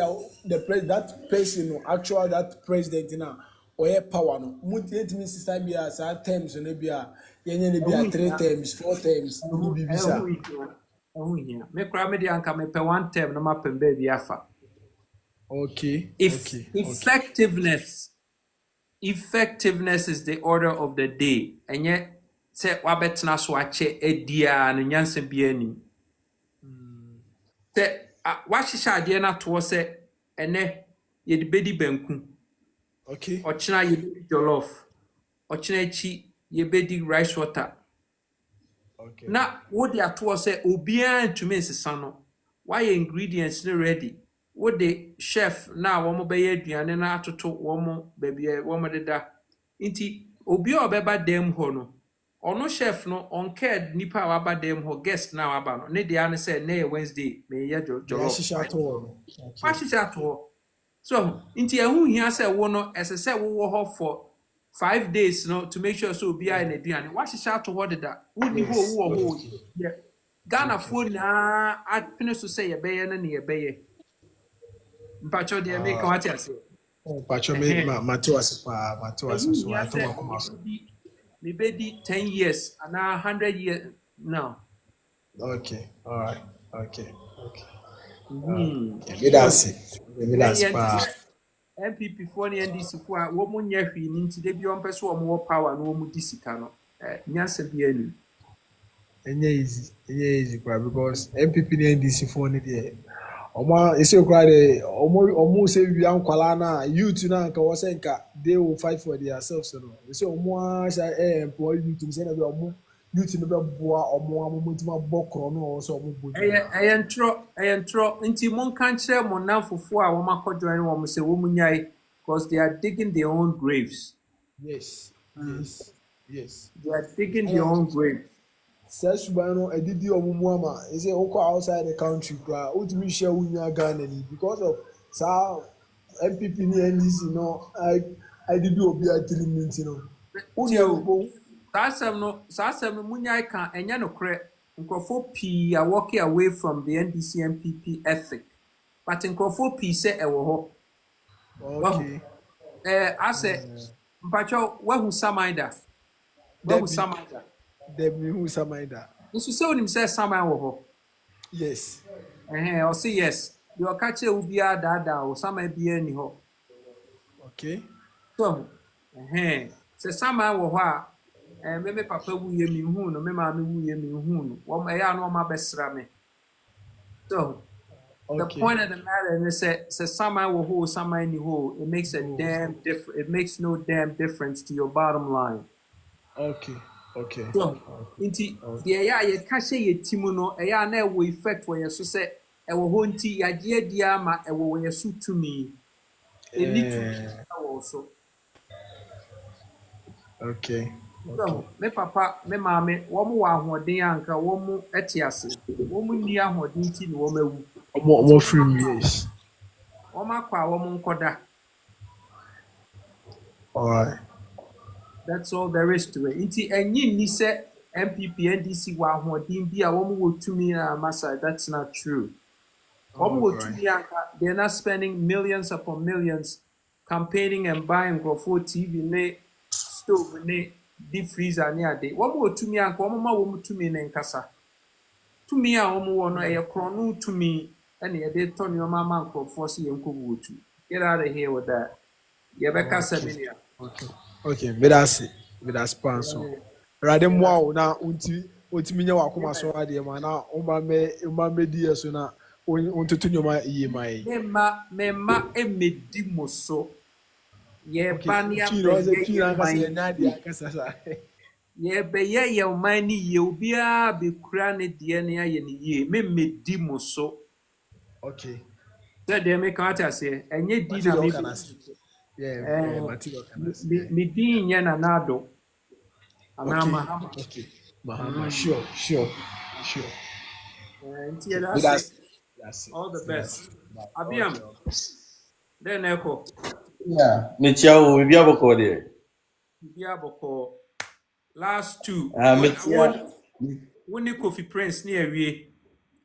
the that person no actual that president na or power no ultimate system bi a sa terms no bi a yenye ne bi a 3 terms 4 terms ni bi sa. Ɛho hia. Me kura me de anka me pɛ one term na ma pɛ baby afa. Okay. If effectiveness is the order of the day. Enye se wabetena so ache edia no nyansa bia ni. Se wahyehyɛ adeɛ na to se ene ye de bedi banku. Okay. Ochina ye bedi jollof. Ochina chi ye bedi rice water. Okay. Na wo de ato se obia ntumi nsesa no. Why ingredients no ready? Wo de chef na wo mo bɛyɛ aduane na atoto wo mo baby wo mo deda. Nti obi a obeba dem ho no. Ono chef no on care nipa a waba dem ho guest na waba no. Ne dia ne say na yɛ Wednesday me yɛ jollof. Shisha to no. Wa shisha to. So, nti ehu hia say wo no ese say wo wo ho for 5 days no to make sure so obi a na aduane. Wa shisha to ho deda. Wo ni ho wo ho. Yeah. Ghana phone na apene so say yebeye na ne yebeye. Mpacho de make what you say. Oh, Pacho me Matewas so I told my maybe 10 years and 100 years now. Okay, all right, okay. Okay, that's it. Maybe that's MPP for the NDC for what mun yafi ninti de bi on person o mo power no mu disika no. Nyansa bi anu. Enye easy because MPP and NDC for ni there. Omo ese okra de omo say we ankwala na youth na nka wo say nka they will fight for themselves no. Ese omo a employ youth say na be omo youth no be boa omo amotima bokro no so omo boju. Ayentro nti mon kan kire mon nanfofo a wo makojoin wo mo say wo munyai because they are digging their own graves. Yes. They are digging their own graves. Says Subano, I did the Omumuama, is it outside the country, ultimately share Unya Ghana because of Sao MPP and this, you know, I did do be a 3 minutes, you know. Sasem no munyai kan enya no kre nkrofo pii are walking away from the NDC MPP ethic. But nkrofo pii say ewo ho. Okay. I say mpacho wahu samaida. Wahu samaida. Demi who samaida. Nso say onim say saman wo ho. Yes. Or say yes. You catch e ubi ada o saman bia ni ho. Okay. So say saman wo ho a me papa wu ye mi hu no me ma me wu ye mi hu no. Wo ya no ma besra me. So the point of the matter is say saman wo ho saman ni ho, it makes it makes no damn difference to your bottom line. Okay. So, inti the ya ye ka hye ye timu no ya na e wo effect wo ye so say e wo ho nti ya je dia ma e wo ye so tumi e need to also. Okay. So, me papa me mama wo mo wa ahoden anka wo mo etiase wo mo ni ahoden ti ni wo mawu Omo free yes. Wo makwa wo mo nkoda. All right. That's all there is to it. Inti enyi ni say MPP NDC wa ahoden bi a wo mo wotumi na masa, that's not true. They're not spending millions upon millions campaigning and buying for TV ne stove ne deep freezer ne ade. What more to me and come to me and Kasa? To me, I almost want a chrono to me, and they turn your mama for see and go to. Get out of here with that. Yabeka Saminia. Okay, but that's it. But that's sponsor. Rather more now, Untimina Wakuma so idea, man. Now, Umame dear so now. Unto my EMI. Mema emedimo so. Ye bania ye beye ye mani ye ubia be krane de ne aye ne ye memedimo so. Okay. That they make out say enye di na me me din ye na nado. Anama. Okay. Mahama, sure. That's it. All the That's best. it. Bye. Abiam, Okay. then Echo. Yeah, metia wo bibi aboko de. Biaboko. Last two. Metia. When Kofi Prince near we.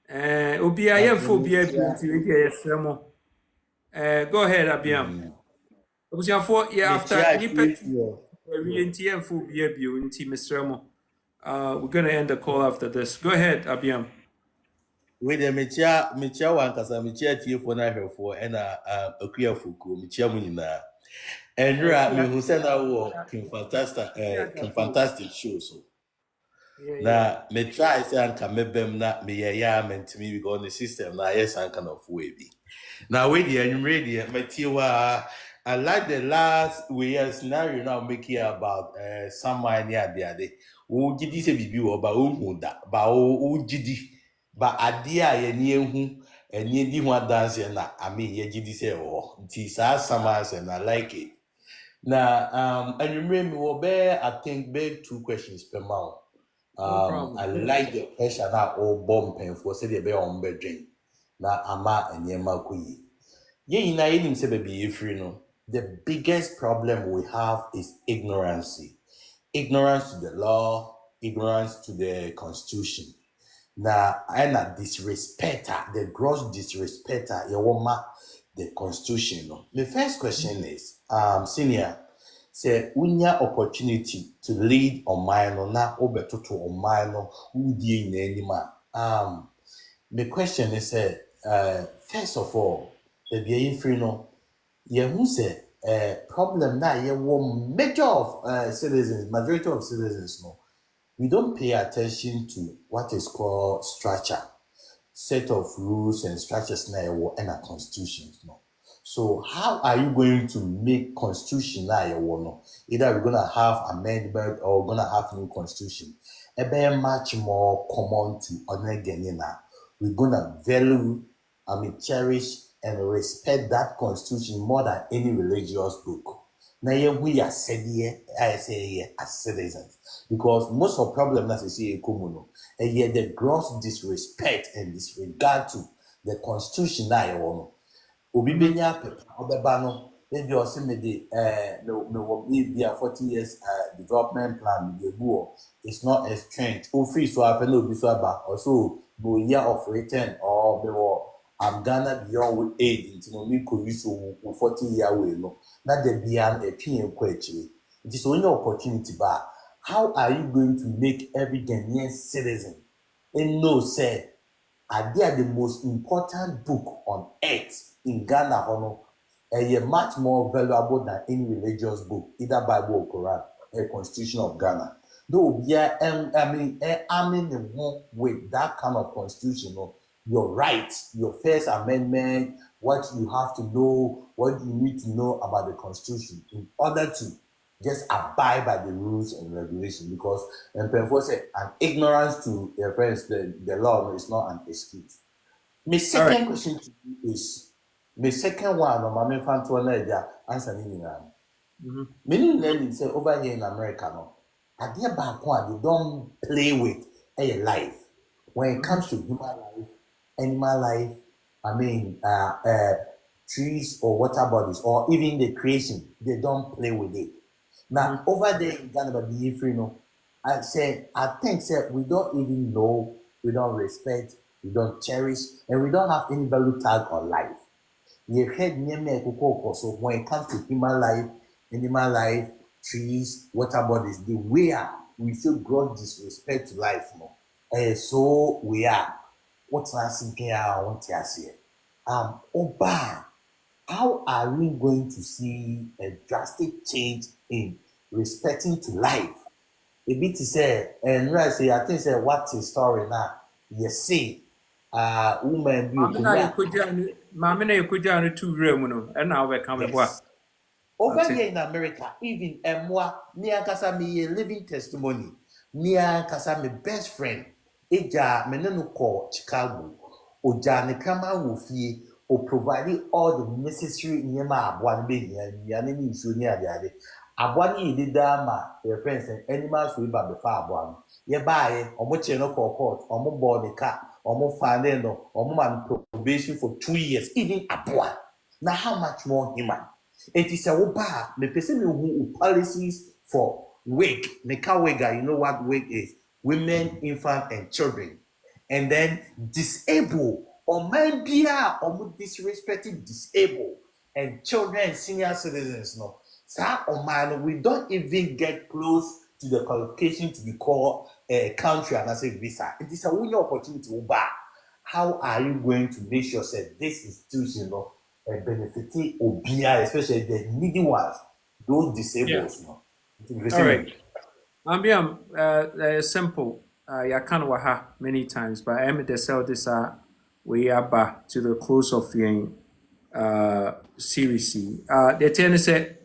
Obi I am Okay, for Bia metia. Beauty. Go ahead, Abiam. For yeah, after Metia Nippet, ifio. we NTM for Bia Beauty, Mr. Mo. We're gonna end the call after this. Go ahead, Abiam. We de metia wankasa metia tiefo na hwefo ena akuya fuku metia mu nyina. Enra me hu se na wo King Fantastic show so. Na me try say anka mebem na me ya mentimi because the system na yes an kind of way bi. Now we the ready Matiwa. I like the last scenario now make here about someone near the other. Who did this bibi or ba hunda ba o gidi ba adia ye ni ehu eni di ho dance na I mean ye gidi say oh it sama and I like it. Now and remember me will bear I think bear 2 questions per month. No problem. I like the pressure now all bomb pen for say the bear on bedroom. Na ama enyema kuyi. Ye ina yenim se baby free no. The biggest problem we have is ignorance. Ignorance to the law, ignorance to the constitution. Na and disrespect, the gross disrespect yewoma the constitution no. The first question is senior say unya opportunity to lead on mine no na obetoto on mine no udie in anima. The question is first of all, the be free no, who say problem na major of citizens, majority of citizens no, we don't pay attention to what is called structure, set of rules and structures na and a constitution no. So how are you going to make constitution na no? Either we're gonna have amendment or we're gonna have new constitution. Be much more common to Onegenina. We're gonna value, cherish and respect that constitution more than any religious book. Now we are said here, I say here as citizens, because most of the problem that we see in Kumuno, and yet the gross disrespect and disregard to the constitution now Obi benya pepa obeba no maybe o se me de no be 40 years development plan the go it's not a strength o free so happen obi so aba also no year of return or be I'm Ghana beyond with aid into no me could use 40 year way no na there be an a pin kwechiri it is only opportunity ba how are you going to make every Ghanaian citizen and know say they are the most important book on earth in Ghana, much more valuable than any religious book, either Bible or Quran, a Constitution of Ghana. Though, yeah, with that kind of constitution, your rights, your First Amendment, what you have to know, what you need to know about the Constitution in order to just abide by the rules and regulations. Because and people say an ignorance to their friends, the law is not an excuse. My second question to you is. The second one, my main fan to answer me. Many learning say over here in America, no, at the back one, they don't play with a life. When it comes to human life, animal life, trees or water bodies, or even the creation, they don't play with it. Now, over there in Ghana, be free, no, I think we don't even know, we don't respect, we don't cherish, and we don't have any value tag on life. You heard so when it comes to human life, animal life, trees, water bodies, the way we show gross disrespect to life, no. So we are. What's thinking I want to say? Oba, how are we going to see a drastic change in respecting to life? A bit to say, and I say, I think say what's the story now? You see. Woman Mamina Kujani 2 remuno, and now we're coming back. Over here in America, even moi, near Kasami, a living testimony, near Kasami best friend, Eja Meneno call Chicago, Oja Nekama Wufi, or providing all the necessary Yama Abuan baby and Yanini Junior Daddy. Abuani did dama, their friends and animals will be before one. Ye buy, or much no call court, or more board the car. almost finding no almost probation for 2 years, even abroad. Now how much more human? It is a oba. Me person who policies for wig. Meka wega, you know what wig is? Women, infant, and children. And then disable or mind be or disrespecting disabled and children and senior citizens. No, sir, or man, we don't even get close to the qualification to be called a country and as a visa. It is a winning opportunity. How are you going to make sure that this institution, you know, benefiting Obia, especially the needy ones, those disabled? Yeah. No? All right. Simple. I can't waha many times, but I'm the sell this we are back to the close of the series. The ten said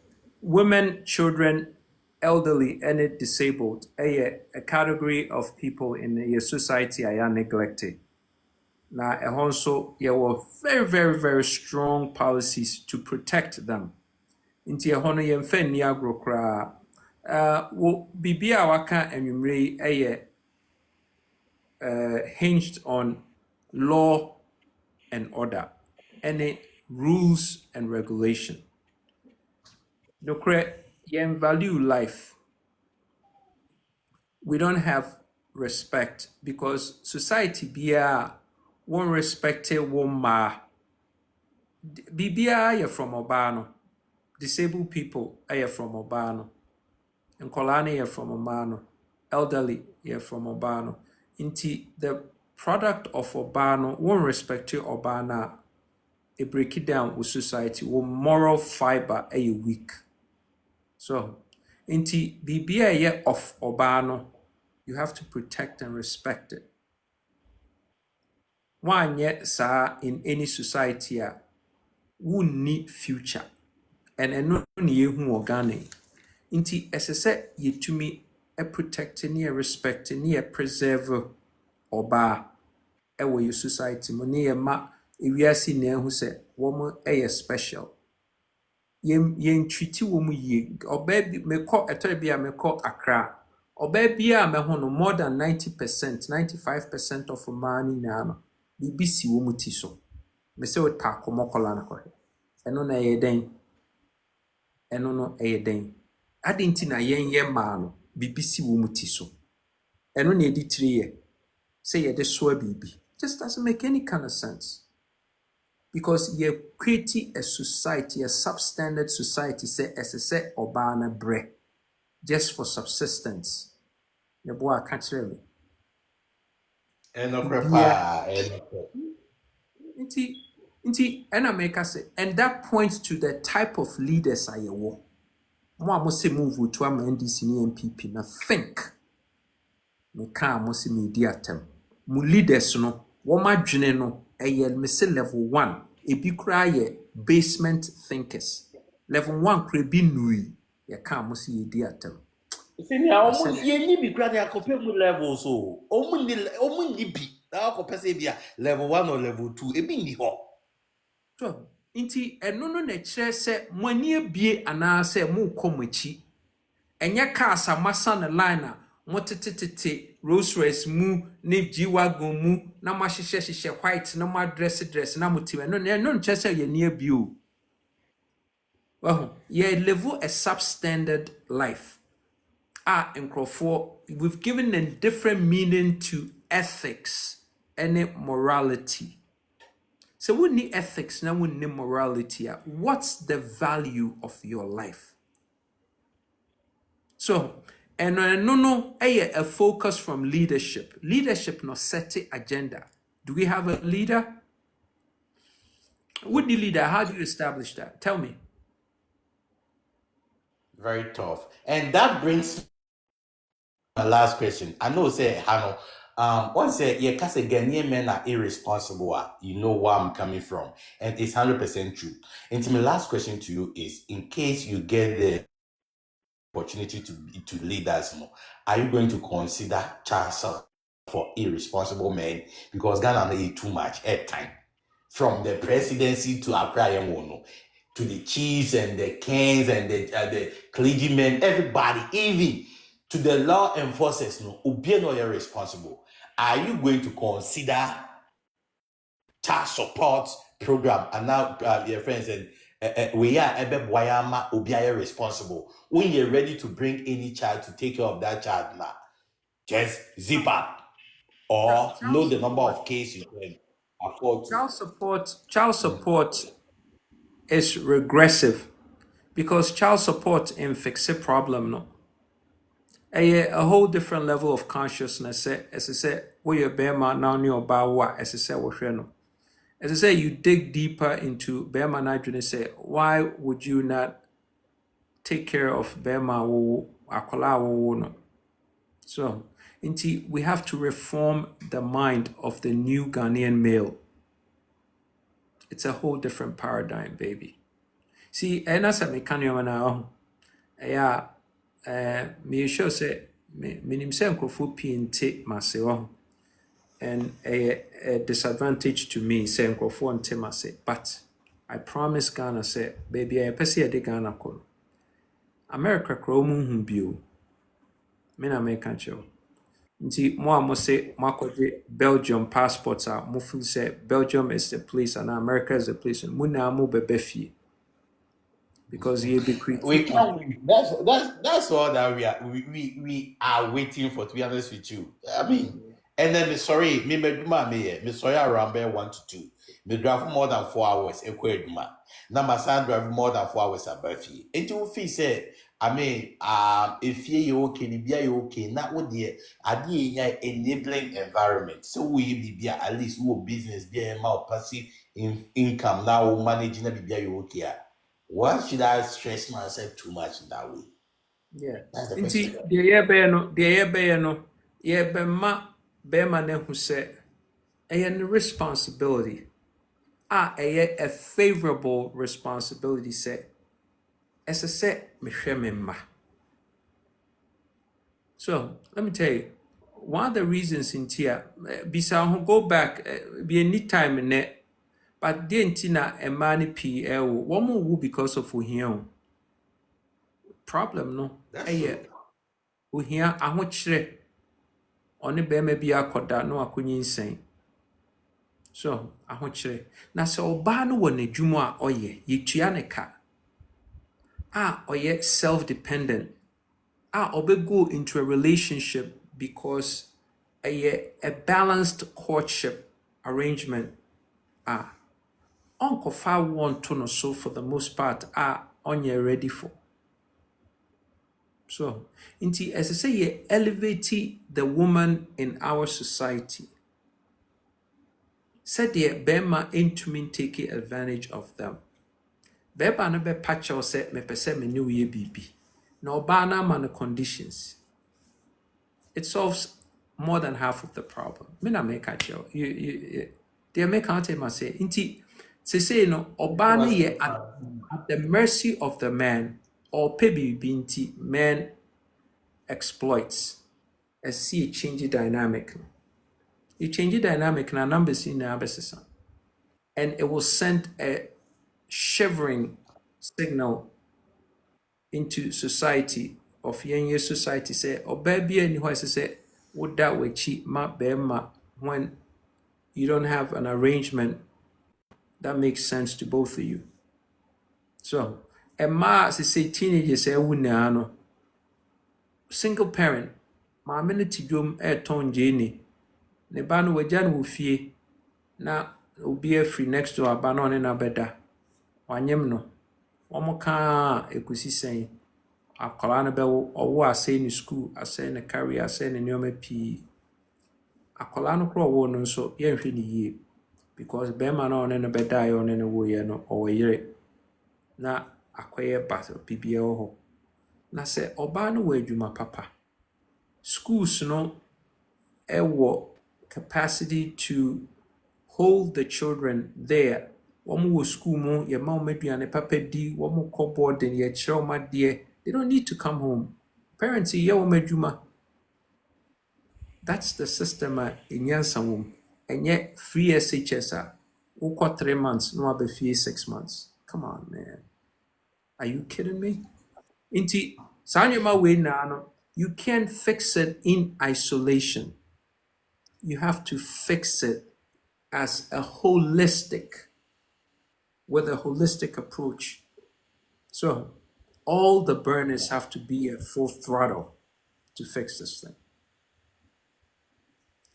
women, children, elderly, and disabled a category of people in the society are neglected. Now, also, there were very, very, very strong policies to protect them. Inti hono yemfa ni agro kra wo bibia waka anwumre hinged on law and order and rules and regulation. No yem value life. We don't have respect because society bia won't respect one ma bibia ye from obano. Disabled people are from Obano. And Kolani are from Obano. Elderly are from Obano. Inti the product of Obano won't respect Obana. It break it down with society. With moral fiber a weak. So inti BBA of Obano, you have to protect and respect it. One yet sa in any society who need future. And no near who organic. Inti SSA yetumi protect near respect near preserve oba ewo your society mo near ma ewiase na hu se womo special. Yen treaty womo ye oba bi meko etobia meko Accra. Oba bia me ho no more than 90%, 95% of man na no. BBC womo ti so. Me se o ta komokola na ko. Eno na ye den. Eno no den. Adinti na ye ma no BBC womuti so. Eno na edi 3 year. Say ye de so bibi. Just doesn't make any kind of sense. Because you're creating a society, a substandard society, say SSA oba na bre just for subsistence. The boy can't tell me. Inti ena make us say, and that points to the type of leaders I want. Mo must move to am NDC ni MPP na think me ka must media tem mu leaders no wo madwene no me say level 1 e bi kra ye basement thinkers level 1 kra bi nui ye ka must media tem Senior almost ye be kra dey compare with level so omu ni bi na compare say bia level 1 or level 2 e bi ni ho so inti eno no na kire se moani abie ana se mo komachi enye cars amasa na line a motetete Rolls Royce mu ne G-Wagon mu na ma hyehyehye white na ma dress na motiwe eno no kire se ye ni abie well ye live a substandard life we've given a different meaning to ethics and morality. So we need ethics, now we need morality. What's the value of your life? So, and a focus from leadership. Leadership no set agenda. Do we have a leader? What the leader? How do you establish that? Tell me. Very tough. And that brings my last question. I know say Hano. One say yeah, cause Ghanaian men are irresponsible. You know where I'm coming from, and it's 100% true. And my last question to you is: in case you get the opportunity to lead us, are you going to consider Charles for irresponsible men? Because Ghana need too much airtime, from the presidency to Accra to the chiefs and the kings and the clergymen, everybody, even to the law enforcers. No, you're responsible. are you going to consider child support program? And now your friends and we are obiaya responsible. When you're ready to bring any child to take care of that child now, just zip up or Child know the number support. of cases you can afford to. Child support is regressive because child support in fix a problem no. A whole different level of consciousness. As I said, we are Bema now near Bawa, as I said, no. As I say, you dig deeper into Bema Nigeria and say, why would you not take care of Bema Akola no? So, indeed, we have to reform the mind of the new Ghanaian male. It's a whole different paradigm, baby. See, and as a mechanic now, yeah, me sure say, me say nkrofo pinte mase and a disadvantage to me say nkrofo nte mase, but I promise Ghana say, baby, I pese de Ghana kono. America kro mu hu bio. Me na me kan cho. Nti mo say makoje Belgium passports a mo feel say Belgium is the place and America is the place. Mo na mo bebefie because ye be We critique. can't. That's all that we are waiting for. To be honest with you, I mean, and then sorry, me sorry around 1 to 2. Me drive more than 4 hours. Now my son drive more than 4 hours at Buffy. And you feel say, I mean, if you okay, you okay. Not with the idea enabling environment. So we be at least who business be a more passive income now managing be you okay. Why should I stress myself too much in that way? Yeah. That's the Nti question. deɛ yɛbɛyɛ no yɛbɛma bɛrima no hu sɛ ɛyɛ ne responsibility ɛyɛ a favorable responsibility sɛ ɛsɛ sɛ mehwɛ me mma. So let me tell you, one of the reasons in tia bisa ho go back be any time in it, but deɛ nti na mmaa no pii ɛwo wɔn wu because of ohia o. Problem no ɛyɛ ohia ahokyerɛ ɔne bɛrima bi akɔda no akɔnyinsɛn. So ahokyerɛ na sɛ ɔbaa no wɔ n'adwuma a ɔyɛ yɛtua ne ka a ɔyɛ self-dependent a ɔbɛgo into a relationship because a balanced courtship arrangement a ɔnkɔfa wɔnto no so for the most part a ɔnyɛ ready for. So nti ɛsɛ sɛ yɛ elevate the woman in our society. Sɛdeɛ bɛrima ntumi take advantage of them. Bɛrima no bɛpa kyɛw sɛ mepɛ sɛ me ne wo yɛ biribi. Na ɔbaa no ama no conditions. It solves more than half of the problem. Me na meka kyɛw. Deɛ meka wote ma sɛ nti sesei no ɔbaa no yɛ at the mercy of the man or biribi nti man exploits. Ɛsi change dynamic. You change the dynamic na numbers in the and it will send a shivering signal into society of yenye society say ɔbaa bi ani hɔ ɛsɛ sɛ woda w'akyi ma bɛrima when you don't have an arrangement that makes sense to both of you. So mmaa sɛ teenagers ɛwu naa no single parent maame no te dwom ɛretɔn gyeene ne ba no wagya no wɔ fie na obi afiri next door aba na ɔne no abɛda wanyem no wɔn kaa ekusi sɛn akwaraa no bɛwo ɔwo asɛe ne school asɛe ne career asɛe ne nneɛma pii akwaraa no koraa ɔwo no nso yɛnhwɛ ne yie because bɛrima no ɔne no bɛda yɛ ɔne no woyɛ no ɔwɔ yere na akɔyɛ ba biribiara wɔ hɔ na sɛ ɔbaa no wɔ adwuma papa schools no ɛwɔ capacity to hold the children there. Wɔn wɔ school mu yɛma wɔn aduane papa di wɔn kɔ boarding yɛkyerɛ wɔn adeɛ. They don't need to come home. Parents yɛ wɔn adwuma. That's the system a ɛnyansa wɔ mu. Ɛnyɛ free SHS a wokɔ 3 months na waba fie 6 months. Come on, man. Are you kidding me? Nti saa nneɛma wei naa no you can't fix it in isolation. you have to fix it as a holistic, with a holistic approach. So all the burners have to be at full throttle to fix this thing.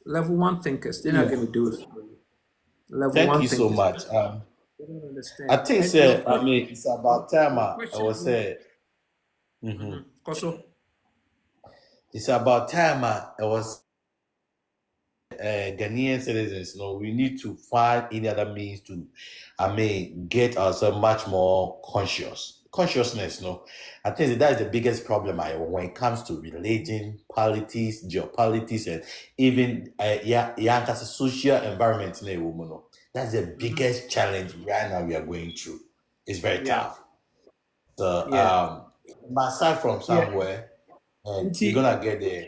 Level one thinkers, they're not Yeah. going to do it for you. Level Thank one you so thinkers, much. they don't I understand. think And your say I question, mean it's about time your I question, was say mhm. Koso, It's about time I was Ghanaian citizens, we need to find any other means to, get ourselves much more consciousness. I think that is the biggest problem when it comes to religion, politics, geopolitics, and even social environment. That's the biggest challenge right now we are going through. It's very yeah, tough. So, yeah, aside from yeah. somewhere, and we're Nti, gonna get there.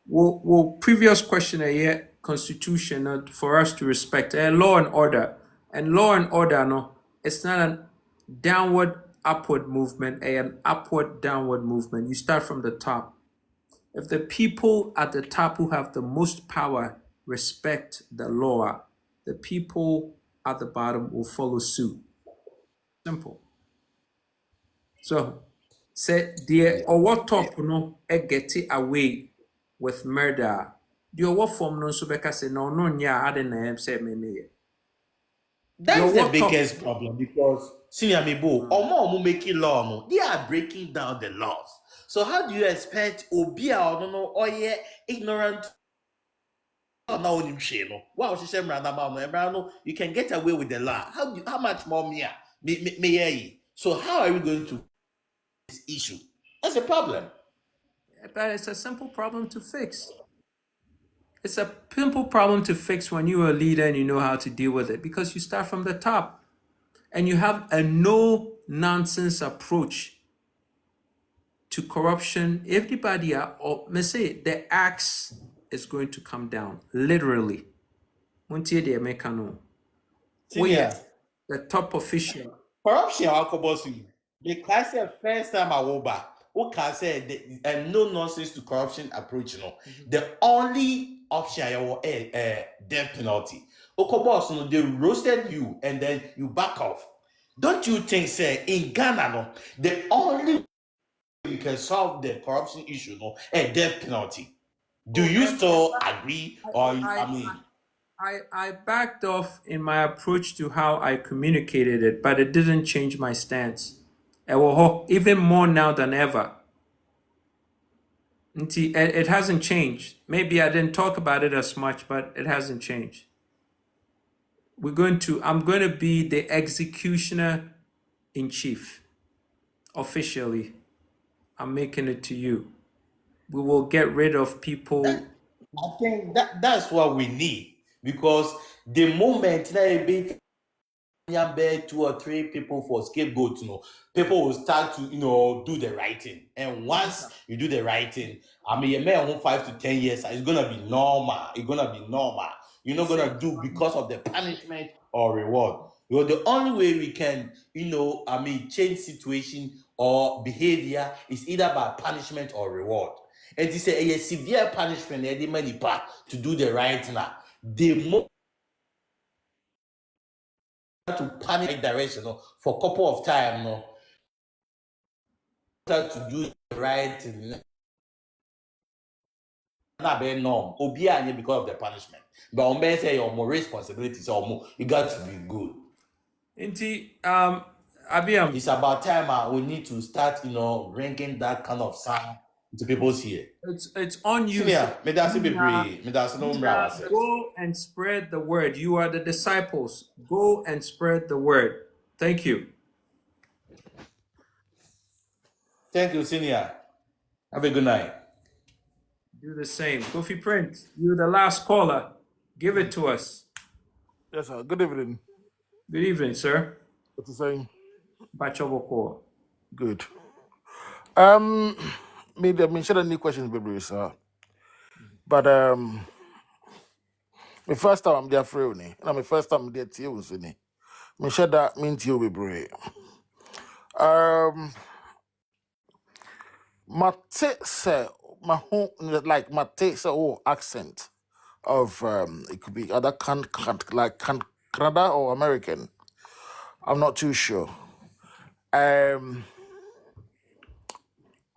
well, previous question here, constitution for us to respect law and order. And law and order, no, it's not a downward upward movement, an upward downward movement. You start from the top. If the people at the top who have the most power respect the law, the people at the bottom will follow suit. Simple. So, say Yeah. dear or what top no get it away with murder. The what form no so beka say no nya ade na say me. That's Your the what top biggest problem because senior Mibo, Omo making law, they are breaking down the laws. So how do you expect Obia or no or yeah ignorant wow, you can get away with the law. How much more me? So how are we going to this issue? That's a problem. but it's a simple problem to fix. It's a simple problem to fix when you're a leader and you know how to deal with it because you start from the top and you have a no nonsense approach to corruption. Everybody may say the axe is going to come down literally. Muntie de mekano. Senior, The top official. corruption alcobosu. The class first time I go back, who can say no nonsense to corruption approach, the only option I will death penalty. Okobos, they roasted you and then you back off. Don't you think, say, in Ghana, the only way you can solve the corruption issue, a death penalty? Do you still agree, or I backed off in my approach to how I communicated it, but it didn't change my stance. Even more now than ever. It hasn't changed. Maybe I didn't talk about it as much, but it hasn't changed. I'm going to be the executioner in chief. Officially, I'm making it to you. We will get rid of people. I think that's what we need because the moment that be 2 or 3 people for scapegoat, people will start to do the right thing. And once you do the right thing, you may have 5 to 10 years, it's gonna be normal. It's gonna be normal. You're not gonna do because of the punishment or reward. The only way we can, change situation or behavior is either by punishment or reward. And it's a severe punishment to do the right thing. The more to panic direction for a couple of time to do the right thing. Not be norm. Obia because of the punishment. But on Ben say your more responsibilities or more, you got to be good. Abiam. It's about time we need to start, bringing that kind of sound to people's ear. It's on you. Go and spread the word. You are the disciples. Go and spread the word. Thank you. Thank you, Senior. Have a good night. Do the same. Kofi Prince, you're the last caller. Give it to us. Yes, sir. Good evening. Good evening, sir. What you saying? Bachoboko. Good. Maybe I'm sure any questions, baby, sir. But my first time I'm there for you, and my first time I'm there to you, Sini. Me sure that means you, baby. My take say my home like my take say accent of it could be other Canada or American. I'm not too sure. I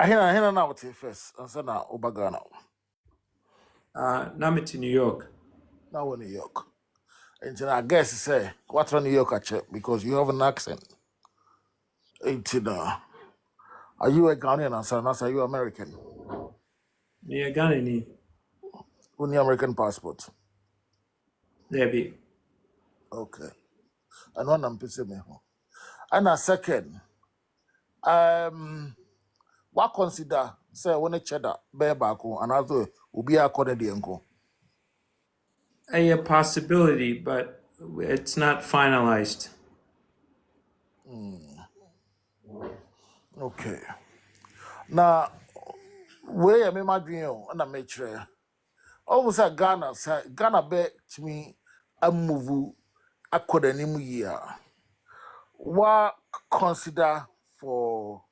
hear now what you first. I said now Obagana. Now to New York. Now we're New York. And I guess say what's New York actually because you have an accent. Are you a Ghanaian answer? Are you American? Yeah, Ghana. Only American passport. There be. Okay. And one I'm pissing me. And a second, what consider say when a cheddar bear back and also will be a Canadian. A possibility, but it's not finalized. Okay. Now, where am I dream and I make sure. Almost a Ghana bet to me a move a Canadian year. What consider for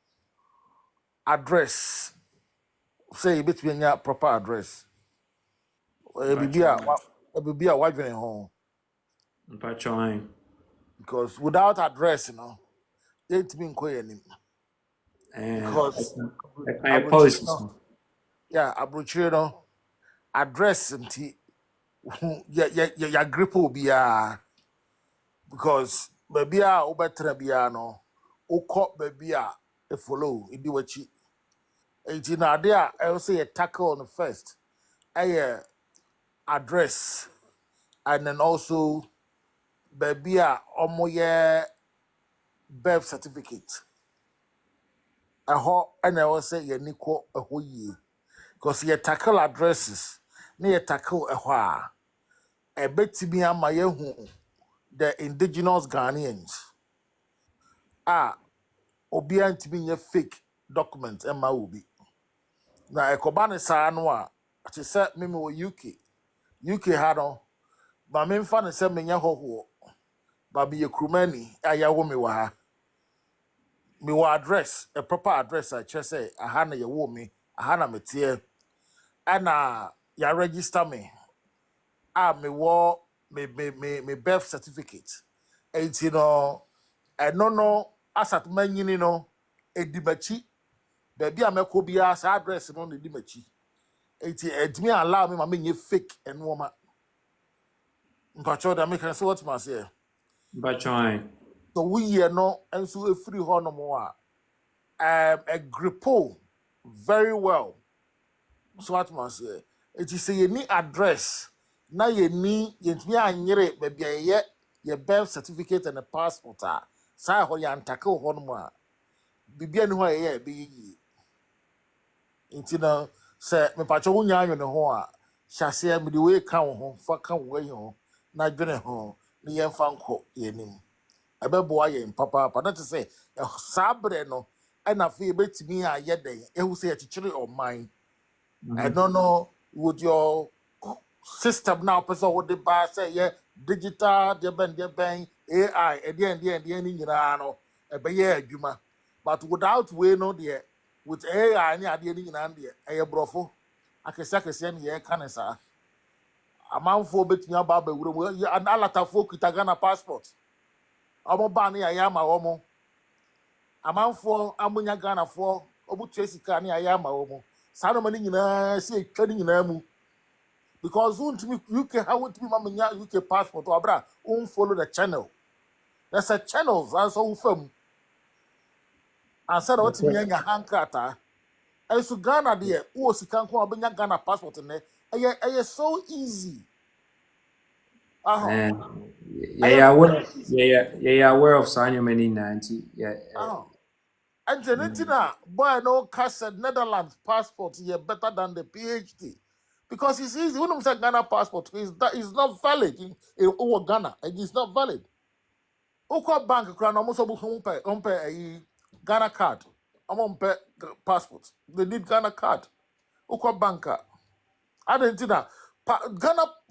address? Say between your proper address. It be a white home. Because without address, it mean quite And because I apologize. Abrochino address nti ya grip will be because baby a obetra bia no ukọ baby a e follow idi wachi enti na ade a I say you tackle on first address and then also baby a omo birth certificate and I will say you niko yie because you tackle addresses na you tackle a betimi ama yehu the indigenous Ghanaians obi antimi nye fake document emma obi na ekoba ne saa no a ati se meme wo UK ha no ba me mfa ne se menye hoho ba be yekrumani ayawo me wa ha me wa address a proper address I che say aha na ye wo me aha na metie ana ya register me me wo me birth certificate no no asat manyini no edibachi baby ameko bia sa address no na edibachi edimi allow me ma menye fake enwoma mpacho da make say what must say so we no enso e free ho no mo a gripo very well so what must say it is say you need address na you need yentimi anyere baby ye birth certificate and a passport sa ho ya ntake ho no mo a bibia ni ho ye be yi nti na se me pacho wunya anyo ne ho a hyase me de we ka wo ho fa ka wo yi ho na dwene ho ne ye mfa nko yenim ebebo aye papa na te say sabre no na fe betimi a ye den ehu say chichiri o man I don't know would your system now person what the ba say yeah digital de ben AI and the ni nyina no ebe ye adwuma but without we no there with AI ni ade ni nyina de eye brofo akese ni ye kanesa amanfo betumi aba ba wuro an alatafo kita Ghana passport omo ba ni ayama omo amanfo amunya Ghana fo obutu esika ni ayama omo sa no mani nyina se etwa ni nyina mu because UK how to be mamanya UK passport or bra follow the channel. There's a channels as all film. And said what me nya hankrata. And so Ghana there, who si kan ko abanya Ghana passport ne. Eye so easy. Yeah, aware of Sanyo many 90. Yeah. And Genetina, boy, no cassette Netherlands passport here better than the PhD. Because it's easy. When we say Ghana passport, is not valid in Ghana. It is not valid. Oko bank crown almost a Ghana card. I'm on passport. They need Ghana card. Oko banker. I didn't know.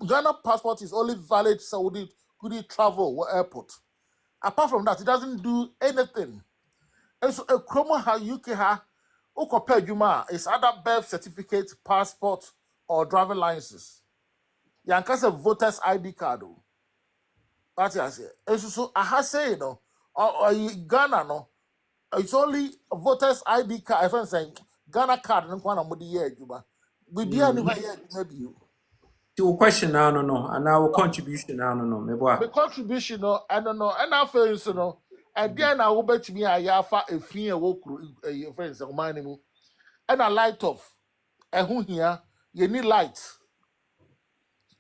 Ghana passport is only valid Saudi could you travel or airport. Apart from that, it doesn't do anything. And so a chromo ha UK ha Oko Juma is either birth certificate, passport, or driver license. yankasa voters ID card o. What I say? So I have say no. Or Ghana no. It's only voters ID card. If I'm saying Ghana card, no one amudi year juba. We be any way maybe you. Your question now no, and our contribution now no, me boy. The contribution no, I don't know. And I feel so no. And then I will bet me a yafa a fee a walk your friends of mine. And a light off. And who here you need light.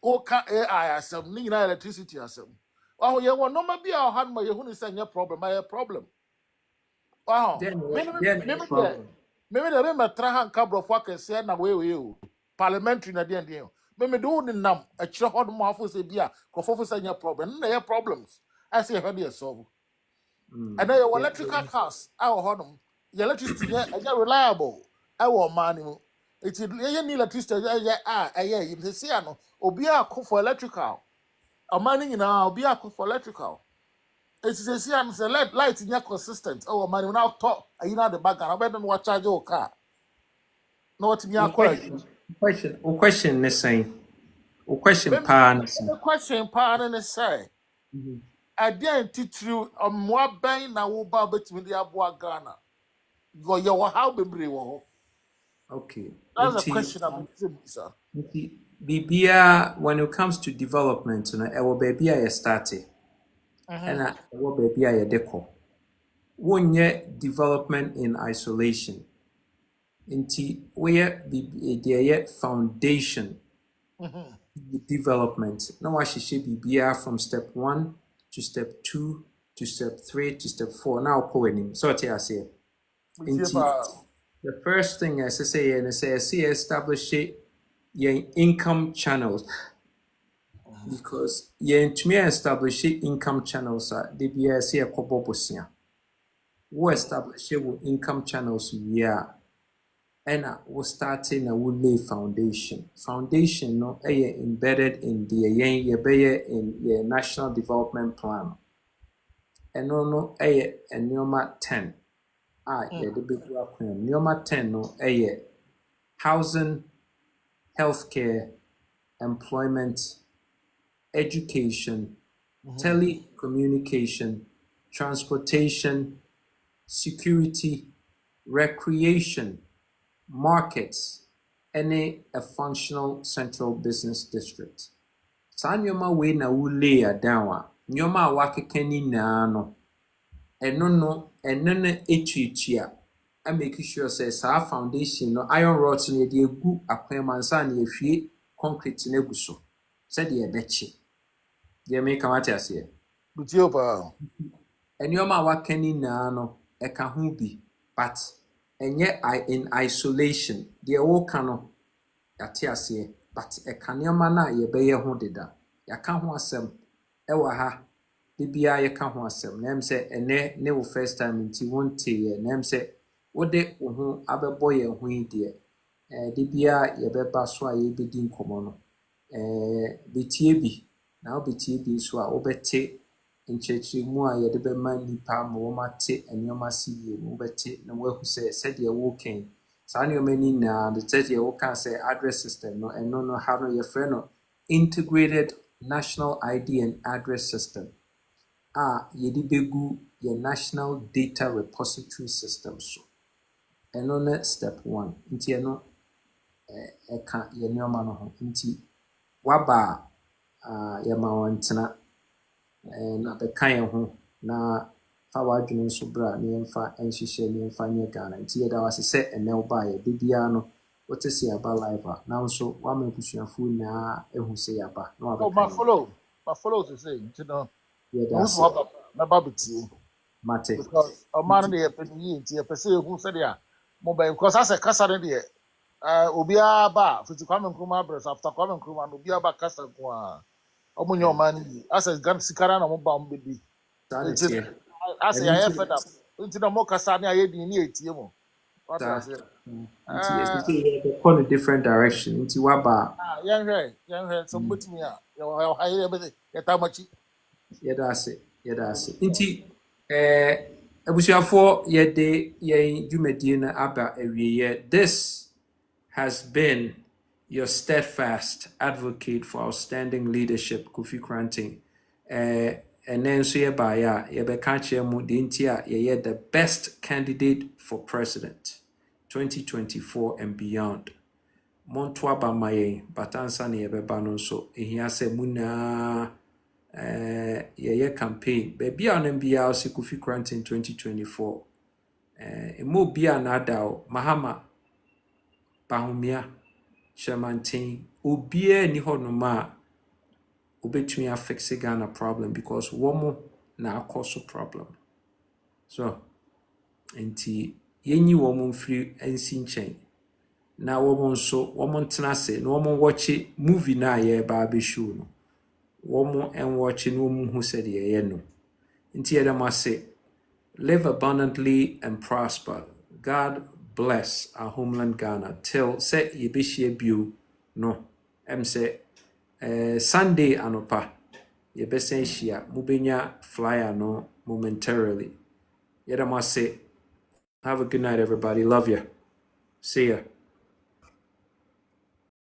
Or can AI as some need electricity as some. Oh, you want no maybe I'll have my who is a problem. I have problem. Wow. Then Maybe no problem. maybe the member Trahan Cabro Fucker said na way parliamentary na dear. Maybe do the num a chihod mouth say beer, Cofo say your problem. They have problems. I say how they solve. And then your electrical cars, our honum, the electricity is reliable. Our money. It's any electricity, you see, no, Obia cook for electrical. A money in our Obia cook for electrical. It's a see and let light in your consistent. Oh, money now talk. You know the background. I better watch charge your car. No, what me are Question is saying. Question pan. The question part and say. I didn't teach you a more bang now about between the Abua Ghana. Go your how be brave. Okay. That's a question I'm asking, sir. Bibia, when it comes to development, baby I started. And baby I deco. One year development in isolation. Inti where the foundation development. Now I should be from step 1 to step 2 to step 3 to step 4. Now poeting. So I say. The first thing as I say and I say establish your income channels. Because to me establish income channels they be a say a kobo bosia. We establish income channels and we starting a lay foundation. Foundation no embedded in in your national development plan. And no a NYOMA 10. The big NYOMA 10 no housing, healthcare, employment, education, telecommunication, transportation, security, recreation, markets, and a functional central business district. Sa nyoma we na wo lay down nyoma a wakeka ni na no eno echichia I make sure say sa foundation no iron rods no de egu akwanmansa na ehwie concrete na egu so said the ebechi they make come at us here nyoma wakeka ni na no eka ho bi but enye in isolation the wo kano yate ase but nyoma na ye beye ho deda yaka ho asem ewa ha bibia ye ka ho asem na em say ene ne wo first time nti wonte ye na em say wode wo ho abebo ye ho ide bibia ye beba so a ye bedi nkomo no betie bi na obetie bi so a obete nchechiri mu a ye de be ma nipa ma wo mate enyoma siye mu bete na wo hu say said ye wo ken sa nyoma ni na the said ye wo kan say address system no eno no how no your friend no integrated national ID and address system yedi begu your national data repository system so eno na step 1 nti eno eka ye nyoma no ho nti waba ya ma wantena na beka ye ho na fa wadwene so bra ne mfa enhihye ne mfa nye Ghana nti ye da wase se ene oba ye bibia no what is your about life now so wa me kusuafo na ehu se yaba no abeka my follow to say you know yeah that's na babiti mate because a man dey penny nti e pese ehu se dia mobile because as a kasa ne dey obia ba fiti Kwame Nkrumah address after Kwame Nkrumah no obia ba kasa ko a omunyo man yi as a gan sikara na mo ba mo bebi as a ya fed up nti na mo kasa ne aye din ni etie mo what I say it's a different direction nti waba yan he so mutimi a ya haye be ya tamachi yeah that's it nti abusuafo ye de ye dwumadie na aba awieye this has been your steadfast advocate for outstanding leadership, Kofi Kranting. And then so yebaya yebeka mu dintia ye the best candidate for president 2024 and beyond. Montwa bamaye batansa ne yebeba no so ehia se muna ye campaign baby an bia o Kofi Kranting 2024 emo bia na dao Mahama Bahumia Shamantin obia ni honoma obetumi affect Ghana problem because womo na cause problem. So enti yenyi womo mfiri ensi nchen na womo nso womo ntena se na womo watch movie na ye ba be show no womo en watch no womo hu se de ye no enti ye dem ase live abundantly and prosper. God bless our homeland Ghana till say ye be share bio no em say Sunday anopa yebesen shia mubenya flyer no momentarily. Yedama say have a good night everybody. Love you. See ya.